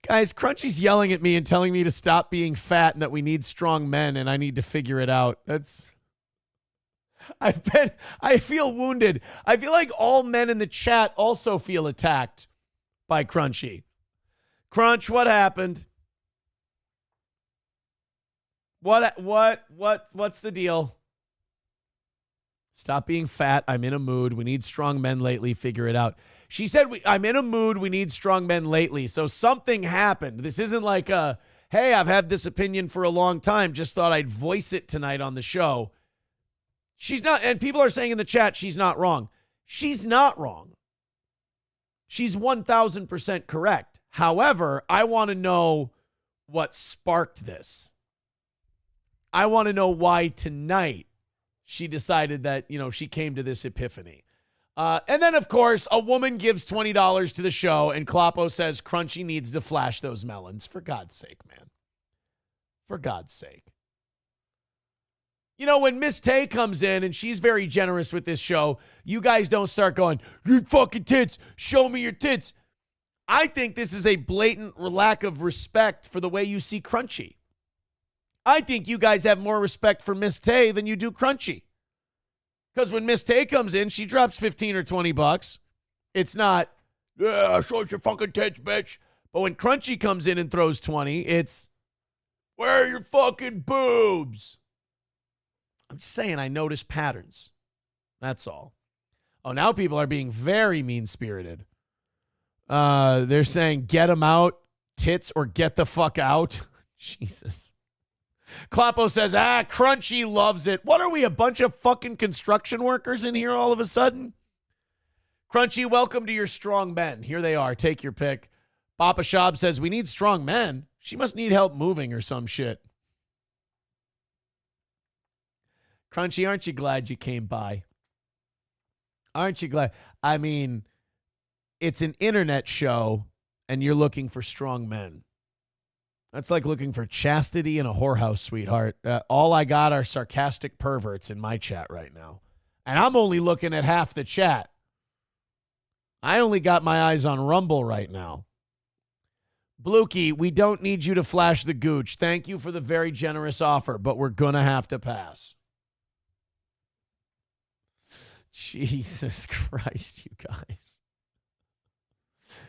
Guys, Crunchy's yelling at me and telling me to stop being fat and that we need strong men and I need to figure it out. I feel wounded. I feel like all men in the chat also feel attacked by Crunchy. Crunch, what happened? What's the deal? Stop being fat. I'm in a mood. We need strong men lately. Figure it out. She said, I'm in a mood. We need strong men lately. So something happened. This isn't like hey, I've had this opinion for a long time. Just thought I'd voice it tonight on the show. She's not, and people are saying in the chat, she's not wrong. She's not wrong. She's 1,000% correct. However, I want to know what sparked this. I want to know why tonight she decided that, she came to this epiphany. And then, of course, a woman gives $20 to the show, and Kloppo says Crunchy needs to flash those melons. For God's sake, man. For God's sake. When Miss Tay comes in, and she's very generous with this show, you guys don't start going, you fucking tits, show me your tits. I think this is a blatant lack of respect for the way you see Crunchy. I think you guys have more respect for Miss Tay than you do Crunchy. Because when Miss Tay comes in, she drops 15 or 20 bucks. It's not, yeah, show us your fucking tits, bitch. But when Crunchy comes in and throws 20, it's, where are your fucking boobs? I'm just saying I notice patterns. That's all. Oh, now people are being very mean-spirited. They're saying, get them out, tits, or get the fuck out. Jesus. Kloppo says, Crunchy loves it. What are we, a bunch of fucking construction workers in here all of a sudden? Crunchy, welcome to your strong men. Here they are. Take your pick. Papa Shab says, we need strong men. She must need help moving or some shit. Crunchy, aren't you glad you came by? Aren't you glad? I mean, it's an internet show, and you're looking for strong men. That's like looking for chastity in a whorehouse, sweetheart. All I got are sarcastic perverts in my chat right now. And I'm only looking at half the chat. I only got my eyes on Rumble right now. Blukey, we don't need you to flash the gooch. Thank you for the very generous offer, but we're going to have to pass. Jesus Christ, you guys.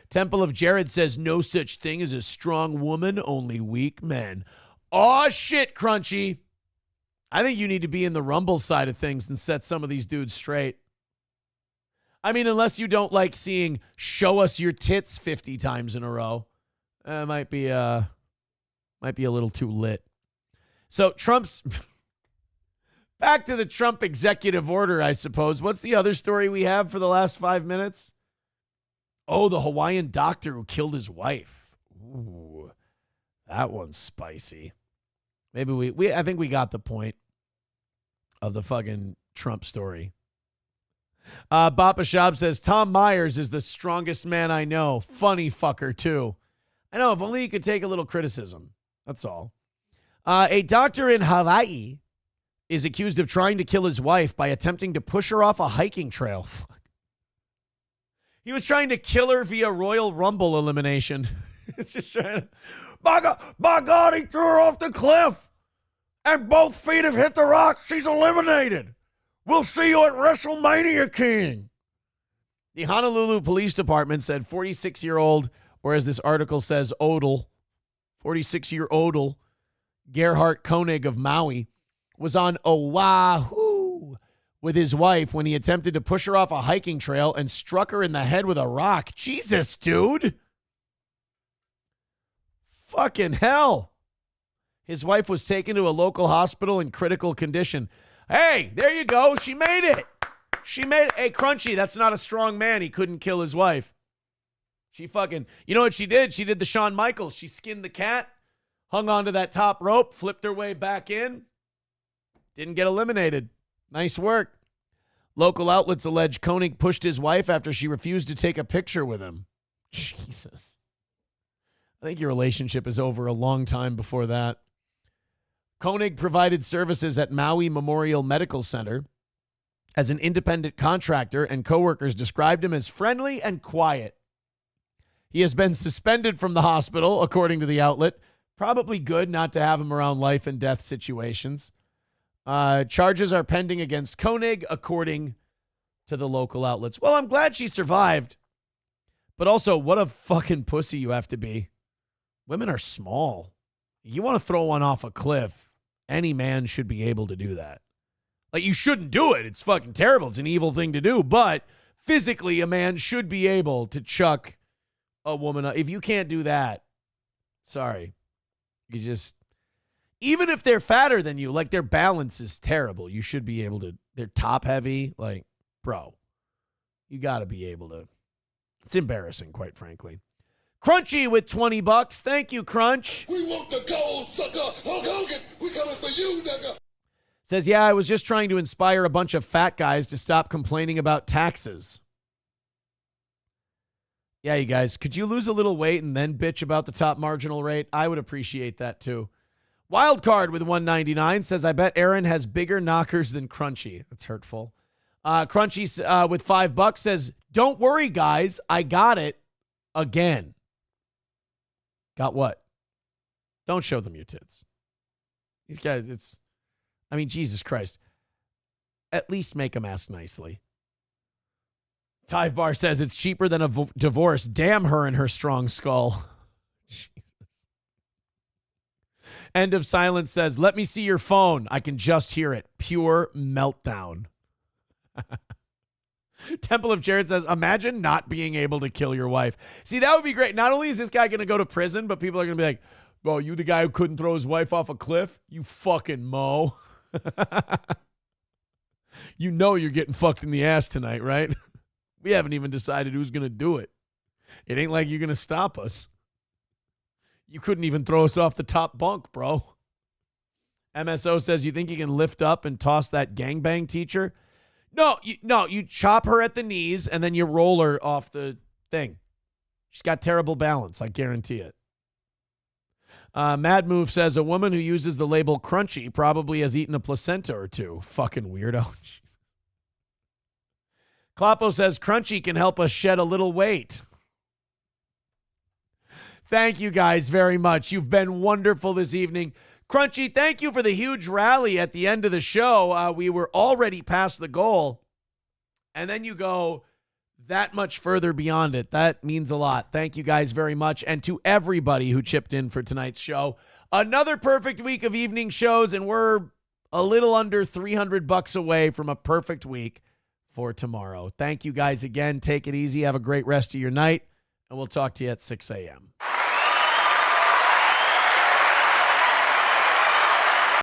Temple of Jared says, no such thing as a strong woman, only weak men. Aw, shit, Crunchy. I think you need to be in the Rumble side of things and set some of these dudes straight. I mean, unless you don't like seeing show us your tits 50 times in a row. Might be a little too lit. So Trump's... Back to the Trump executive order, I suppose. What's the other story we have for the last 5 minutes? Oh, the Hawaiian doctor who killed his wife. Ooh, that one's spicy. Maybe I think we got the point of the fucking Trump story. Papa Shab says, Tom Myers is the strongest man I know. Funny fucker, too. I know, if only he could take a little criticism. That's all. A doctor in Hawaii is accused of trying to kill his wife by attempting to push her off a hiking trail. He was trying to kill her via Royal Rumble elimination. It's just trying to... By God, he threw her off the cliff. And both feet have hit the rock. She's eliminated. We'll see you at WrestleMania, King. The Honolulu Police Department said 46-year-old, or as this article says, Odell, 46-year-old Gerhard Koenig of Maui, was on Oahu with his wife when he attempted to push her off a hiking trail and struck her in the head with a rock. Jesus, dude. Fucking hell. His wife was taken to a local hospital in critical condition. Hey, there you go. She made it. She made it. Hey, Crunchy, that's not a strong man. He couldn't kill his wife. She fucking, you know what she did? She did the Shawn Michaels. She skinned the cat, hung onto that top rope, flipped her way back in. Didn't get eliminated. Nice work. Local outlets allege Koenig pushed his wife after she refused to take a picture with him. Jesus. I think your relationship is over a long time before that. Koenig provided services at Maui Memorial Medical Center. as an independent contractor, and coworkers described him as friendly and quiet. He has been suspended from the hospital, according to the outlet. Probably good not to have him around life and death situations. Charges are pending against Koenig, according to the local outlets. Well, I'm glad she survived. But also, what a fucking pussy you have to be. Women are small. You want to throw one off a cliff, any man should be able to do that. Like, you shouldn't do it. It's fucking terrible. It's an evil thing to do. But physically, a man should be able to chuck a woman. If you can't do that, sorry. You just, even if they're fatter than you, like, their balance is terrible. You should be able to, they're top heavy. Like, bro, you got to be able to. It's embarrassing, quite frankly. Crunchy with $20. Thank you, Crunch. We want the gold, sucker. Hulk Hogan, we coming for you, nigga. Says, yeah, I was just trying to inspire a bunch of fat guys to stop complaining about taxes. Yeah, you guys, could you lose a little weight and then bitch about the top marginal rate? I would appreciate that, too. Wildcard with $1.99 says, I bet Aaron has bigger knockers than Crunchy. That's hurtful. Crunchy with $5 says, don't worry, guys. I got it again. Got what? Don't show them your tits. These guys, Jesus Christ. At least make them ask nicely. Tive Bar says it's cheaper than a divorce. Damn her and her strong skull. Jesus. End of Silence says, let me see your phone. I can just hear it. Pure meltdown. Temple of Jared says, imagine not being able to kill your wife. See, that would be great. Not only is this guy going to go to prison, but people are going to be like, bro, you the guy who couldn't throw his wife off a cliff? You fucking mo. You know you're getting fucked in the ass tonight, right? We haven't even decided who's going to do it. It ain't like you're going to stop us. You couldn't even throw us off the top bunk, bro. MSO says, you think you can lift up and toss that gangbang teacher? No, you chop her at the knees and then you roll her off the thing. She's got terrible balance, I guarantee it. Mad Move says, a woman who uses the label crunchy probably has eaten a placenta or two. Fucking weirdo. Kloppo says, crunchy can help us shed a little weight. Thank you guys very much. You've been wonderful this evening. Crunchy, thank you for the huge rally at the end of the show. We were already past the goal, and then you go that much further beyond it. That means a lot. Thank you guys very much, and to everybody who chipped in for tonight's show. Another perfect week of evening shows, and we're a little under $300 away from a perfect week for tomorrow. Thank you guys again. Take it easy. Have a great rest of your night, and we'll talk to you at 6 a.m.